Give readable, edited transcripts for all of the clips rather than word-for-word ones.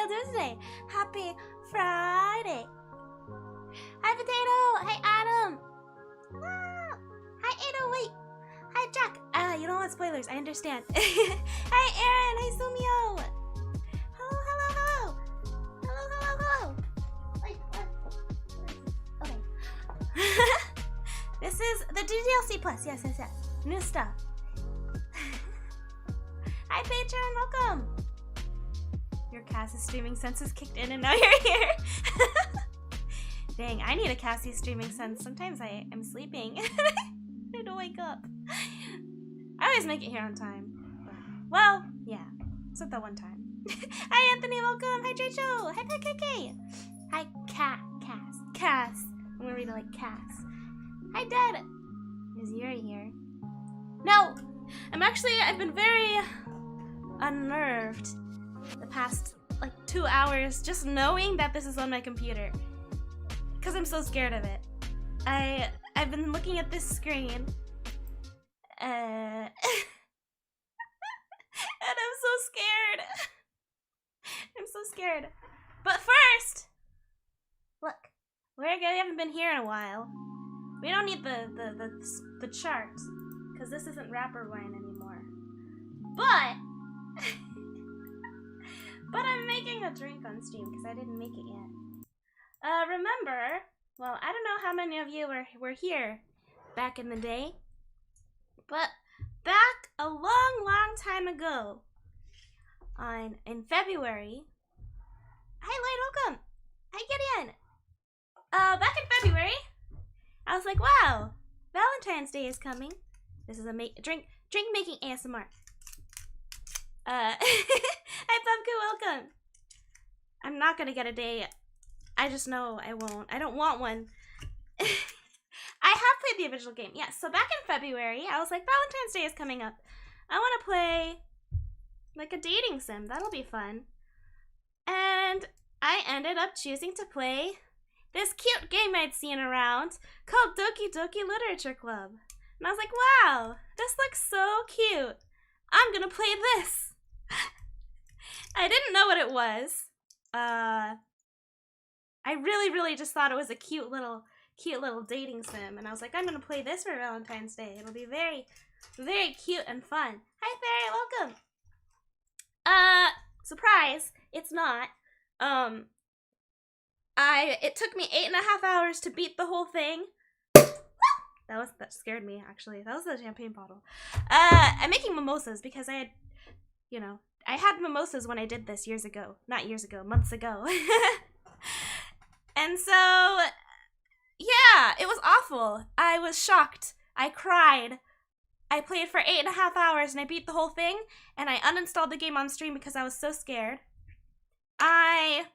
y'all doing today? Happy Friday. Hi, Potato. Hi, Adam. Wow. Hi, 808. Hi, Jack. You don't want spoilers. I understand. Hi, Aaron. Hi, Sumio. Hello, hello, hello. Hello, hello, hello. Wait, what? Okay. This is the DLC Plus. Yes, yes, yes. New stuff. Hi, Patron. Welcome. Your Cassie streaming senses kicked in and now you're here. Dang, I need a Cassie streaming sense. Sometimes I am sleeping. I don't wake up. I always make it here on time. Well, yeah. Except that one time. Hi, Anthony. Welcome. Hi, Rachel. Hi, KK. Hi, Cass. I'm gonna read it like Cass. Hi, Dad. Is Yuri here? No! I've been very unnerved the past, like, 2 hours just knowing that this is on my computer. Because I'm so scared of it. I've been looking at this screen. And I'm so scared. I'm so scared. But first, look, we haven't been here in a while. We don't need the chart, because this isn't rapper wine anymore. But I'm making a drink on stream because I didn't make it yet. Remember, well, I don't know how many of you were here back in the day, but back a long time ago, in February. Hi, Lloyd, welcome. Hi, Gideon. Back in February, I was like, wow, Valentine's Day is coming. This is a drink making ASMR. Hi, Pumpkin, welcome. I'm not gonna get a day. I just know I won't. I don't want one. I have played the original game. Yes, so back in February, I was like, Valentine's Day is coming up. I want to play, like, a dating sim. That'll be fun. And I ended up choosing to play this cute game I'd seen around called Doki Literature Club. And I was like, wow, this looks so cute. I'm gonna play this. I didn't know what it was. I really just thought it was a cute little dating sim, and I was like, I'm gonna play this for Valentine's Day. It'll be very, very cute and fun. Hi, Fairy, welcome. Surprise, it's not. It took me 8.5 hours to beat the whole thing. That scared me, actually. That was the champagne bottle. I'm making mimosas because I had mimosas when I did this years ago. Not years ago, months ago. And so, yeah, it was awful. I was shocked. I cried. I played for 8.5 hours and I beat the whole thing, and I uninstalled the game on stream because I was so scared. I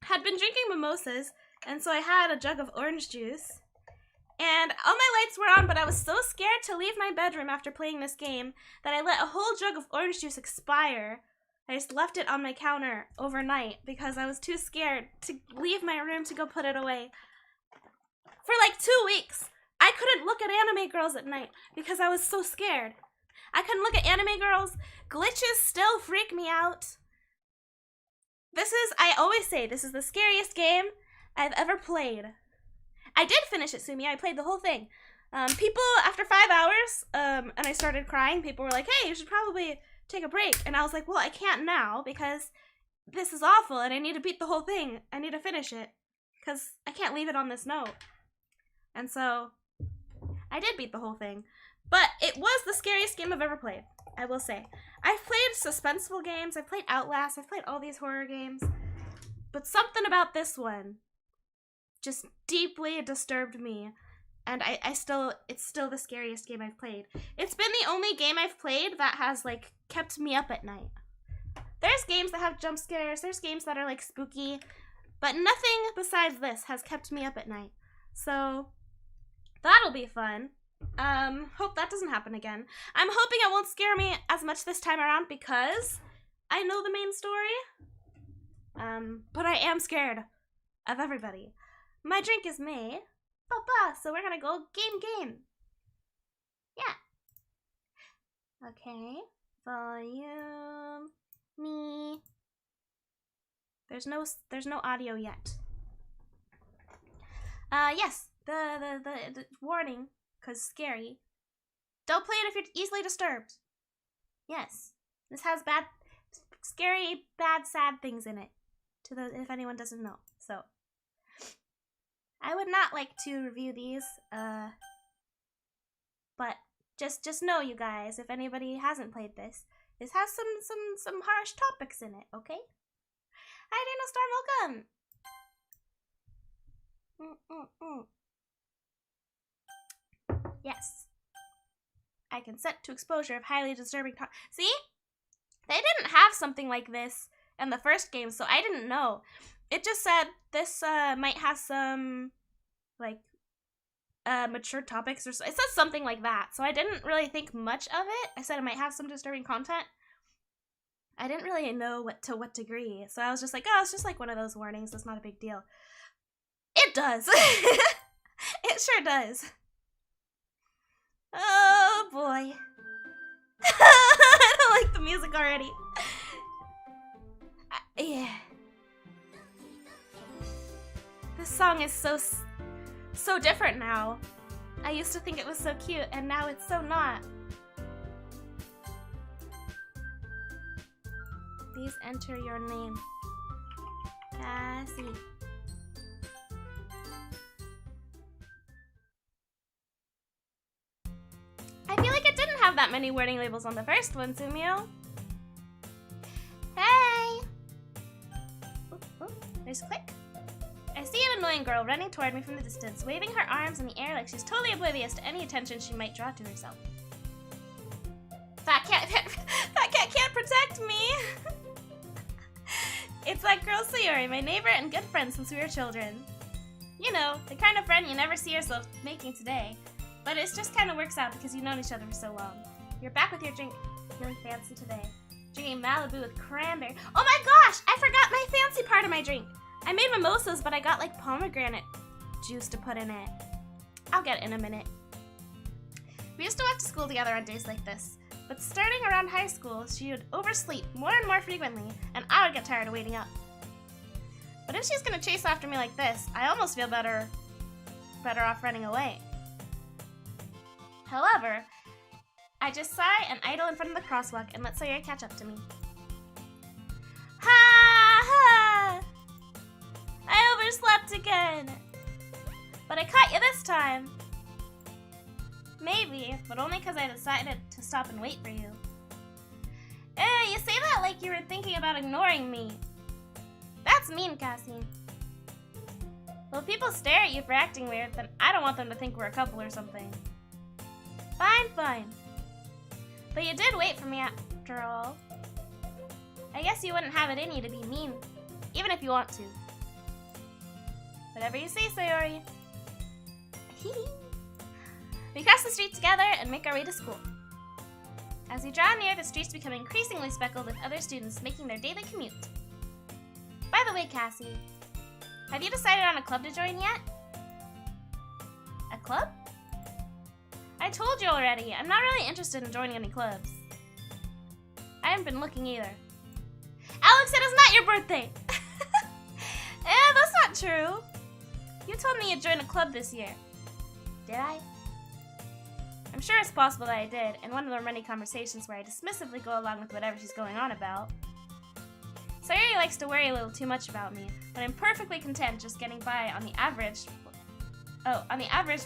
had been drinking mimosas, and so I had a jug of orange juice. And all my lights were on, but I was so scared to leave my bedroom after playing this game that I let a whole jug of orange juice expire. I just left it on my counter overnight because I was too scared to leave my room to go put it away. For like 2 weeks, I couldn't look at anime girls at night because I was so scared. I couldn't look at anime girls. Glitches still freak me out. I always say, this is the scariest game I've ever played. I did finish it, Sumi. I played the whole thing. People, after 5 hours, and I started crying, people were like, hey, you should probably take a break. And I was like, well, I can't now because this is awful and I need to beat the whole thing. I need to finish it because I can't leave it on this note. And so I did beat the whole thing. But it was the scariest game I've ever played, I will say. I've played suspenseful games. I've played Outlast. I've played all these horror games. But something about this one just deeply disturbed me. And it's still the scariest game I've played. It's been the only game I've played that has, like, kept me up at night. There's games that have jump scares. There's games that are, like, spooky. But nothing besides this has kept me up at night. So that'll be fun. Hope that doesn't happen again. I'm hoping it won't scare me as much this time around because I know the main story. But I am scared of everybody. My drink is made. So we're gonna go game. Yeah. Okay. Volume. Me. There's no audio yet. Yes, the warning, cause scary. Don't play it if you're easily disturbed. Yes, this has scary, bad, sad things in it. If anyone doesn't know, so I would not like to review these. But just know, you guys, if anybody hasn't played this has some harsh topics in it. Okay? Hi, Dino Storm, welcome. Yes. I consent to exposure of highly disturbing See? They didn't have something like this in the first game, so I didn't know. It just said this might have some, like, mature topics, or it says something like that, so I didn't really think much of it. I said it might have some disturbing content. I didn't really know what degree, so I was just like, oh, it's just like one of those warnings, it's not a big deal. It does. It sure does. Oh boy. I don't like the music already. Yeah. This song is so different now. I used to think it was so cute, and now it's so not. Please enter your name. Cassie. I feel like it didn't have that many wording labels on the first one, Sumio. Hey! There's a click. I see an annoying girl running toward me from the distance, waving her arms in the air like she's totally oblivious to any attention she might draw to herself. Fat cat can't protect me! It's that girl Sayori, my neighbor and good friend since we were children. You know, the kind of friend you never see yourself making today, but it just kind of works out because you've known each other for so long. You're back with your drink, feeling fancy today. Drinking Malibu with cranberry. Oh my gosh! I forgot my fancy part of my drink! I made mimosas, but I got like pomegranate juice to put in it. I'll get it in a minute. We used to walk to school together on days like this, but starting around high school, she would oversleep more and more frequently, and I would get tired of waiting up. But if she's gonna chase after me like this, I almost feel better off running away. However, I just sigh and idle in front of the crosswalk and let Sayori catch up to me. Ha ha! I overslept again! But I caught you this time! Maybe, but only because I decided to stop and wait for you. You say that like you were thinking about ignoring me. That's mean, Cassie. Well, if people stare at you for acting weird, then I don't want them to think we're a couple or something. Fine. But you did wait for me after all. I guess you wouldn't have it in you to be mean, even if you want to. Whatever you say, Sayori. We cross the street together and make our way to school. As we draw near, the streets become increasingly speckled with other students making their daily commute. By the way, Cassie, have you decided on a club to join yet? A club? I told you already, I'm not really interested in joining any clubs. I haven't been looking either. Alex, it is not your birthday! That's not true. You told me you'd join a club this year. Did I? I'm sure it's possible that I did, in one of the many conversations where I dismissively go along with whatever she's going on about. Sayori likes to worry a little too much about me, but I'm perfectly content just getting by on the average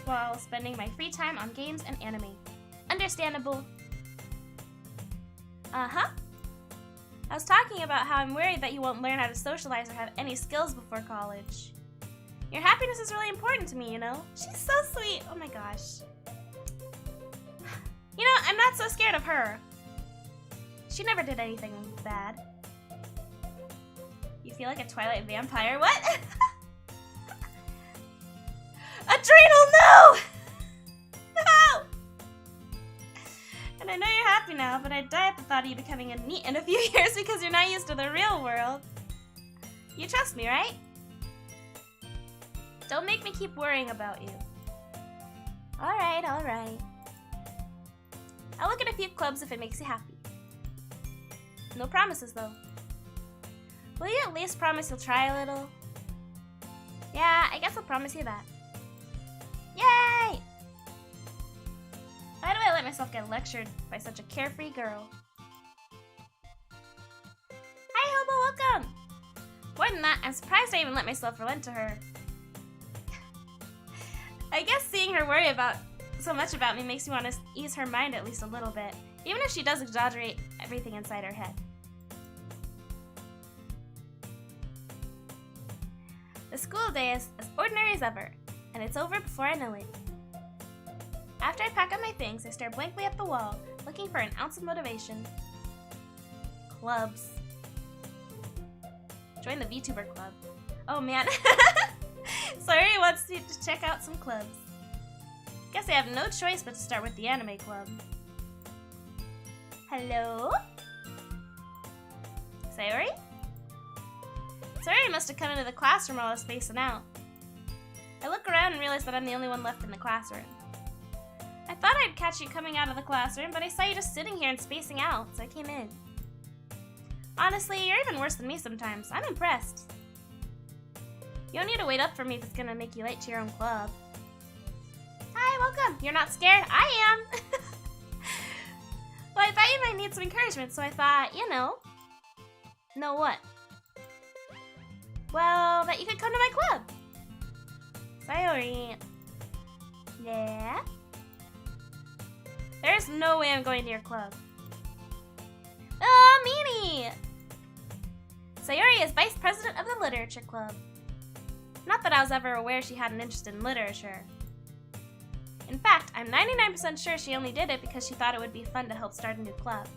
while spending my free time on games and anime. Understandable. Uh-huh. I was talking about how I'm worried that you won't learn how to socialize or have any skills before college. Your happiness is really important to me, you know? She's so sweet. Oh my gosh. You know, I'm not so scared of her. She never did anything bad. You feel like a Twilight vampire? What? Adrenal, no! No! And I know you're happy now, but I'd die at the thought of you becoming a NEET in a few years because you're not used to the real world. You trust me, right? Don't make me keep worrying about you. Alright. I'll look at a few clubs if it makes you happy. No promises, though. Will you at least promise you'll try a little? Yeah, I guess I'll promise you that. Yay! Why do I let myself get lectured by such a carefree girl? Hi, Hobo, welcome! More than that, I'm surprised I even let myself relent to her. I guess seeing her worry about so much about me makes me want to ease her mind at least a little bit, even if she does exaggerate everything inside her head. The school day is as ordinary as ever, and it's over before I know it. After I pack up my things, I stare blankly at the wall, looking for an ounce of motivation. Clubs. Join the VTuber club. Oh man. Sayori wants me to check out some clubs. Guess I have no choice but to start with the anime club. Hello? Sayori? Sayori must have come into the classroom while I was spacing out. I look around and realize that I'm the only one left in the classroom. I thought I'd catch you coming out of the classroom, but I saw you just sitting here and spacing out, so I came in. Honestly, you're even worse than me sometimes. I'm impressed. You don't need to wait up for me if it's gonna make you late to your own club. Hi, welcome. You're not scared? I am. Well, I thought you might need some encouragement, so I thought, you know. Know what? Well, that you could come to my club. Sayori. Yeah? There's no way I'm going to your club. Oh, meanie! Sayori is vice president of the literature club. Not that I was ever aware she had an interest in literature. In fact, I'm 99% sure she only did it because she thought it would be fun to help start a new club.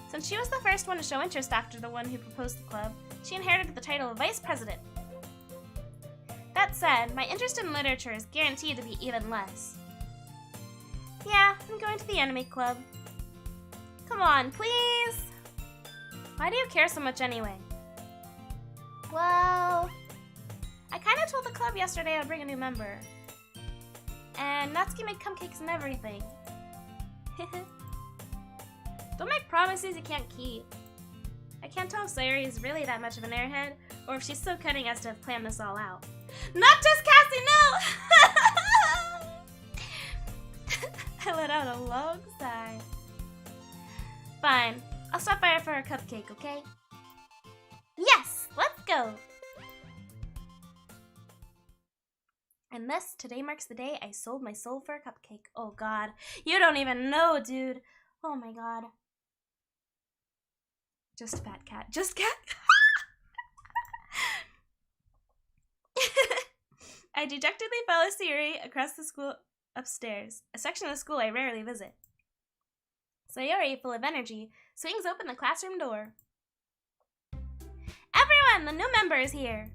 Since she was the first one to show interest after the one who proposed the club, she inherited the title of vice president. That said, my interest in literature is guaranteed to be even less. Yeah, I'm going to the anime club. Come on, please! Why do you care so much anyway? Well, I kind of told the club yesterday I'd bring a new member. And Natsuki made cupcakes and everything. Don't make promises you can't keep. I can't tell if Sayori is really that much of an airhead, or if she's so cunning as to have planned this all out. Not just Cassie, no! I let out a long sigh. Fine, I'll stop by her for a cupcake, okay? Yes, let's go! And thus, today marks the day I sold my soul for a cupcake. Oh god, you don't even know, dude. Oh my god. Just fat cat. Just cat. I dejectedly follow Sayori across the school upstairs, a section of the school I rarely visit. Sayori, full of energy, swings open the classroom door. Everyone, the new member is here.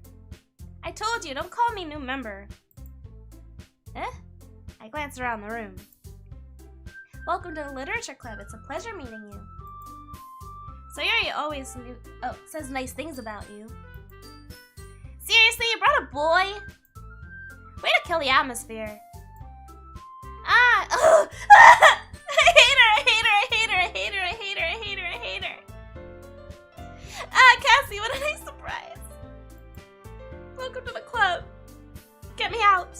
I told you, don't call me new member. I glance around the room. Welcome to the literature club. It's a pleasure meeting you. Sayori always says nice things about you. Seriously, you brought a boy? Way to kill the atmosphere. I hate her, I hate her, I hate her, I hate her, I hate her, I hate her, I hate her. Cassie, what a nice surprise. Welcome to the club. Get me out.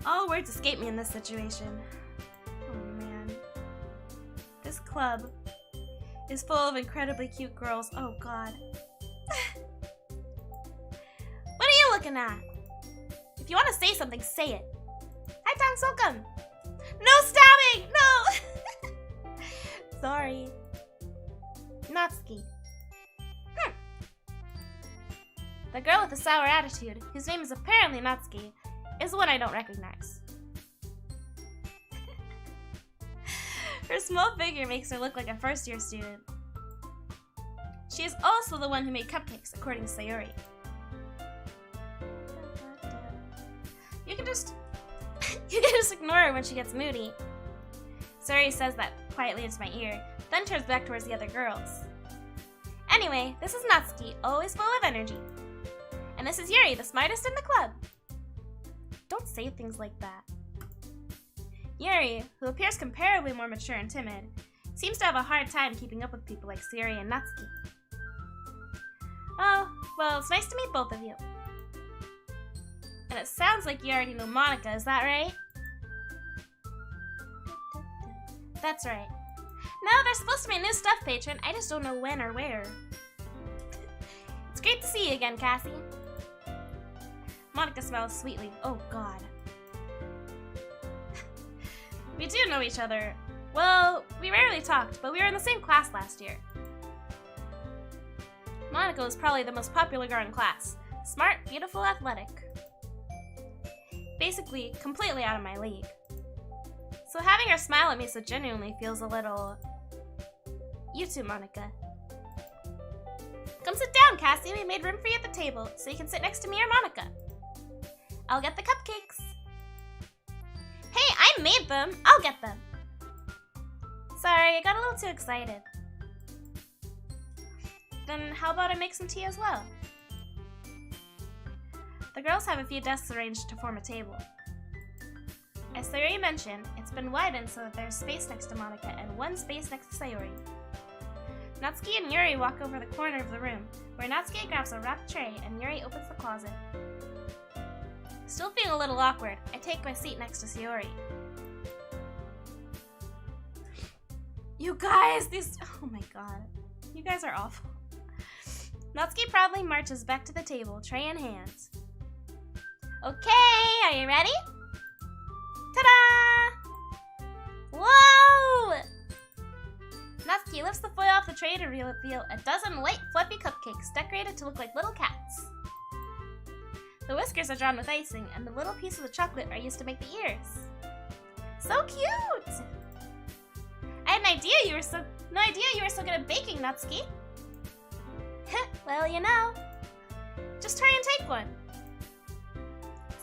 All words escape me in this situation. Oh man. This club is full of incredibly cute girls. Oh god. What are you looking at? If you want to say something, say it. Hi, Tom, welcome. No stabbing! No! Sorry. Natsuki. The girl with the sour attitude, whose name is apparently Natsuki, is the one I don't recognize. Her small figure makes her look like a first-year student. She is also the one who made cupcakes, according to Sayori. You can just ignore her when she gets moody. Sayori says that quietly into my ear, then turns back towards the other girls. Anyway, this is Natsuki, always full of energy. And this is Yuri, the smartest in the club. Don't say things like that. Yuri, who appears comparably more mature and timid, Seems to have a hard time keeping up with people like Sayori and Natsuki. Oh, well, it's nice to meet both of you. And it sounds like you already know Monica, is that right? That's right. No, there's supposed to be a new stuff patron, I just don't know when or where. It's great to see you again, Cassie. Monica smiles sweetly. Oh, God. We do know each other. Well, we rarely talked, but we were in the same class last year. Monica was probably the most popular girl in class. Smart, beautiful, athletic. Basically, completely out of my league. So having her smile at me so genuinely feels a little... You too, Monica. Come sit down, Cassie. We made room for you at the table, so you can sit next to me or Monica. I'll get the cupcakes. Hey, I made them. I'll get them. Sorry, I got a little too excited. Then how about I make some tea as well? The girls have a few desks arranged to form a table. As Sayori mentioned, it's been widened so that there's space next to Monica and one space next to Sayori. Natsuki and Yuri walk over the corner of the room, where Natsuki grabs a wrapped tray and Yuri opens the closet. Still feeling a little awkward, I take my seat next to Sayori. You guys, oh my god. You guys are awful. Natsuki proudly marches back to the table, tray in hand. Okay, are you ready? Ta-da! Whoa! Natsuki lifts the foil off the tray to reveal a dozen light, fluffy cupcakes decorated to look like little cats. The whiskers are drawn with icing, and the little pieces of chocolate are used to make the ears. So cute! I had no idea you were so good at baking, Natsuki. Well, you know. Just hurry and take one.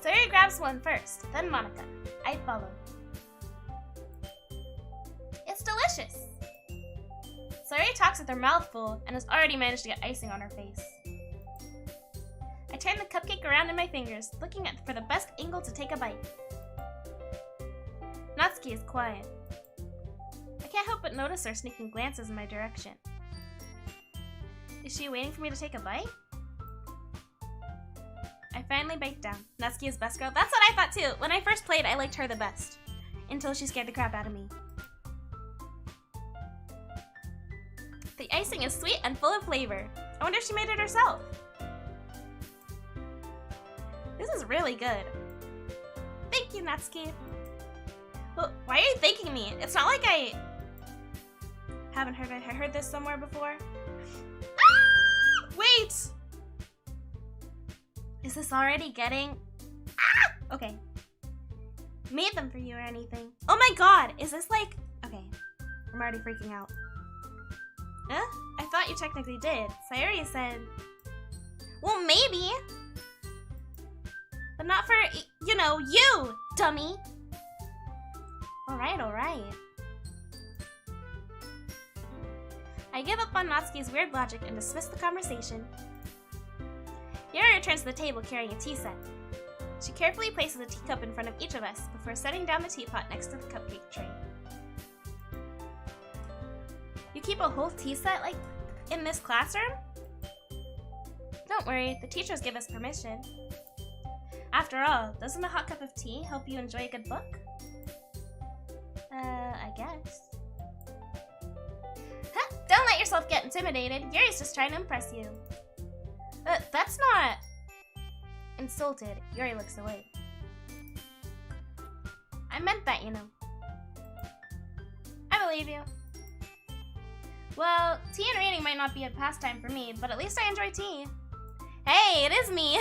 Sayori grabs one first, then Monica. I follow. It's delicious. Sayori talks with her mouth full and has already managed to get icing on her face. I turn the cupcake around in my fingers, looking for the best angle to take a bite. Natsuki is quiet. I can't help but notice her sneaking glances in my direction. Is she waiting for me to take a bite? I finally bite down. Natsuki is best girl. That's what I thought too. When I first played, I liked her the best. Until she scared the crap out of me. The icing is sweet and full of flavor. I wonder if she made it herself. This is really good. Thank you, Natsuki. Well, why are you thanking me? It's not like I haven't heard this somewhere before. Ah! Wait! Is this already getting... Ah! Okay. Made them for you or anything. Oh my god! Is this like... Okay. I'm already freaking out. Huh? I thought you technically did. Sayori said... Well, maybe. But not for, you know, you, dummy. Alright, alright. I give up on Natsuki's weird logic and dismiss the conversation. Yuri returns to the table carrying a tea set. She carefully places a teacup in front of each of us before setting down the teapot next to the cupcake tray. You keep a whole tea set like in this classroom? Don't worry, the teachers give us permission. After all, doesn't a hot cup of tea help you enjoy a good book? I guess. Huh, don't let yourself get intimidated. Yuri's just trying to impress you. That's not... Insulted, Yuri looks away. I meant that, you know. I believe you. Well, tea and reading might not be a pastime for me, but at least I enjoy tea. Hey, it is me!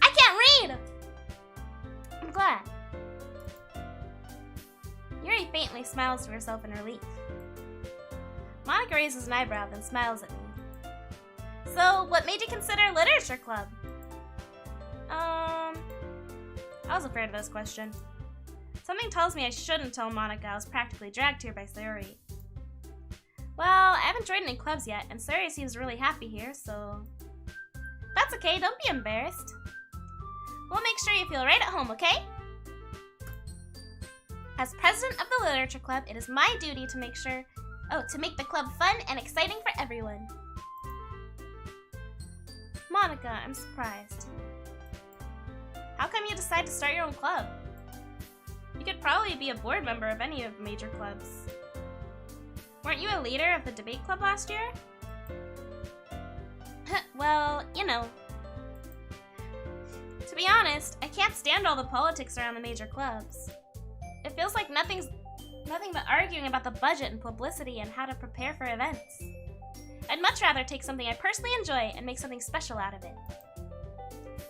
I can't read! I'm glad. Yuri faintly smiles to herself in relief. Monica raises an eyebrow, then smiles at me. So, what made you consider literature club? I was afraid of this question. Something tells me I shouldn't tell Monica I was practically dragged here by Sayori. Well, I haven't joined any clubs yet, and Sayori seems really happy here, so... That's okay, don't be embarrassed. We'll make sure you feel right at home, okay? As president of the literature club, it is my duty to make the club fun and exciting for everyone. Monica, I'm surprised. How come you decide to start your own club? You could probably be a board member of any of the major clubs. Weren't you a leader of the debate club last year? Well, you know. To be honest, I can't stand all the politics around the major clubs. It feels like nothing but arguing about the budget and publicity and how to prepare for events. I'd much rather take something I personally enjoy and make something special out of it.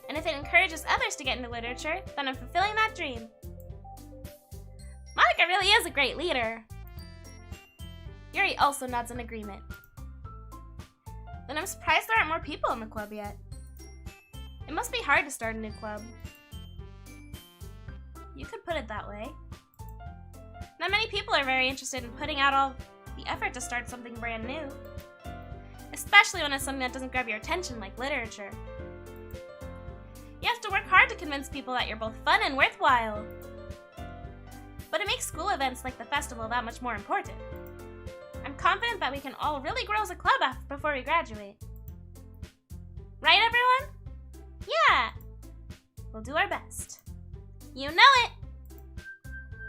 And if it encourages others to get into literature, then I'm fulfilling that dream. Monica really is a great leader. Yuri also nods in agreement. Then I'm surprised there aren't more people in the club yet. It must be hard to start a new club. You could put it that way. Not many people are very interested in putting out all the effort to start something brand new. Especially when it's something that doesn't grab your attention like literature. You have to work hard to convince people that you're both fun and worthwhile. But it makes school events like the festival that much more important. I'm confident that we can all really grow as a club before we graduate. Right, everyone? Yeah! We'll do our best. You know it!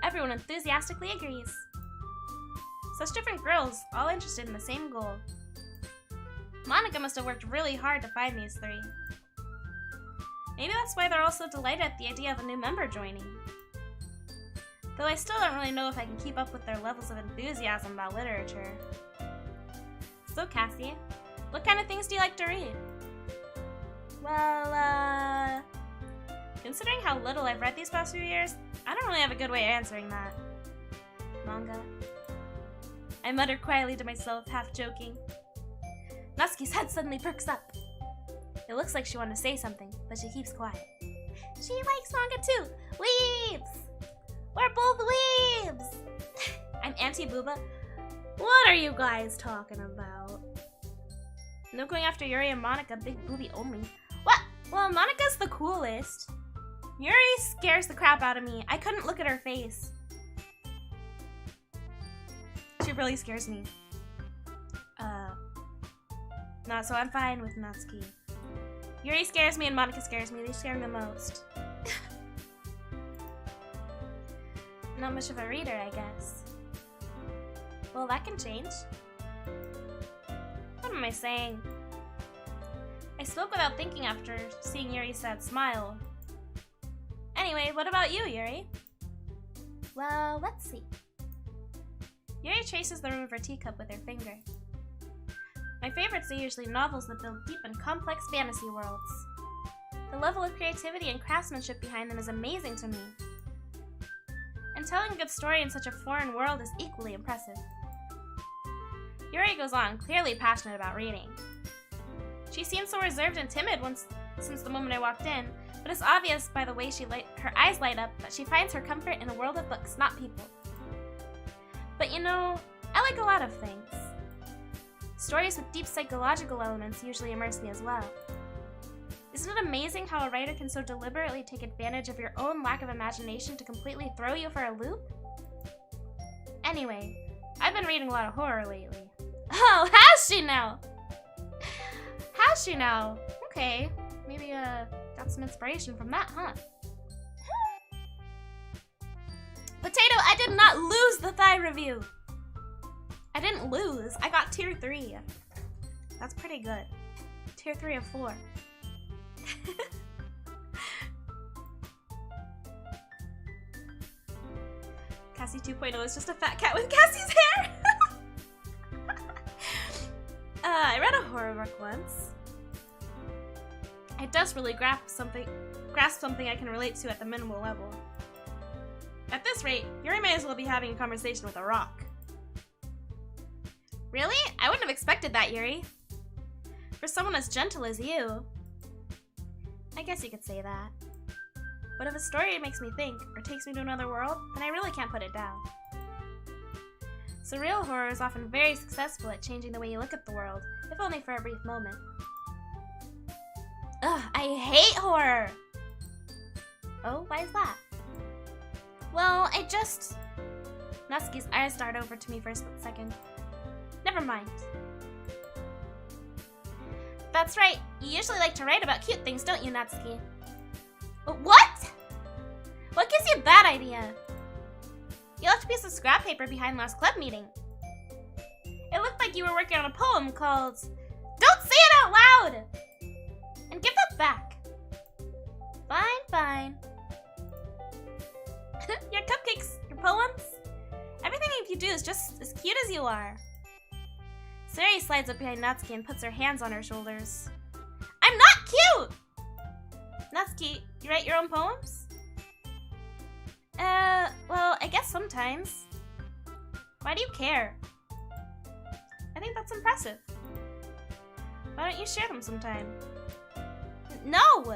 Everyone enthusiastically agrees. Such different girls, all interested in the same goal. Monica must have worked really hard to find these three. Maybe that's why they're all so delighted at the idea of a new member joining. Though I still don't really know if I can keep up with their levels of enthusiasm about literature. So Cassie, what kind of things do you like to read? Well, considering how little I've read these past few years, I don't really have a good way of answering that. Manga. I mutter quietly to myself, half joking. Natsuki's head suddenly perks up. It looks like she wanted to say something, but she keeps quiet. She likes manga too! Weebs! We're both weebs! I'm Auntie Booba. What are you guys talking about? No going after Yuri and Monica, big booby only. What? Well, Monica's the coolest. Yuri scares the crap out of me. I couldn't look at her face. She really scares me. No, so I'm fine with Natsuki. Yuri scares me and Monica scares me. They scare me the most. Not much of a reader, I guess. Well, that can change. What am I saying? I spoke without thinking after seeing Yuri's sad smile. Anyway, what about you, Yuri? Well, let's see. Yuri traces the rim of her teacup with her finger. My favorites are usually novels that build deep and complex fantasy worlds. The level of creativity and craftsmanship behind them is amazing to me. And telling a good story in such a foreign world is equally impressive. Yuri goes on, clearly passionate about reading. She seemed so reserved and timid since the moment I walked in, but it's obvious by the way her eyes light up that she finds her comfort in a world of books, not people. But you know, I like a lot of things. Stories with deep psychological elements usually immerse me as well. Isn't it amazing how a writer can so deliberately take advantage of your own lack of imagination to completely throw you for a loop? Anyway, I've been reading a lot of horror lately. Oh, has she now? Has she now? Okay, maybe got some inspiration from that, huh? Potato, I did not lose the thigh review. I didn't lose. I got tier 3. That's pretty good. Tier 3 of 4. Cassie 2.0 is just a fat cat with Cassie's hair. I read a horror book once. It does really grasp something I can relate to at the minimal level. At this rate, Yuri may as well be having a conversation with a rock. Really? I wouldn't have expected that, Yuri. For someone as gentle as you. I guess you could say that. But if a story makes me think, or takes me to another world, then I really can't put it down. Surreal horror is often very successful at changing the way you look at the world, if only for a brief moment. Ugh, I hate horror! Oh, why is that? Well, Natsuki's eyes dart over to me for a split second. Never mind. That's right. You usually like to write about cute things, don't you, Natsuki? What? What gives you that idea? You left a piece of scrap paper behind last club meeting. It looked like you were working on a poem called Don't Say It Out Loud! And give that back. Fine, fine. Your cupcakes, your poems, everything you do is just as cute as you are. Sayori slides up behind Natsuki and puts her hands on her shoulders. I'm not cute! Natsuki, you write your own poems? Well, I guess sometimes. Why do you care? I think that's impressive. Why don't you share them sometime? No!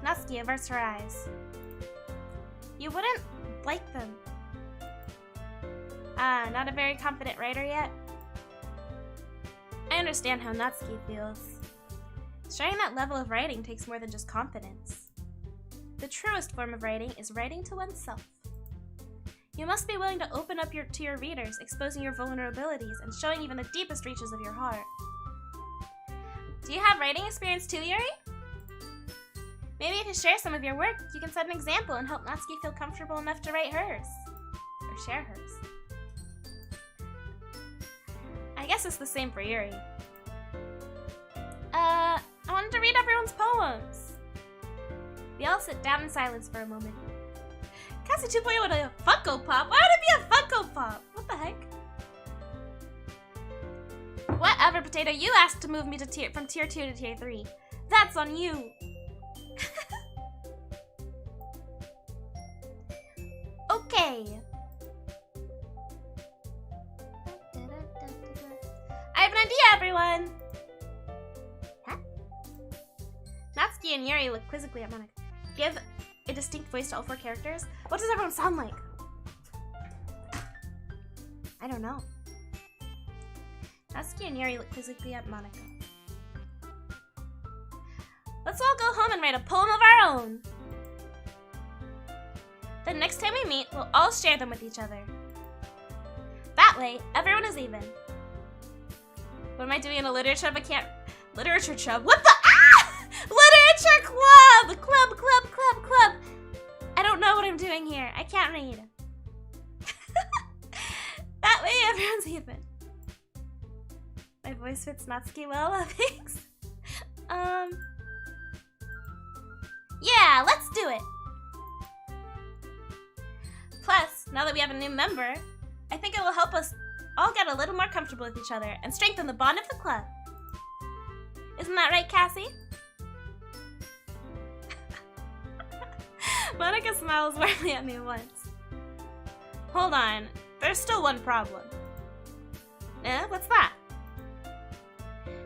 Natsuki averts her eyes. You wouldn't like them. Ah, not a very confident writer yet? I understand how Natsuki feels. Sharing that level of writing takes more than just confidence. The truest form of writing is writing to oneself. You must be willing to open up to your readers, exposing your vulnerabilities and showing even the deepest reaches of your heart. Do you have writing experience too, Yuri? Maybe if you share some of your work, you can set an example and help Natsuki feel comfortable enough to write hers. Or share hers. I guess it's the same for Yuri. I wanted to read everyone's poems. We all sit down in silence for a moment. Cassie 2.0 with a Funko Pop? Why would it be a Funko Pop? What the heck? Whatever, Potato, you asked to move me to from tier 2 to tier 3. That's on you. Okay. I have an idea, everyone! Huh? Natsuki and Yuri look quizzically at Monica. Give a distinct voice to all 4 characters? What does everyone sound like? I don't know. Natsuki and Yuri look quizzically at Monica. Let's all go home and write a poem of our own. Then next time we meet, we'll all share them with each other. That way, everyone is even. What am I doing in a literature club? I can't... Literature club? What the... Ah! Literature club! Club. I don't know what I'm doing here. I can't read. That way, everyone's even. My voice fits Natsuki well, thanks. Yeah, let's do it. Plus, now that we have a new member, I think it will help us all get a little more comfortable with each other and strengthen the bond of the club. Isn't that right, Cassie? Monica smiles warmly at me once. Hold on, there's still one problem. What's that?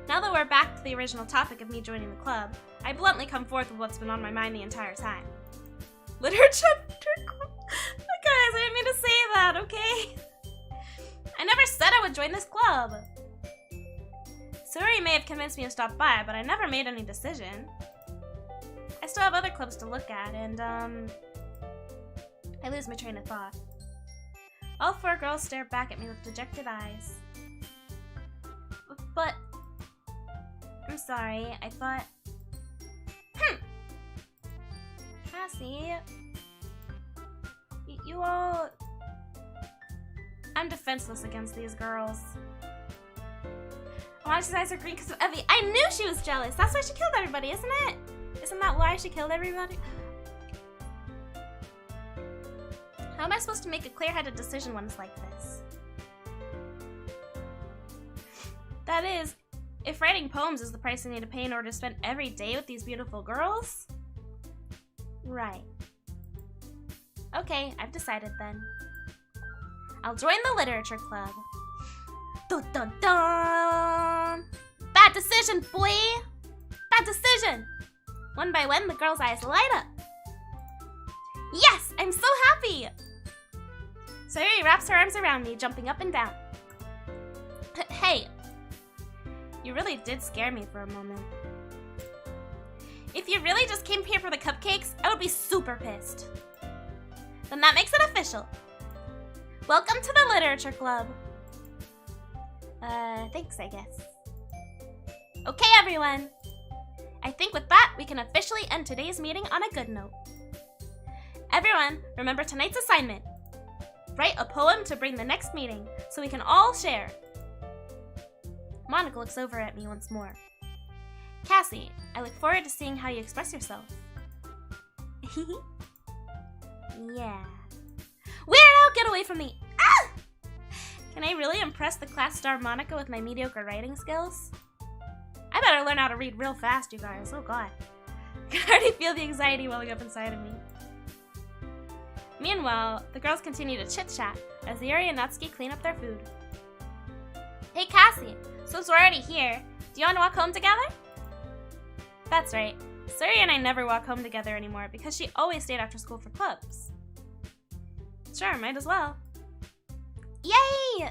Now that we're back to the original topic of me joining the club, I bluntly come forth with what's been on my mind the entire time. Literature club? Guys, I didn't mean to say that, okay? I never said I would join this club. Sayori may have convinced me to stop by, but I never made any decision. I still have other clubs to look at, and, I lose my train of thought. All 4 girls stare back at me with dejected eyes. But... I'm sorry, I thought... Cassie... You all... I'm defenseless against these girls. Mona's eyes are green because of Evie. I knew she was jealous. That's why she killed everybody, isn't it? Isn't that why she killed everybody? How am I supposed to make a clear-headed decision when it's like this? That is, if writing poems is the price I need to pay in order to spend every day with these beautiful girls? Right. Okay, I've decided then. I'll join the literature club. Dun dun dun! Bad decision, boy! Bad decision! One by one, the girls' eyes light up. Yes! I'm so happy! Sayori wraps her arms around me, jumping up and down. Hey, you really did scare me for a moment. If you really just came here for the cupcakes, I would be super pissed. Then that makes it official. Welcome to the Literature Club. Thanks, I guess. Okay, everyone. I think with that, we can officially end today's meeting on a good note. Everyone, remember tonight's assignment. Write a poem to bring the next meeting, so we can all share. Monica looks over at me once more. Cassie, I look forward to seeing how you express yourself. Yeah. Weirdo, get away from me! Ah! Can I really impress the class star Monica with my mediocre writing skills? I better learn how to read real fast, you guys. Oh god. I can already feel the anxiety welling up inside of me. Meanwhile, the girls continue to chit-chat as Sayori and Natsuki clean up their food. Hey Cassie, since we're already here, do you want to walk home together? That's right. Sayori and I never walk home together anymore because she always stayed after school for clubs. Sure, might as well. Yay!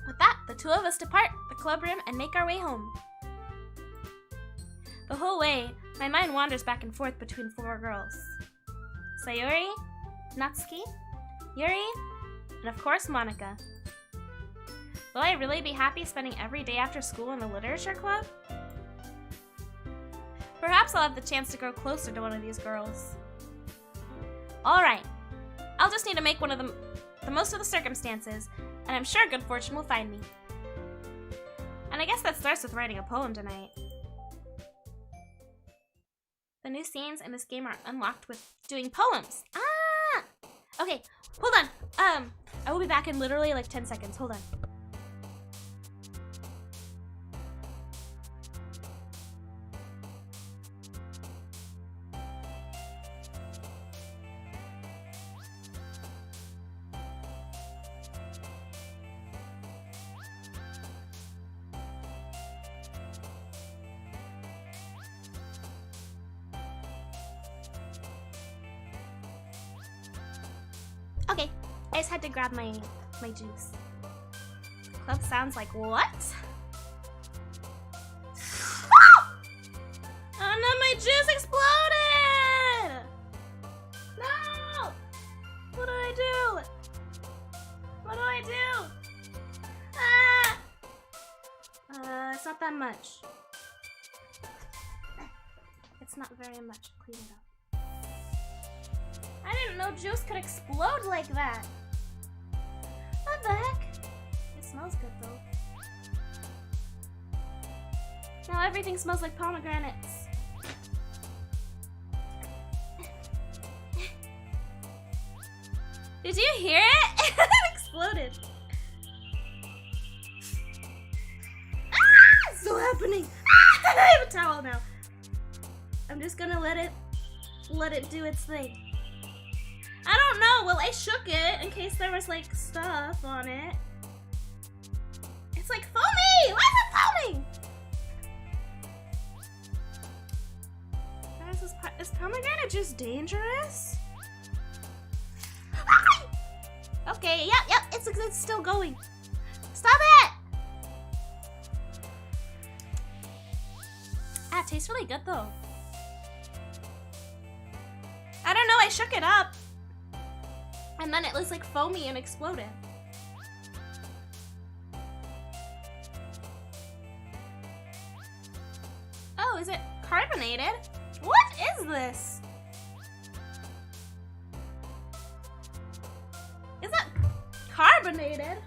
With that, the two of us depart the club room and make our way home. The whole way, my mind wanders back and forth between four girls. Sayori, Natsuki, Yuri, and of course Monica. Will I really be happy spending every day after school in the literature club? Perhaps I'll have the chance to grow closer to one of these girls. Alright, I'll just need to make one of the most of the circumstances, and I'm sure good fortune will find me. And I guess that starts with writing a poem tonight. The new scenes in this game are unlocked with doing poems. Ah! Okay, hold on. I will be back in literally like 10 seconds. Hold on. Okay, I just had to grab my juice. Club sounds like what? Oh no, my juice exploded! No! What do I do? What do I do? Ah! It's not that much. It's not very much. Clean it up. I didn't know juice could explode like that. What the heck? It smells good though. Now everything smells like pomegranates. Did you hear it? It exploded. Ah! It's still happening. Ah! I have a towel now. I'm just gonna let it do its thing. I don't know. Well, I shook it in case there was like stuff on it. It's like foamy. Why is it foaming? Guys, is pomegranate juice dangerous? Ah! Okay. Yep. It's still going. Stop it! Ah, it tastes really good though. I don't know. I shook it up. And then it was like foamy and exploded. Oh, is it carbonated? What is this? Is that carbonated?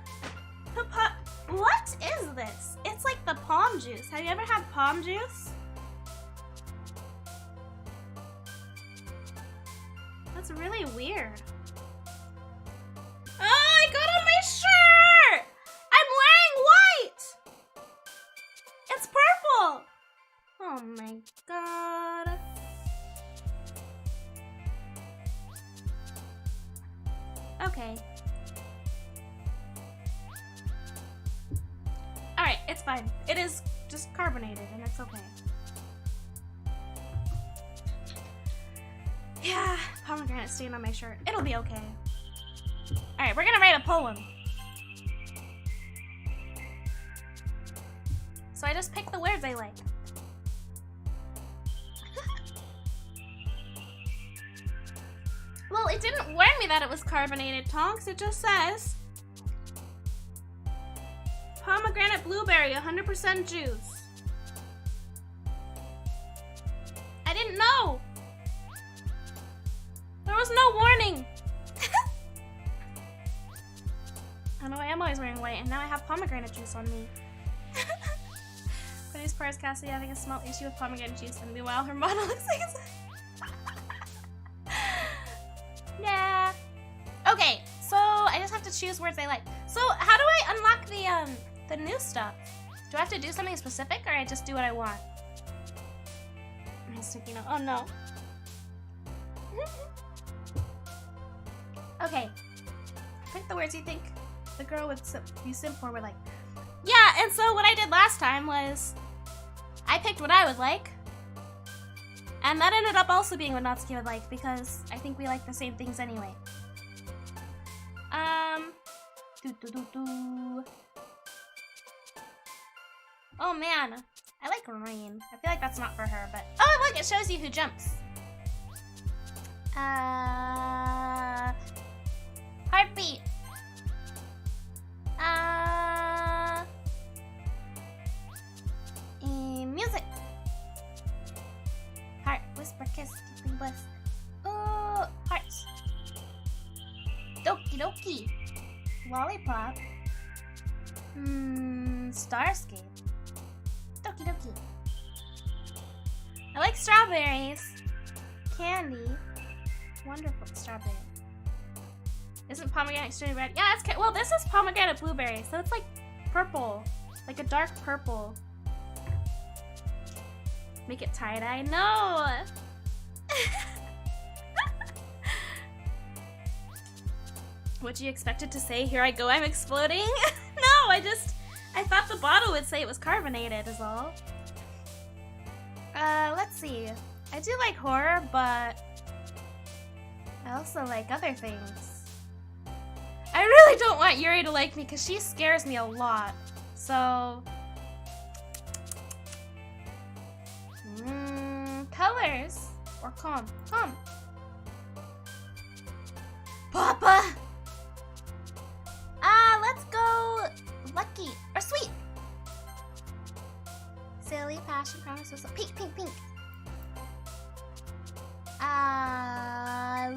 What is this? It's like the palm juice. Have you ever had palm juice? That's really weird. Oh, I got on my shirt! I'm wearing white! It's purple! Oh my god. Okay. Alright, it's fine. It is just carbonated and it's okay. Yeah, pomegranate stain on my shirt. It'll be okay. Alright, we're gonna write a poem. So I just pick the words I like. Well, it didn't warn me that it was carbonated, Tonks. It just says pomegranate blueberry, 100% juice. I didn't know. There was no warning. I know I am always wearing white, and now I have pomegranate juice on me. For these parts, Cassie having a small issue with pomegranate juice, and meanwhile her model looks like Nah. Okay, so I just have to choose words I like. So how do I unlock the new stuff? Do I have to do something specific, or I just do what I want? I'm sticky note. Oh no. Okay. Pick the words you think the girl would be sim for. We're like, yeah. And so what I did last time was I picked what I would like. And that ended up also being what Natsuki would like, because I think we like the same things anyway. Oh man, I like rain. I feel like that's not for her, but oh look, it shows you who jumps. Heartbeat. Music. Heart, whisper, kiss, keeping bliss. Oh, hearts. Doki Doki. Lollipop. Starscape. Doki Doki. I like strawberries. Candy. Wonderful strawberry. Isn't pomegranate extremely red? Yeah, it's well, this is pomegranate blueberry, so it's like purple, like a dark purple. Make it tie-dye? No! What you expected to say? Here I go, I'm exploding? No, I thought the bottle would say it was carbonated is all. Let's see. I do like horror, but I also like other things. I really don't want Yuri to like me because she scares me a lot. So colors or calm. Papa. Let's go lucky or sweet. Silly, passion, promise, pink.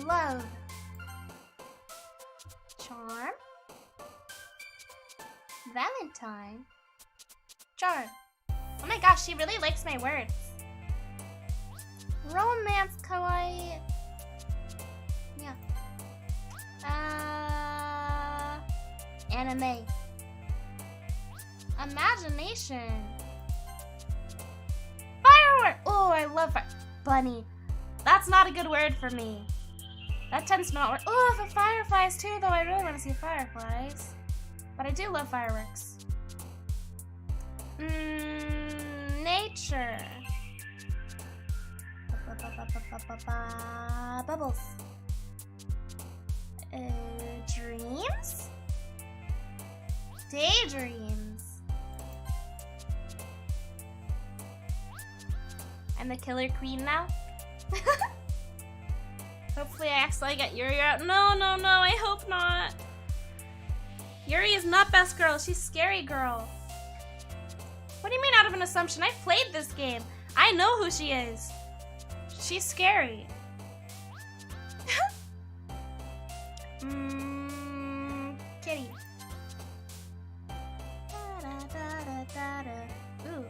Love. Charm. Valentine. Charm. Oh my gosh, she really likes my words. Romance, kawaii. Yeah. Anime. Imagination. Firework. Oh, I love fire. Bunny. That's not a good word for me. That tends to not work. Oh, the fireflies too, though. I really want to see fireflies. But I do love fireworks. Nature. Bubbles. Dreams? Daydreams. I'm the killer queen now. Hopefully I accidentally get Yuri out. No, I hope not. Yuri is not best girl, she's scary girl. What do you mean out of an assumption? I've played this game. I know who she is. She's scary. Kitty. Ooh.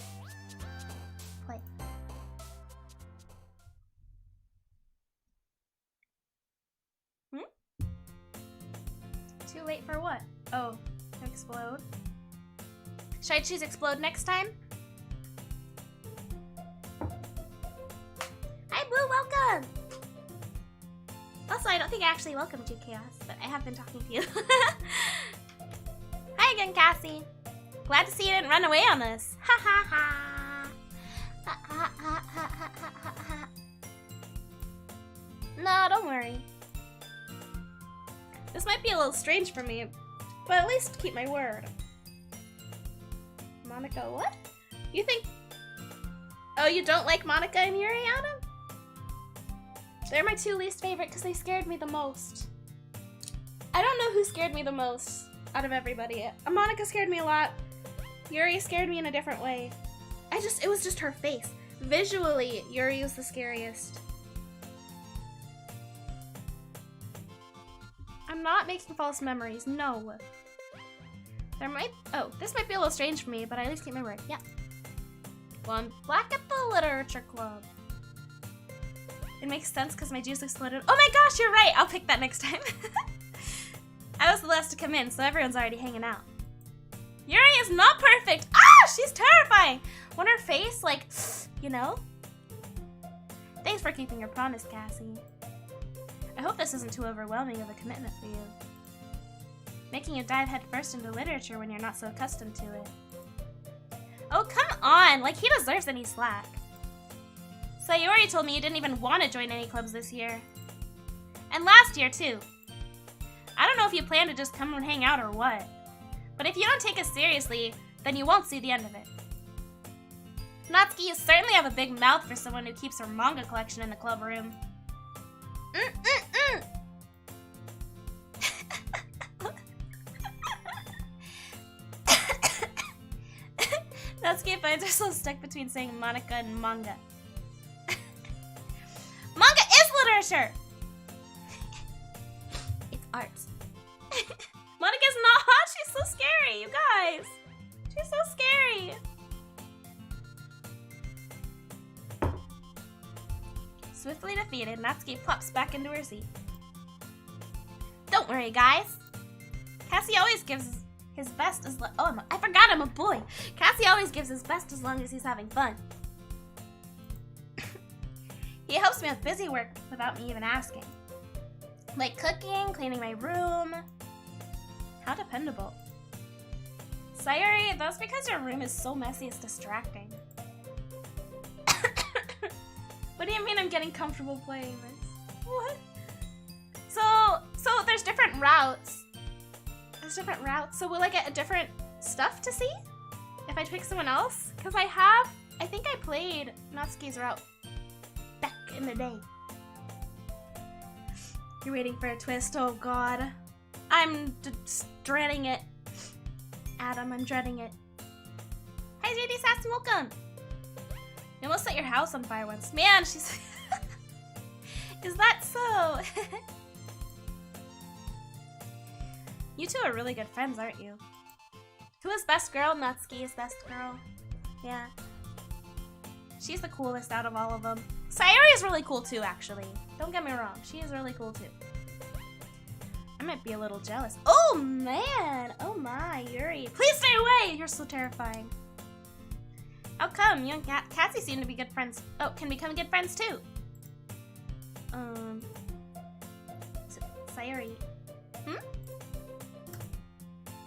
Play. Too late for what? Oh, explode. Should I choose explode next time? Hi, Blue, welcome! Also, I don't think I actually welcomed you, Chaos, but I have been talking to you. Hi again, Cassie. Glad to see you didn't run away on us. Ha ha ha. Ha ha ha ha ha ha ha. No, don't worry. This might be a little strange for me, but at least keep my word. Monica, what? You think... Oh, you don't like Monica and Yuri, Adam? They're my two least favorite because they scared me the most. I don't know who scared me the most out of everybody. Monica scared me a lot. Yuri scared me in a different way. It was just her face. Visually, Yuri was the scariest. I'm not making false memories, no. This might be a little strange for me, but I at least can't remember it. Yeah. Well, I'm black at the literature club. It makes sense because my juice exploded. Oh my gosh, you're right. I'll pick that next time. I was the last to come in, so everyone's already hanging out. Yuri is not perfect. Ah, she's terrifying. When her face, like, you know? Thanks for keeping your promise, Cassie. I hope this isn't too overwhelming of a commitment for you. Making you dive headfirst into literature when you're not so accustomed to it. Oh, come on. Like, he deserves any slack. Sayori told me you didn't even want to join any clubs this year. And last year, too. I don't know if you plan to just come and hang out or what. But if you don't take us seriously, then you won't see the end of it. Natsuki, you certainly have a big mouth for someone who keeps her manga collection in the club room. Natsuki finds herself stuck between saying Monica and manga. Manga is literature! It's art. Monica's not hot, she's so scary, you guys! She's so scary! Swiftly defeated, Natsuki plops back into her seat. Don't worry, guys. Cassie always gives his best as I forgot I'm a boy. Cassie always gives his best as long as he's having fun. He helps me with busy work without me even asking. Like cooking, cleaning my room. How dependable. Sayori, that's because your room is so messy it's distracting. What do you mean I'm getting comfortable playing this? What? So there's different routes. There's different routes. So will I get a different stuff to see if I pick someone else? Because I think I played Natsuki's route back in the day. You're waiting for a twist. Oh God, I'm dreading it. Adam, I'm dreading it. Hi JD Sass, welcome. You almost set your house on fire once. Man, she's... Is that so? You two are really good friends, aren't you? Who is best girl? Natsuki is best girl. Yeah. She's the coolest out of all of them. Sayori is really cool too, actually. Don't get me wrong. She is really cool too. I might be a little jealous. Oh, man. Oh, my. Yuri. Please stay away. You're so terrifying. How come? You and Cassie seem to be good friends. Oh, can become good friends too. Sayori.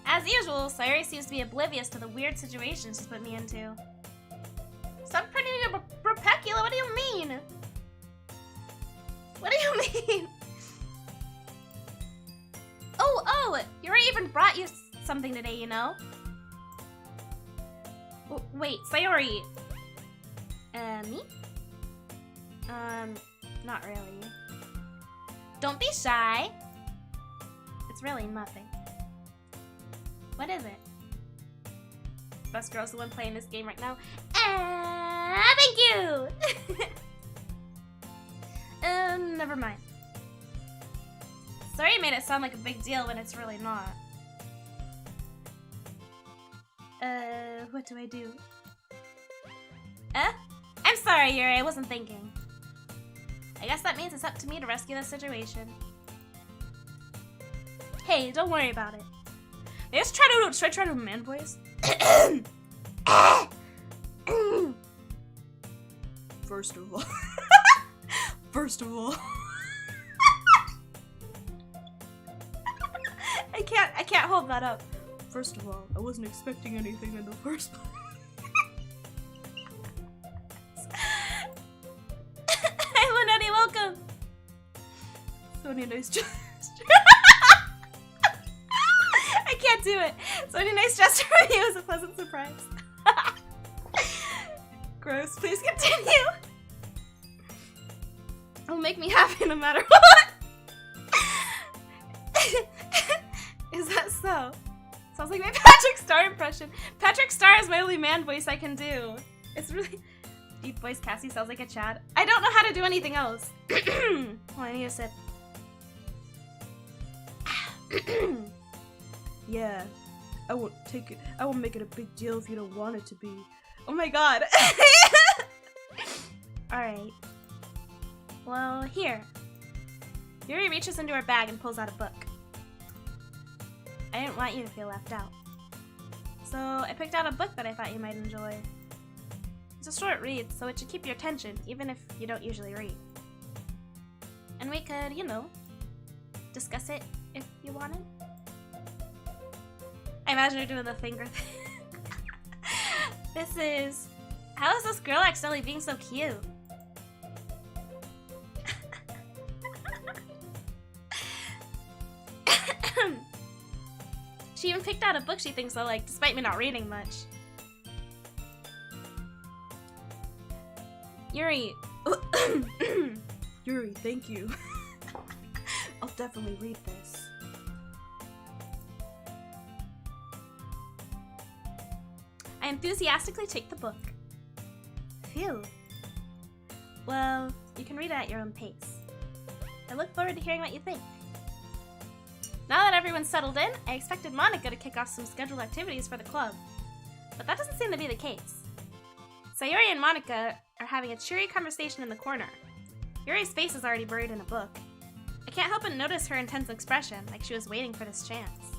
As usual, Sayori seems to be oblivious to the weird situation she's put me into. Stop pretending to Rebecca. What do you mean? What do you mean? Oh, Yuri even brought you something today, you know? Wait, Sayori. Me? Not really. Don't be shy. It's really nothing. What is it? Best girl's the one playing this game right now. Thank you! Never mind. Sorry, made it sound like a big deal when it's really not. What do I do? I'm sorry, Yuri, I wasn't thinking. I guess that means it's up to me to rescue this situation. Hey, don't worry about it. Should I try to do a man voice? First of all. I can't hold that up. First of all, I wasn't expecting anything in the first place. Hi, Linetti, welcome. So many nice gestures. I can't do it. So many nice gestures from you. It was a pleasant surprise. Gross. Please continue. It'll make me happy no matter what. Is that so? Sounds like my Patrick Star impression. Patrick Star is my only man voice I can do. It's really... Deep voice Cassie sounds like a Chad. I don't know how to do anything else. Oh, I need a sip. Yeah. I won't take it. I won't make it a big deal if you don't want it to be. Oh my god. Alright. Well, here. Yuri reaches into her bag and pulls out a book. I didn't want you to feel left out. So I picked out a book that I thought you might enjoy. It's a short read, so it should keep your attention, even if you don't usually read. And we could, you know, discuss it if you wanted. I imagine you're doing the finger thing. This is... How is this girl accidentally being so cute? She even picked out a book she thinks I like, despite me not reading much. Yuri. Yuri, thank you. I'll definitely read this. I enthusiastically take the book. Phew. Well, you can read it at your own pace. I look forward to hearing what you think. Now that everyone's settled in, I expected Monica to kick off some scheduled activities for the club. But that doesn't seem to be the case. Sayori and Monica are having a cheery conversation in the corner. Yuri's face is already buried in a book. I can't help but notice her intense expression, like she was waiting for this chance.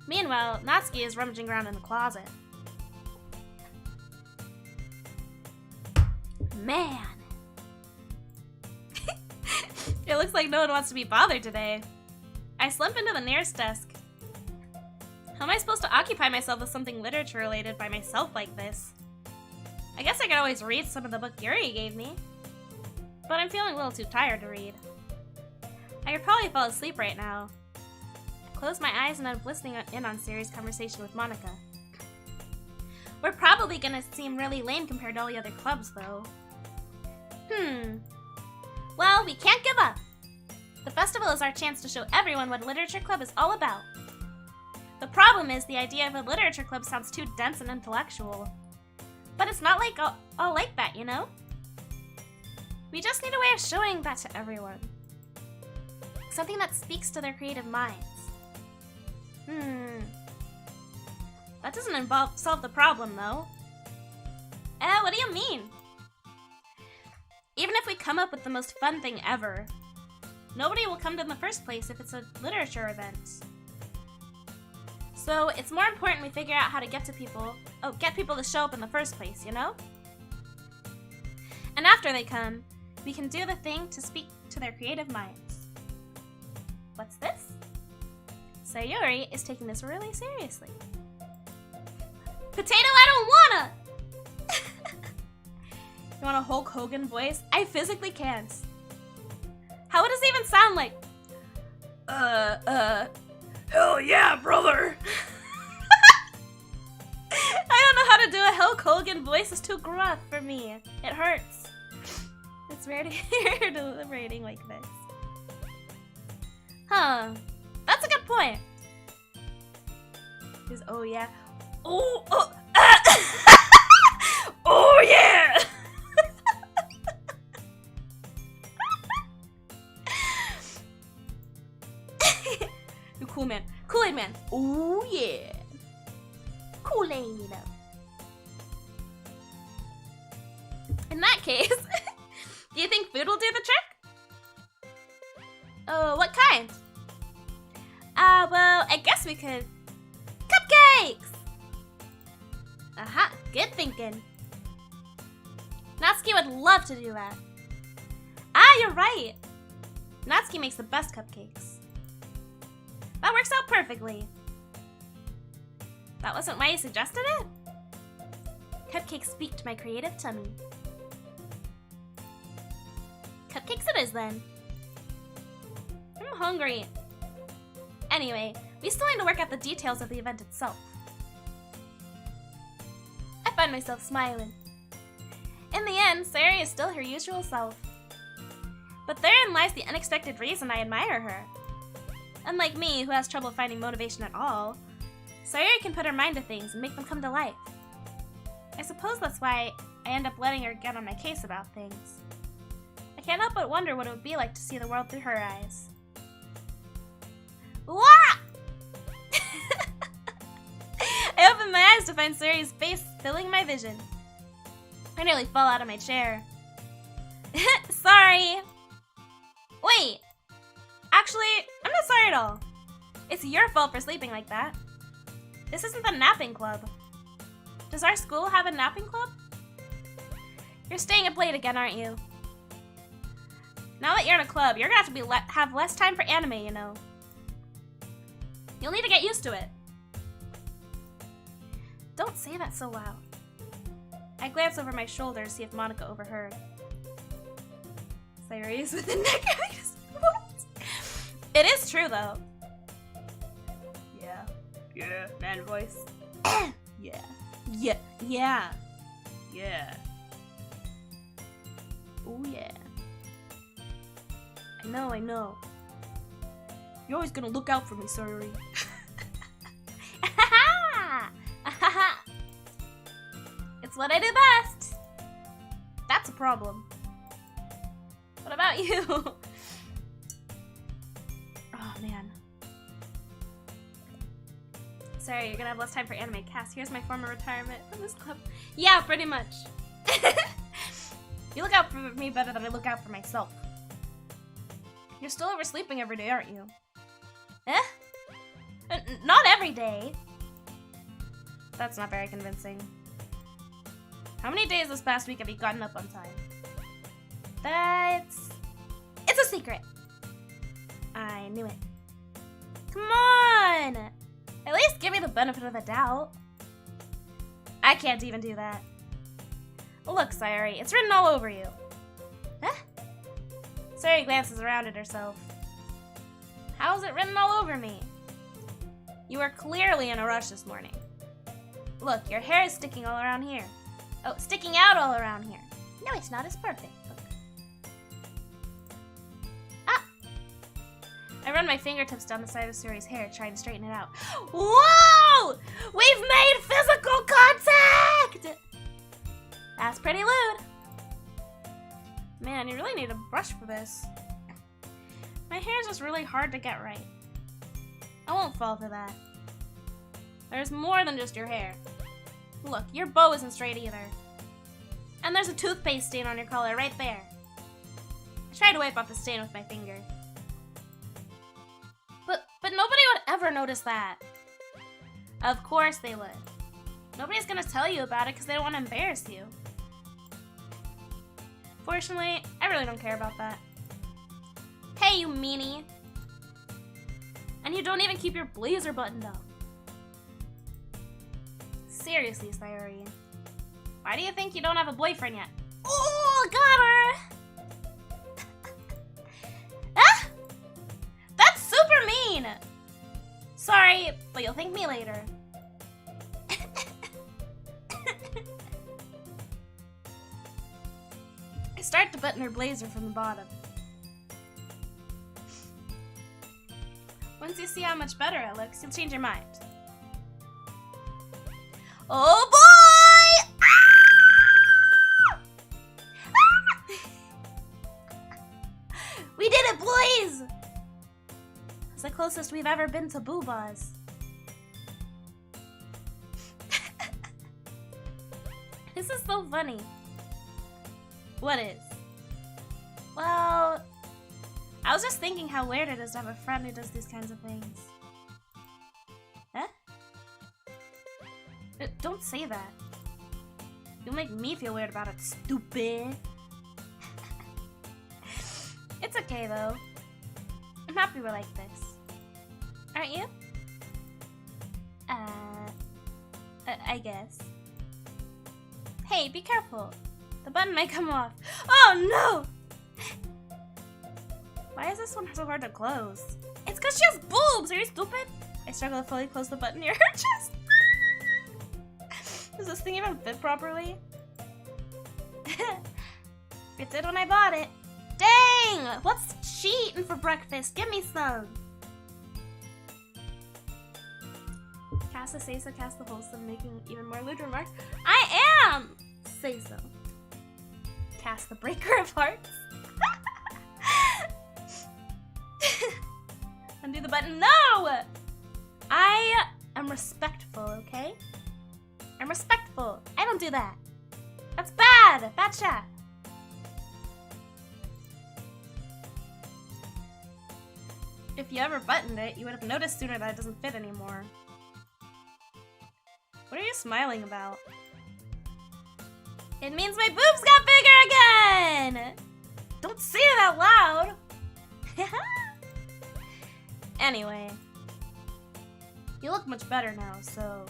Meanwhile, Natsuki is rummaging around in the closet. Man! It looks like no one wants to be bothered today. I slump into the nearest desk. How am I supposed to occupy myself with something literature related by myself like this? I guess I could always read some of the book Yuri gave me. But I'm feeling a little too tired to read. I could probably fall asleep right now. I close my eyes and I'm listening in on Sayori's conversation with Monica. We're probably gonna seem really lame compared to all the other clubs, though. Well, we can't give up. The festival is our chance to show everyone what a literature club is all about. The problem is the idea of a literature club sounds too dense and intellectual. But it's not like all like that, you know? We just need a way of showing that to everyone. Something that speaks to their creative minds. That doesn't solve the problem, though. What do you mean? Even if we come up with the most fun thing ever, nobody will come to in the first place if it's a literature event. So it's more important we figure out how to get people to show up in the first place, you know? And after they come, we can do the thing to speak to their creative minds. What's this? Sayori is taking this really seriously. Potato, I don't wanna! You want a Hulk Hogan voice? I physically can't. How would this even sound like? Hell yeah, brother! I don't know how to do a Hulk Hogan voice. It's too gruff for me. It hurts. It's rare to hear her deliberating like this. Huh. That's a good point. Is oh yeah. Oh, oh, oh yeah! You cool man. Kool-Aid man. Oh yeah. Kool-Aid. In that case, do you think food will do the trick? Oh, what kind? Well, I guess we could... Cupcakes! Aha, good thinking. Natsuki would love to do that. Ah, you're right. Natsuki makes the best cupcakes. That works out perfectly. That wasn't why you suggested it? Cupcakes speak to my creative tummy. Cupcakes it is then. I'm hungry. Anyway, we still need to work out the details of the event itself. I find myself smiling. In the end, Sayori is still her usual self. But therein lies the unexpected reason I admire her. Unlike me, who has trouble finding motivation at all, Sayori can put her mind to things and make them come to life. I suppose that's why I end up letting her get on my case about things. I can't help but wonder what it would be like to see the world through her eyes. Wah! I opened my eyes to find Sayori's face filling my vision. I nearly fell out of my chair. Sorry. Wait. Actually, I'm not sorry at all. It's your fault for sleeping like that. This isn't the napping club. Does our school have a napping club? You're staying up late again, aren't you? Now that you're in a club, you're gonna have to have less time for anime, you know. You'll need to get used to it. Don't say that so loud. I glance over my shoulder to see if Monica overheard. Sayori is with the neck. What? It is true, though. Yeah. Yeah. Man voice. Yeah. Yeah. Yeah. Yeah. Oh, yeah. I know. You're always gonna look out for me, Sayori. It's what I do best. That's a problem. What about you? Oh, man. Sorry, you're gonna have less time for anime. Cass, here's my former retirement from this club. Yeah, pretty much. You look out for me better than I look out for myself. You're still oversleeping every day, aren't you? Eh? Not every day. That's not very convincing. How many days this past week have you gotten up on time? It's a secret. I knew it. Come on! At least give me the benefit of the doubt. I can't even do that. Look, Sayori, it's written all over you. Huh? Sayori glances around at herself. How is it written all over me? You were clearly in a rush this morning. Look, your hair is sticking all around here. Oh, sticking out all around here. No, it's not as perfect. Look. Ah! I run my fingertips down the side of Sayori's hair, trying to straighten it out. Whoa! We've made physical contact! That's pretty lewd. Man, you really need a brush for this. My hair is just really hard to get right. I won't fall for that. There's more than just your hair. Look, your bow isn't straight either. And there's a toothpaste stain on your collar right there. I tried to wipe off the stain with my finger. But nobody would ever notice that. Of course they would. Nobody's gonna tell you about it because they don't want to embarrass you. Fortunately, I really don't care about that. Hey, you meanie. And you don't even keep your blazer buttoned up. Seriously, Sayori. Why do you think you don't have a boyfriend yet? Oh, got her! Ah! That's super mean! Sorry, but you'll thank me later. I start to button her blazer from the bottom. Once you see how much better it looks, you'll change your mind. Oh boy! Ah! Ah! We did it, boys! It's the closest we've ever been to boobas. This is so funny. What is? Well, I was just thinking how weird it is to have a friend who does these kinds of things. Huh? Don't say that. You'll make me feel weird about it, stupid. It's okay, though. I'm happy we're like this. Aren't you? I guess. Hey, be careful. The button might come off. Oh, no! Why is this one so hard to close? It's because she has boobs! Are you stupid? I struggle to fully close the button near her chest. Does this thing even fit properly? It did when I bought it. Dang! eating? What's she eating for breakfast? Give me some. Cast the say-so, cast the wholesome, making even more lewd remarks. I am! Say-so. Cast the breaker of hearts. Undo the button. No! I am respectful, okay? I'm respectful. I don't do that. That's bad. Bad chat. If you ever buttoned it, you would have noticed sooner that it doesn't fit anymore. What are you smiling about? It means my boobs got bigger again! Don't say it out loud! Anyway. You look much better now, so...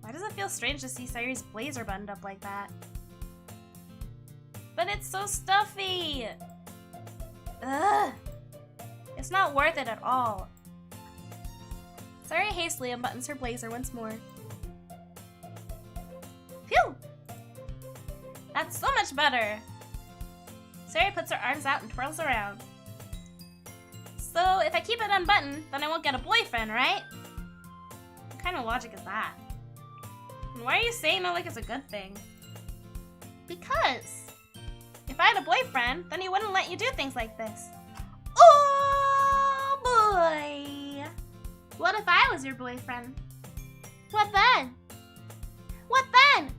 Why does it feel strange to see Sayori's blazer buttoned up like that? But it's so stuffy! Ugh! It's not worth it at all. Sayori hastily unbuttons her blazer once more. Phew! That's so much better! Sayori puts her arms out and twirls around. So, if I keep it unbuttoned, then I won't get a boyfriend, right? What kind of logic is that? And why are you saying that like it's a good thing? Because if I had a boyfriend, then he wouldn't let you do things like this. Oh boy! What if I was your boyfriend? What then? What then?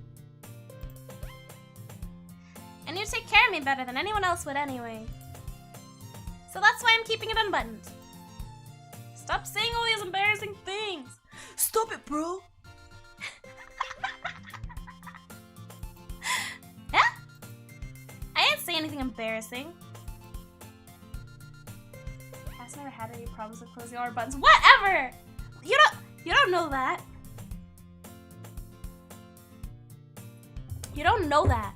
And you'd take care of me better than anyone else would anyway. So that's why I'm keeping it unbuttoned. Stop saying all these embarrassing things. Stop it, bro. Yeah? I didn't say anything embarrassing. Cass never had any problems with closing all her buttons. Whatever! You don't know that. You don't know that.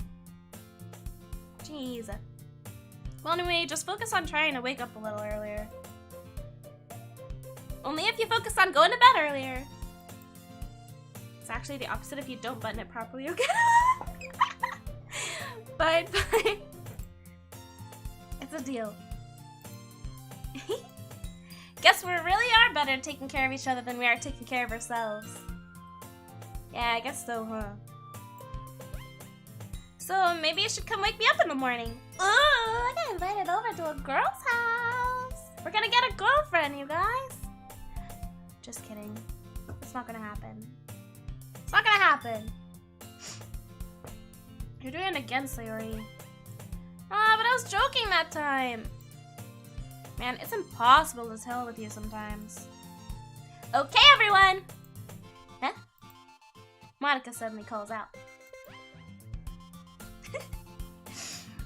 Jeez. Well, anyway, just focus on trying to wake up a little earlier. Only if you focus on going to bed earlier. It's actually the opposite if you don't button it properly, okay? Fine. It's a deal. Guess we really are better at taking care of each other than we are taking care of ourselves. Yeah, I guess so, huh? So maybe you should come wake me up in the morning. Ooh, I got invited over to a girl's house. We're gonna get a girlfriend, you guys. Just kidding. It's not gonna happen. It's not gonna happen. You're doing it again, Sayori. Ah, but I was joking that time. Man, it's impossible to tell with you sometimes. Okay, everyone. Huh? Monica suddenly calls out.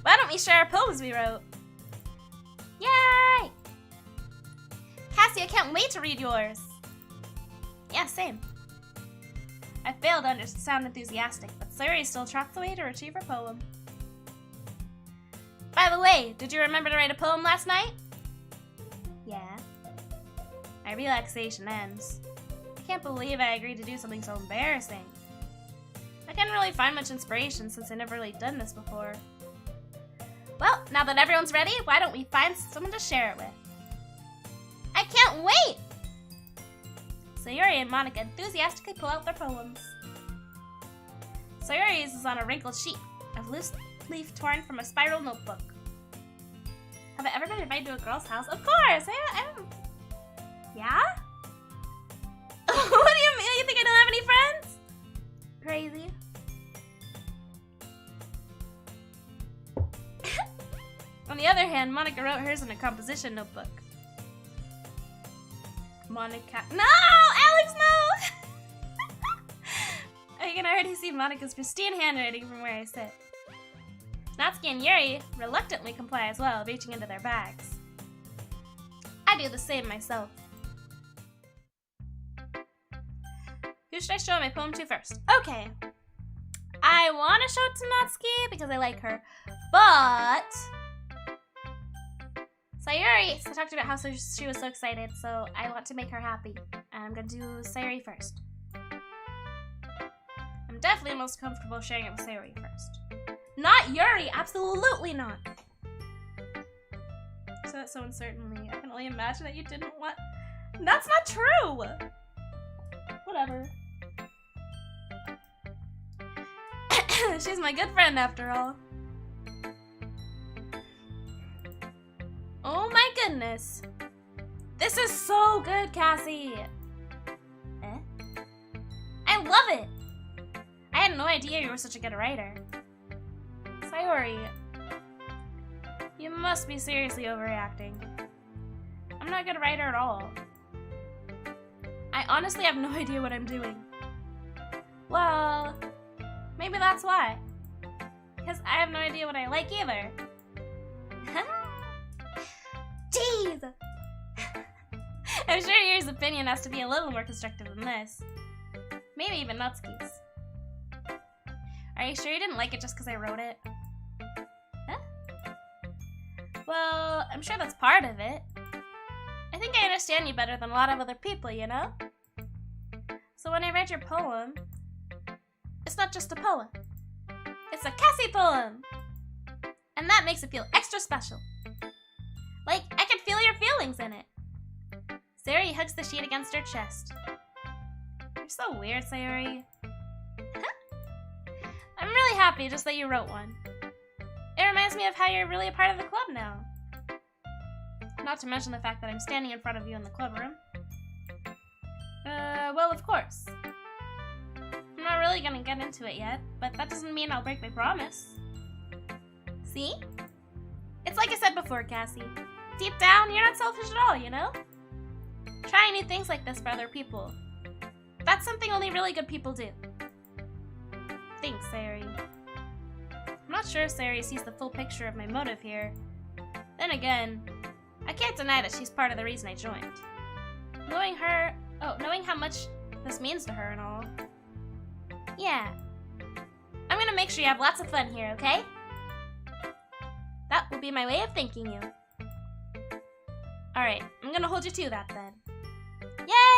Why don't we share our poems we wrote? Yay! Cassie, I can't wait to read yours. Yeah, same. I failed to sound enthusiastic, but Sayori still trapped away to retrieve her poem. By the way, did you remember to write a poem last night? Yeah. My relaxation ends. I can't believe I agreed to do something so embarrassing. I couldn't really find much inspiration since I've never really done this before. Well, now that everyone's ready, why don't we find someone to share it with? I can't wait! Sayori and Monica enthusiastically pull out their poems. Sayori's is on a wrinkled sheet of loose leaf torn from a spiral notebook. Have I ever been invited to a girl's house? Of course! Yeah? What do you mean? You think I don't have any friends? Crazy. On the other hand, Monica wrote hers in a composition notebook. Monica. No! Alex, no! I can already see Monica's pristine handwriting from where I sit. Natsuki and Yuri reluctantly comply as well, reaching into their bags. I do the same myself. Who should I show my poem to first? Okay. I want to show it to Natsuki because I like her, but Sayori talked about how she was so excited, so I want to make her happy. And I'm going to do Sayori first. I'm definitely most comfortable sharing it with Sayori first. Not Yuri, absolutely not. So that's so uncertainly. I can only imagine that you didn't want. That's not true! Whatever. She's my good friend after all. Oh my goodness. This is so good, Cassie. Eh? I love it. I had no idea you were such a good writer. Sayori, you must be seriously overreacting. I'm not a good writer at all. I honestly have no idea what I'm doing. Well, maybe that's why. Because I have no idea what I like either. Jeez! I'm sure Yuri's opinion has to be a little more constructive than this. Maybe even Natsuki's. Are you sure you didn't like it just because I wrote it? Huh? Well, I'm sure that's part of it. I think I understand you better than a lot of other people, you know? So when I read your poem, it's not just a poem. It's a Cassie poem! And that makes it feel extra special. Like, I can feel your feelings in it. Sayori hugs the sheet against her chest. You're so weird, Sayori. I'm really happy just that you wrote one. It reminds me of how you're really a part of the club now. Not to mention the fact that I'm standing in front of you in the club room. Well, of course. I'm not really gonna get into it yet, but that doesn't mean I'll break my promise. See? It's like I said before, Cassie. Deep down, you're not selfish at all, you know? Trying new things like this for other people. That's something only really good people do. Thanks, Sayori. I'm not sure if Sayori sees the full picture of my motive here. Then again, I can't deny that she's part of the reason I joined. Knowing how much this means to her and all. Yeah. I'm gonna make sure you have lots of fun here, okay? That will be my way of thanking you. Alright, I'm gonna hold you to that then.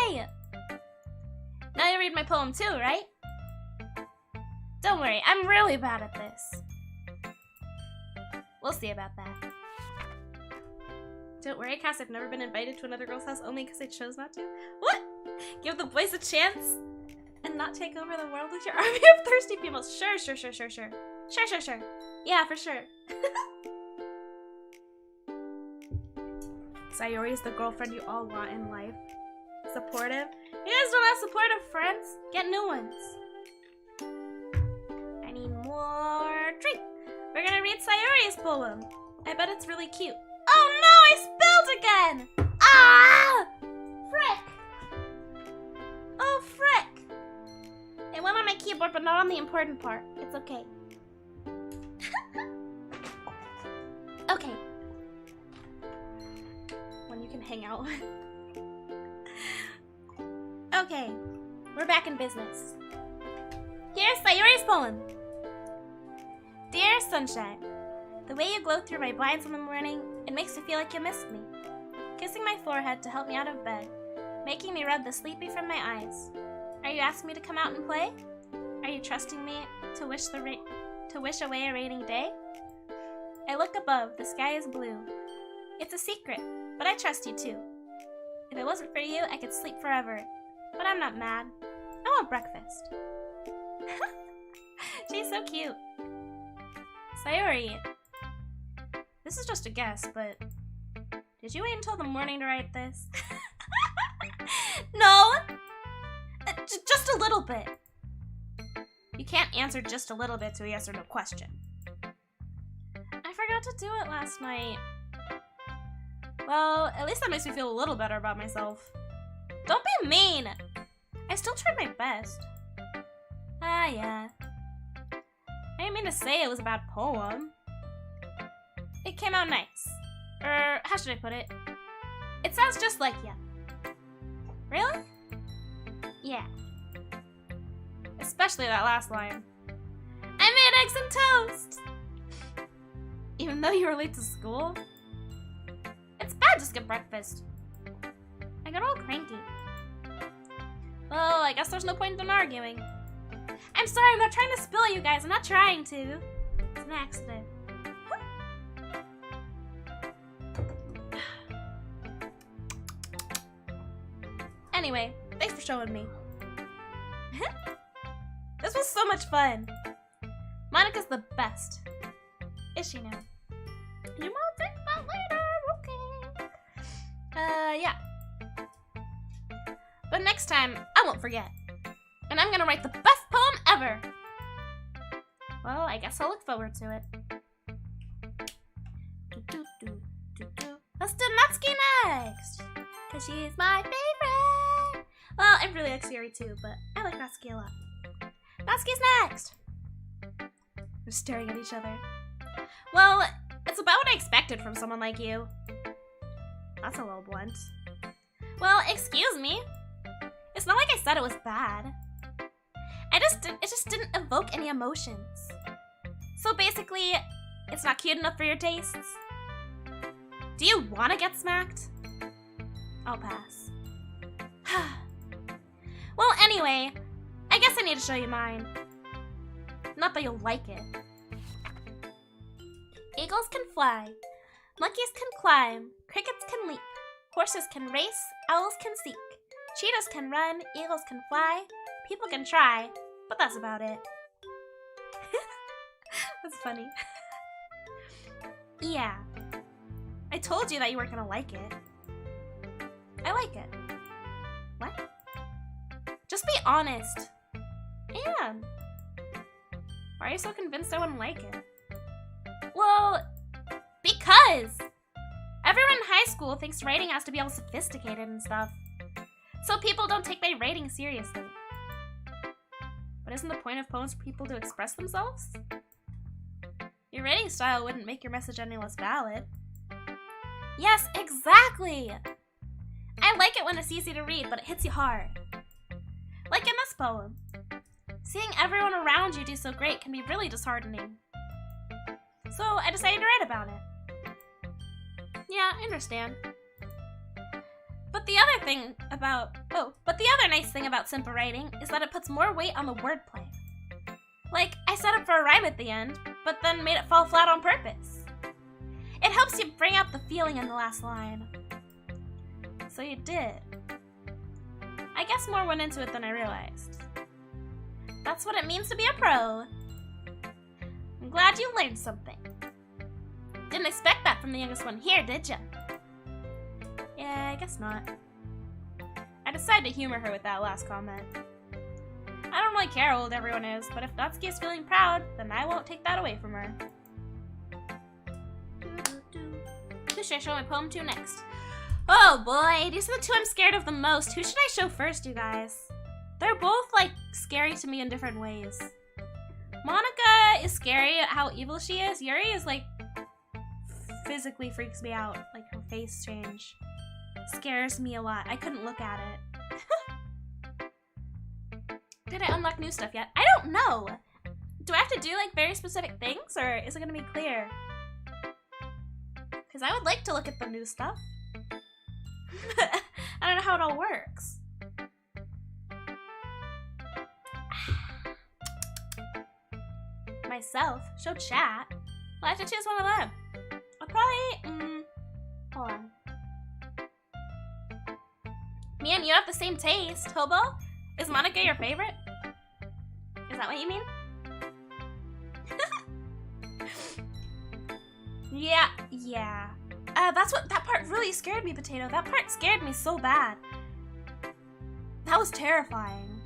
Yay! Now you read my poem too, right? Don't worry, I'm really bad at this. We'll see about that. Don't worry, Cass, I've never been invited to another girl's house only because I chose not to. What? Give the boys a chance and not take over the world with your army of thirsty people. Sure. Sure. Yeah, for sure. Sayori is the girlfriend you all want in life. Supportive? You guys don't have supportive friends? Get new ones. I need more drink. We're gonna read Sayori's poem. I bet it's really cute. Oh no, I spilled again! Ah! Frick! Oh, frick! It went on my keyboard, but not on the important part. It's okay. Okay. One you can hang out with. Okay, we're back in business. Here's Sayori's poem. Dear Sunshine, the way you glow through my blinds in the morning, it makes me feel like you missed me. Kissing my forehead to help me out of bed, making me rub the sleepy from my eyes. Are you asking me to come out and play? Are you trusting me to wish away a rainy day? I look above, the sky is blue. It's a secret, but I trust you too. If it wasn't for you, I could sleep forever. But I'm not mad. I want breakfast. She's so cute. Sayori, this is just a guess, but did you wait until the morning to write this? No! Just a little bit. You can't answer just a little bit to a yes or no question. I forgot to do it last night. Well, at least that makes me feel a little better about myself. Don't be mean! I still tried my best. Ah, yeah. I didn't mean to say it was a bad poem. It came out nice. Or, how should I put it? It sounds just like you. Really? Yeah. Especially that last line. I made eggs and toast! Even though you were late to school? It's bad to skip breakfast. I got all cranky. Well, I guess there's no point in arguing. I'm sorry, I'm not trying to spill you guys. I'm not trying to. an accident. Anyway, thanks for showing me. This was so much fun. Monica's the best. Is she now? You might think that later, okay. Yeah. But next time, I won't forget. And I'm gonna write the best poem ever. Well, I guess I'll look forward to it. Let's do Natsuki next! Cause she's my favorite! Well, I really like Sayori too, but I like Natsuki a lot. Natsuki's next! We're staring at each other. Well, it's about what I expected from someone like you. That's a little blunt. Well, excuse me. It's not like I said it was bad. It just didn't evoke any emotions. So basically, it's not cute enough for your tastes. Do you want to get smacked? I'll pass. Well, anyway, I guess I need to show you mine. Not that you'll like it. Eagles can fly, monkeys can climb, crickets can leap, horses can race, owls can seek, cheetahs can run, eagles can fly, people can try, but that's about it. That's funny. Yeah. I told you that you weren't gonna like it. I like it. What? Just be honest. And why are you so convinced I wouldn't like it? Well, because everyone in high school thinks writing has to be all sophisticated and stuff. So people don't take my writing seriously. But isn't the point of poems for people to express themselves? Your writing style wouldn't make your message any less valid. Yes, exactly! I like it when it's easy to read, but it hits you hard. Like in this poem. Seeing everyone around you do so great can be really disheartening. So I decided to write about it. Yeah, I understand. But the other nice thing about simple writing is that it puts more weight on the wordplay. Like, I set up for a rhyme at the end, but then made it fall flat on purpose. It helps you bring out the feeling in the last line. So you did. I guess more went into it than I realized. That's what it means to be a pro. I'm glad you learned something. Didn't expect that from the youngest one here, did ya? Yeah, I guess not. I decided to humor her with that last comment. I don't really care how old everyone is, but if Natsuki is feeling proud, then I won't take that away from her. Who should I show my poem to next? Oh boy, these are the two I'm scared of the most. Who should I show first, you guys? They're both, like, scary to me in different ways. Monica is scary at how evil she is. Yuri is, like, physically freaks me out. Like, her face change scares me a lot. I couldn't look at it. Did I unlock new stuff yet? I don't know. Do I have to do, like, very specific things, or is it gonna be clear? Because I would like to look at the new stuff. I don't know how it all works. Myself, show chat. Well, I have to choose one of them. I'll probably, hold on. Me and you have the same taste. Hobo, is Monica your favorite? Is that what you mean? Yeah. That part really scared me, Potato. That part scared me so bad. That was terrifying.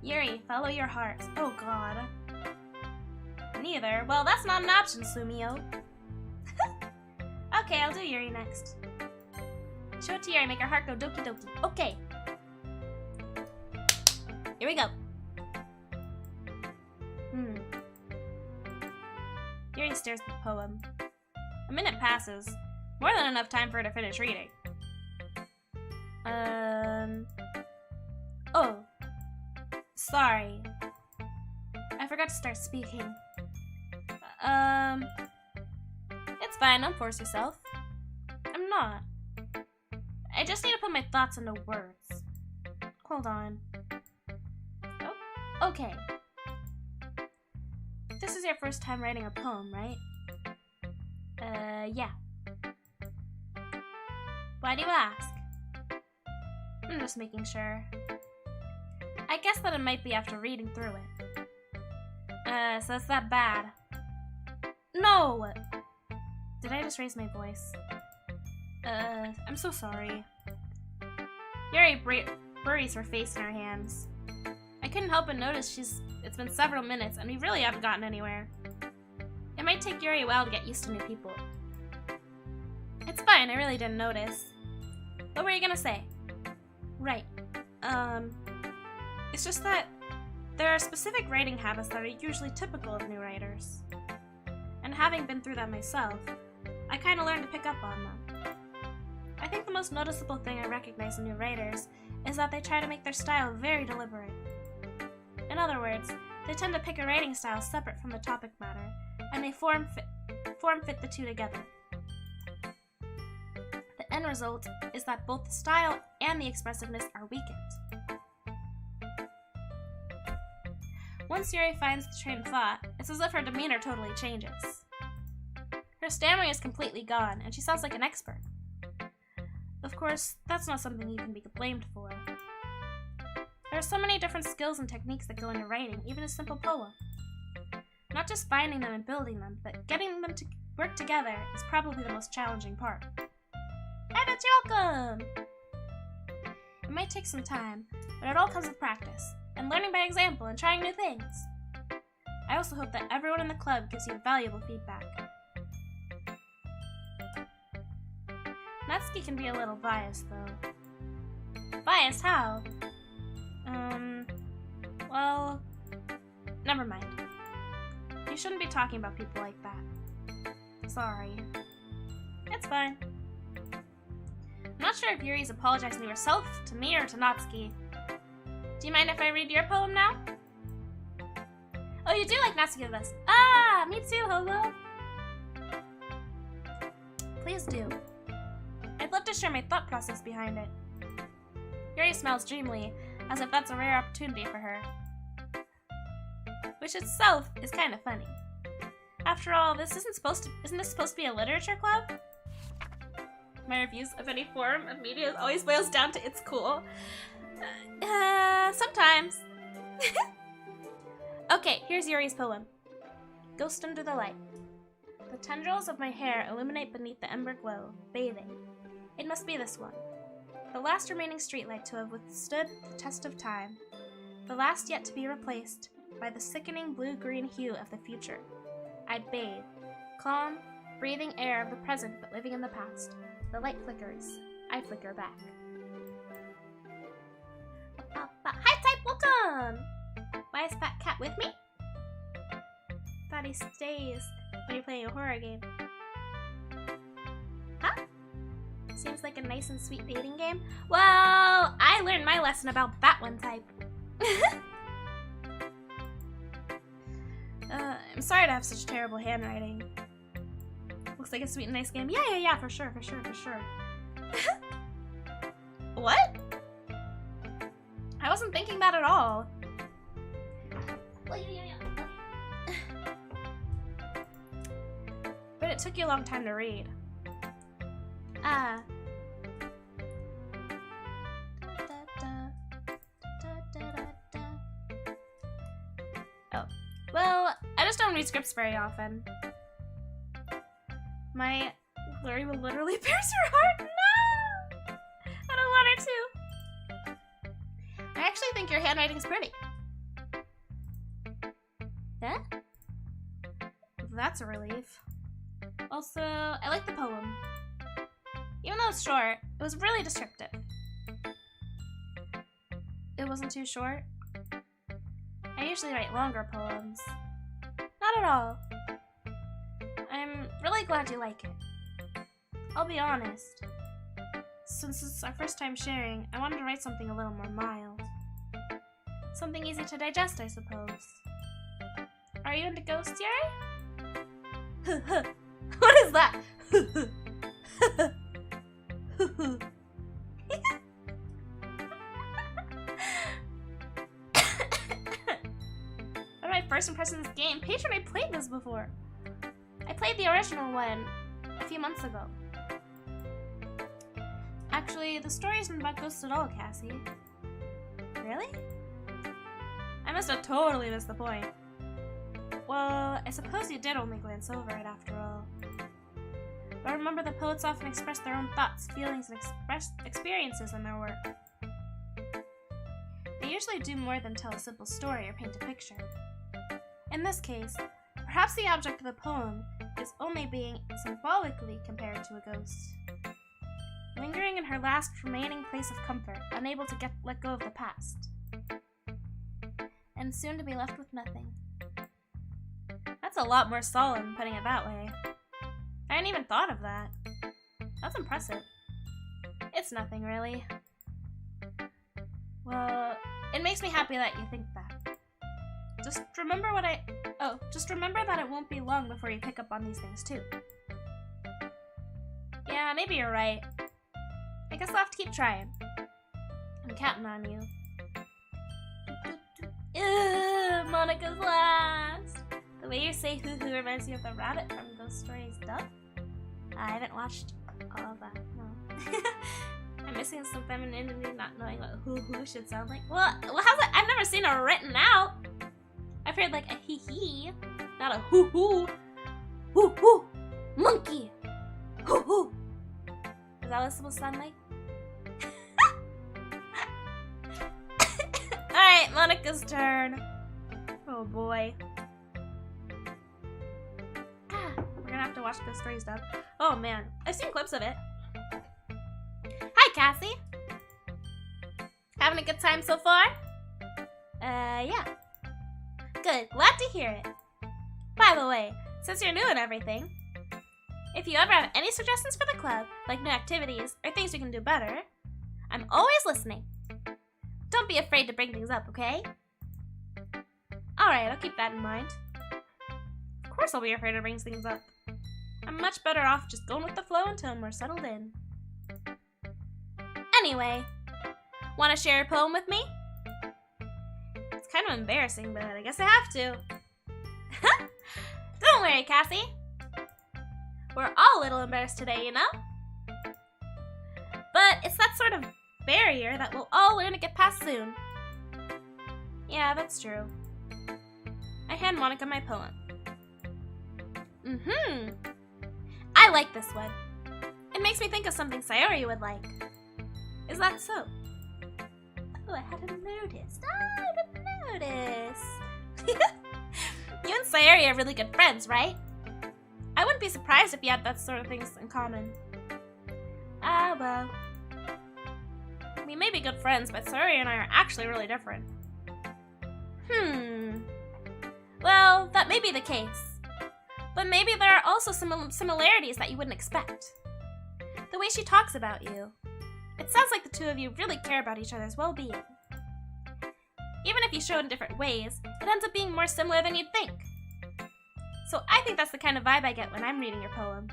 Yuri, follow your heart. Oh god. Neither. Well, that's not an option, Sumio. Okay, I'll do Yuri next. Show it to Yuri, make her heart go doki doki. Okay. Here we go. Yuri stares at the poem. A minute passes. More than enough time for her to finish reading. Oh. Sorry. I forgot to start speaking. It's fine, don't force yourself. I'm not. I just need to put my thoughts into words. Hold on. Oh, okay. This is your first time writing a poem, right? Yeah. Why do you ask? I'm just making sure. I guess that it might be after reading through it. So it's that bad. No! Did I just raise my voice? I'm so sorry. Yuri buries her face in her hands. I couldn't help but notice it's been several minutes and we really haven't gotten anywhere. It might take Yuri a while to get used to new people. It's fine, I really didn't notice. What were you gonna say? Right. It's just that there are specific writing habits that are usually typical of new writers. And having been through that myself, I kinda learned to pick up on them. I think the most noticeable thing I recognize in new writers is that they try to make their style very deliberate. In other words, they tend to pick a writing style separate from the topic matter, and they form fit the two together. The end result is that both the style and the expressiveness are weakened. Once Yuri finds the train of thought, it's as if her demeanor totally changes. Her stammering is completely gone, and she sounds like an expert. Of course, that's not something you can be blamed for. There are so many different skills and techniques that go into writing, even a simple poem. Not just finding them and building them, but getting them to work together is probably the most challenging part. Hi, that's welcome! It might take some time, but it all comes with practice, and learning by example and trying new things. I also hope that everyone in the club gives you valuable feedback. Natsuki can be a little biased, though. Biased? How? Well, never mind. You shouldn't be talking about people like that. Sorry. It's fine. I'm not sure if Yuri's apologizing to herself, to me, or to Natsuki. Do you mind if I read your poem now? Oh, you do like Natsuki the best. Ah, me too, Hobo. Please do. I'd love to share my thought process behind it. Yuri smiles dreamily, as if that's a rare opportunity for her. Which itself is kind of funny. After all, isn't this supposed to be a literature club? My reviews of any form of media always boils down to it's cool. Sometimes. Okay, here's Yuri's poem. Ghost Under the Light. The tendrils of my hair illuminate beneath the ember glow, bathing. It must be this one. The last remaining streetlight to have withstood the test of time. The last yet to be replaced by the sickening blue-green hue of the future. I'd bathe, calm, breathing air of the present but living in the past. The light flickers. I flicker back. Hi, Type, welcome! Why is Fat Cat with me? Thought he stays when you're playing a horror game. Huh? Seems like a nice and sweet dating game. Well, I learned my lesson about that one, Type. I'm sorry to have such terrible handwriting. Looks like a sweet and nice game. Yeah, for sure. What? I wasn't thinking that at all. But it took you a long time to read. Oh. Well, I just don't read scripts very often. My Lori will literally pierce her heart. No! I don't want her to. I actually think your handwriting's pretty. Huh? That's a relief. Also, I like the poem. Even though it's short, it was really descriptive. It wasn't too short. I usually write longer poems. Not at all. I'm really glad you like it. I'll be honest. Since it's our first time sharing, I wanted to write something a little more mild. Something easy to digest, I suppose. Are you into ghosts, Yuri? What is that? What are my first impressions of this game? Patron, I played played the original one a few months ago. Actually, the story isn't about ghosts at all, Cassie. Really? I must have totally missed the point. Well, I suppose you did only glance over it after all. But remember, the poets often express their own thoughts, feelings, and experiences in their work. They usually do more than tell a simple story or paint a picture. In this case, perhaps the object of the poem is only being symbolically compared to a ghost. Lingering in her last remaining place of comfort, unable to let go of the past. And soon to be left with nothing. That's a lot more solemn, putting it that way. I hadn't even thought of that. That's impressive. It's nothing, really. Well, it makes me happy that you think that. Just remember that it won't be long before you pick up on these things, too. Yeah, maybe you're right. I guess I'll have to keep trying. I'm counting on you. Ugh, Monica's last! The way you say hoo-hoo reminds me of the rabbit from Ghost Stories Duck. I haven't watched all of that, no. I'm missing some femininity, not knowing what hoo-hoo should sound like. Well, how's it? I've never seen it written out. I've heard like a hee-hee, not a hoo-hoo. Hoo-hoo! Monkey! Hoo-hoo! Is that what it's supposed to sound like? Alright, Monica's turn. Oh boy. We're gonna have to watch Ghost Stories Duck. Oh man, I've seen clips of it. Hi, Cassie. Having a good time so far? Yeah. Good, glad to hear it. By the way, since you're new and everything, if you ever have any suggestions for the club, like new activities or things we can do better, I'm always listening. Don't be afraid to bring things up, okay? Alright, I'll keep that in mind. Of course I'll be afraid to bring things up. I'm much better off just going with the flow until we're settled in. Anyway, want to share a poem with me? It's kind of embarrassing, but I guess I have to. Don't worry, Cassie. We're all a little embarrassed today, you know? But it's that sort of barrier that we'll all learn to get past soon. Yeah, that's true. I hand Monica my poem. I like this one. It makes me think of something Sayori would like. Is that so? Oh, I hadn't noticed. You and Sayori are really good friends, right? I wouldn't be surprised if you had that sort of things in common. Ah, well. We may be good friends, but Sayori and I are actually really different. Well, that may be the case. But maybe there are also some similarities that you wouldn't expect. The way she talks about you. It sounds like the two of you really care about each other's well-being. Even if you show in different ways, it ends up being more similar than you'd think. So I think that's the kind of vibe I get when I'm reading your poem.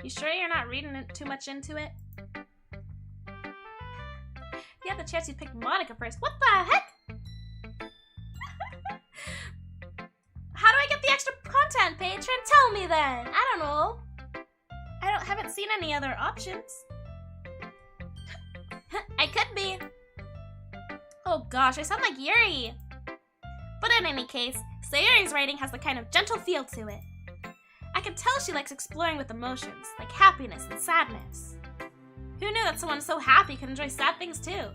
You sure you're not reading too much into it? If you had the chance, you'd pick Monica first. What the heck? How do I get the extra content, Patron? Tell me then. I don't know. I haven't seen any other options. I could be. Oh gosh, I sound like Yuri. But in any case, Sayori's writing has the kind of gentle feel to it. I can tell she likes exploring with emotions, like happiness and sadness. Who knew that someone so happy could enjoy sad things too?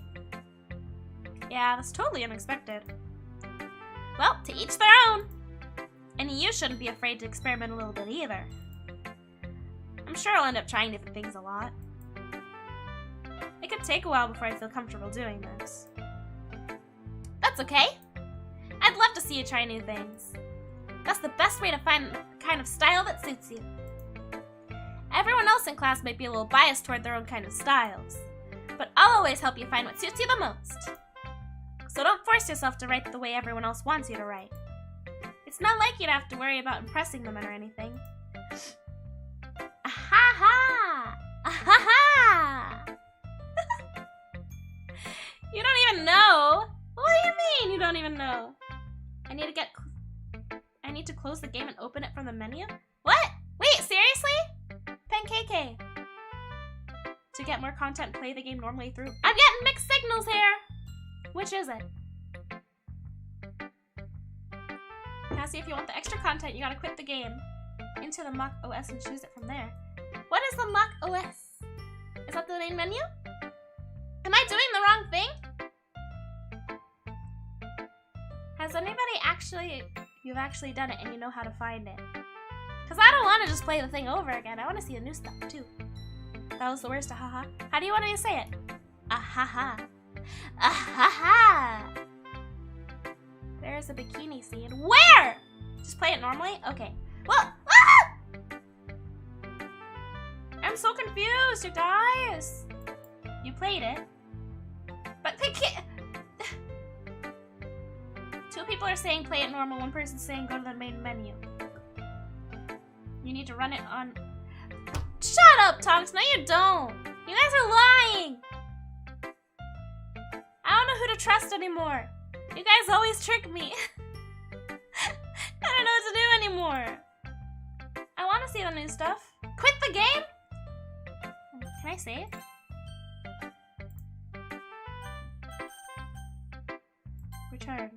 Yeah, that's totally unexpected. Well, to each their own. And you shouldn't be afraid to experiment a little bit either. I'm sure I'll end up trying different things a lot. It could take a while before I feel comfortable doing this. That's okay. I'd love to see you try new things. That's the best way to find the kind of style that suits you. Everyone else in class might be a little biased toward their own kind of styles, but I'll always help you find what suits you the most. So don't force yourself to write the way everyone else wants you to write. It's not like you'd have to worry about impressing them or anything. Aha-ha! Aha-ha! You don't even know! What do you mean you don't even know? I need to get I need to close the game and open it from the menu? What? Wait, seriously? Pancake. To get more content, play the game normally through. I'm getting mixed signals here. Which is it? Cassie, if you want the extra content, you gotta quit the game. Into the Mock OS and choose it from there. What is the Mock OS? Is that the main menu? Am I doing the wrong thing? Has anybody you've actually done it and you know how to find it? Because I don't want to just play the thing over again. I want to see the new stuff too. That was the worst ahaha. How do you want me to say it? Ahaha. Ahaha. There's a bikini scene. Where? Just play it normally? Okay. Well, I'm so confused, you guys. You played it. But they can't. Two people are saying play it normal. One person's saying go to the main menu. You need to run it on. Shut up, Tonks. No, you don't. You guys are lying. I don't know who to trust anymore. You guys always trick me. I don't know what to do anymore. I want to see the new stuff. Quit the game? Can I save? Return.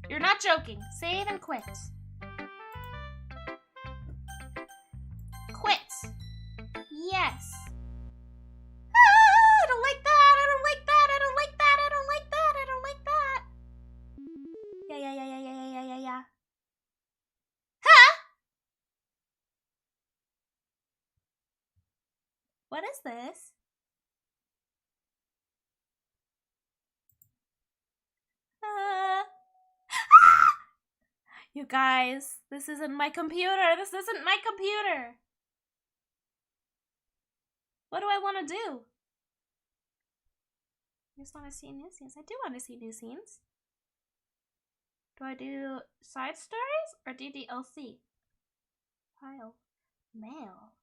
You're not joking. Save and quit. Quit. Yes. I don't like that. I don't like that. I don't like that. I don't like that. I don't like that. Yeah. Huh? What is this? You guys, this isn't my computer. This isn't my computer. What do I want to do? I just want to see new scenes. I do want to see new scenes. Do I do side stories or DDLC? File. Mail.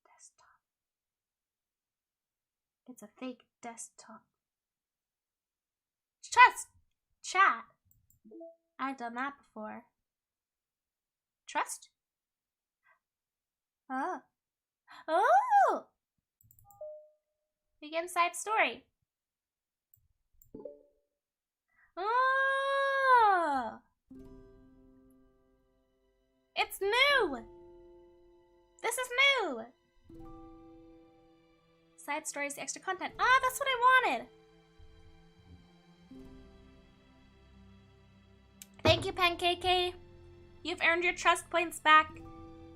Desktop. It's a fake desktop. Trust. Chat. I've done that before. Trust? Oh. Oh! Begin side story. Oh! It's new! This is new! Side story is the extra content. Ah, that's what I wanted! Thank you, Pancake. You've earned your trust points back.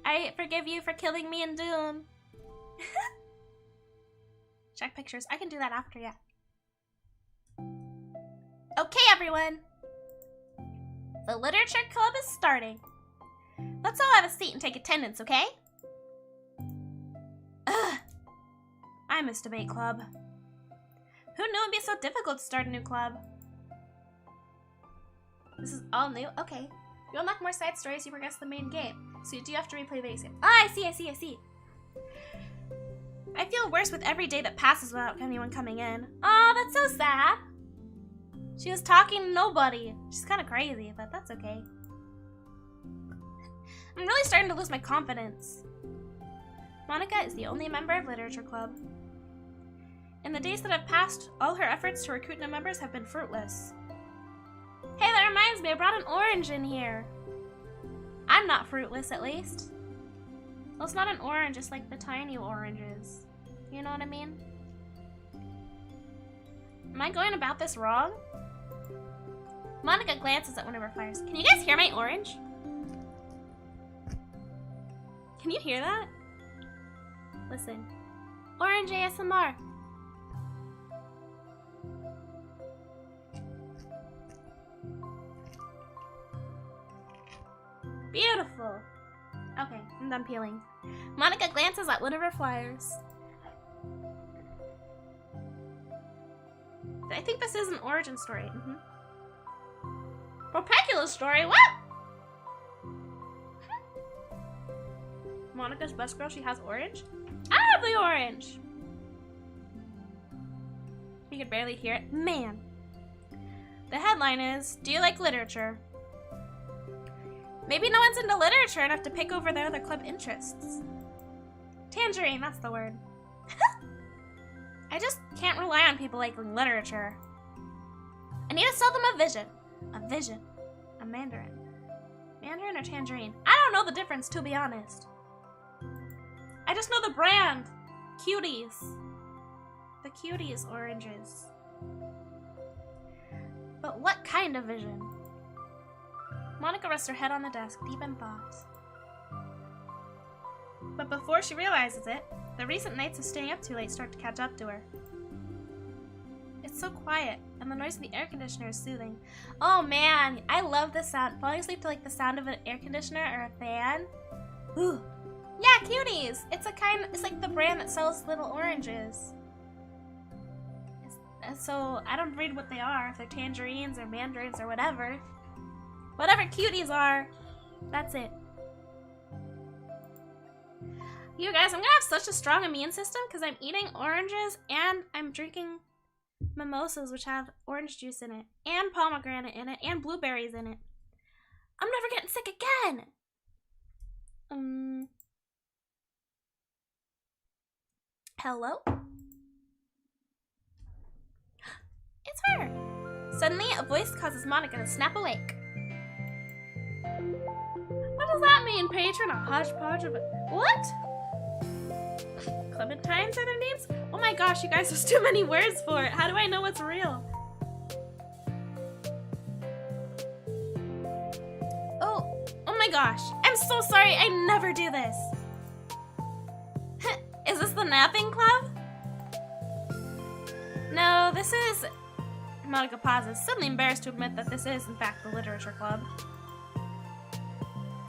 I forgive you for killing me in Doom. Check pictures. I can do that after, yeah. Okay, everyone. The literature club is starting. Let's all have a seat and take attendance, okay? Ugh. I miss debate club. Who knew it'd be so difficult to start a new club? This is all new? Okay. You unlock more side stories, you progress the main game. So you do have to replay base game. Ah, I see. I feel worse with every day that passes without anyone coming in. Aw, that's so sad. She was talking to nobody. She's kind of crazy, but that's okay. I'm really starting to lose my confidence. Monica is the only member of Literature Club. In the days that have passed, all her efforts to recruit new members have been fruitless. Hey, that reminds me, I brought an orange in here. I'm not fruitless, at least. Well, it's not an orange, it's like the tiny oranges. You know what I mean? Am I going about this wrong? Monica glances at one of her fires. Can you guys hear my orange? Can you hear that? Listen. Orange ASMR. Beautiful. Okay, I'm done peeling. Monica glances at one of her flyers. I think this is an origin story. Propecula story? What? Monica's best girl, she has orange? I have the orange! You can barely hear it. Man. The headline is, do you like literature? Maybe no one's into literature enough to pick over their other club interests. Tangerine, that's the word. I just can't rely on people liking literature. I need to sell them a vision. A vision. A mandarin. Mandarin or tangerine? I don't know the difference, to be honest. I just know the brand. Cuties. The Cuties oranges. But what kind of vision? Monica rests her head on the desk, deep in thought. But before she realizes it, the recent nights of staying up too late start to catch up to her. It's so quiet, and the noise of the air conditioner is soothing. Oh man, I love the sound. Falling asleep to like the sound of an air conditioner or a fan. Ooh. Yeah, Cuties! It's like the brand that sells little oranges. So I don't read what they are, if they're tangerines or mandarins or whatever. Whatever Cuties are, that's it. You guys, I'm gonna have such a strong immune system because I'm eating oranges and I'm drinking mimosas, which have orange juice in it, and pomegranate in it, and blueberries in it. I'm never getting sick again! Hello? It's her! Suddenly, a voice causes Monica to snap awake. What does that mean, patron? A hodgepodge of it. What? Clementines are their names? Oh my gosh, you guys, there's too many words for it. How do I know what's real? Oh my gosh. I'm so sorry. I never do this. Is this the napping club? No, this is... Monica pauses, suddenly embarrassed to admit that this is, in fact, the literature club.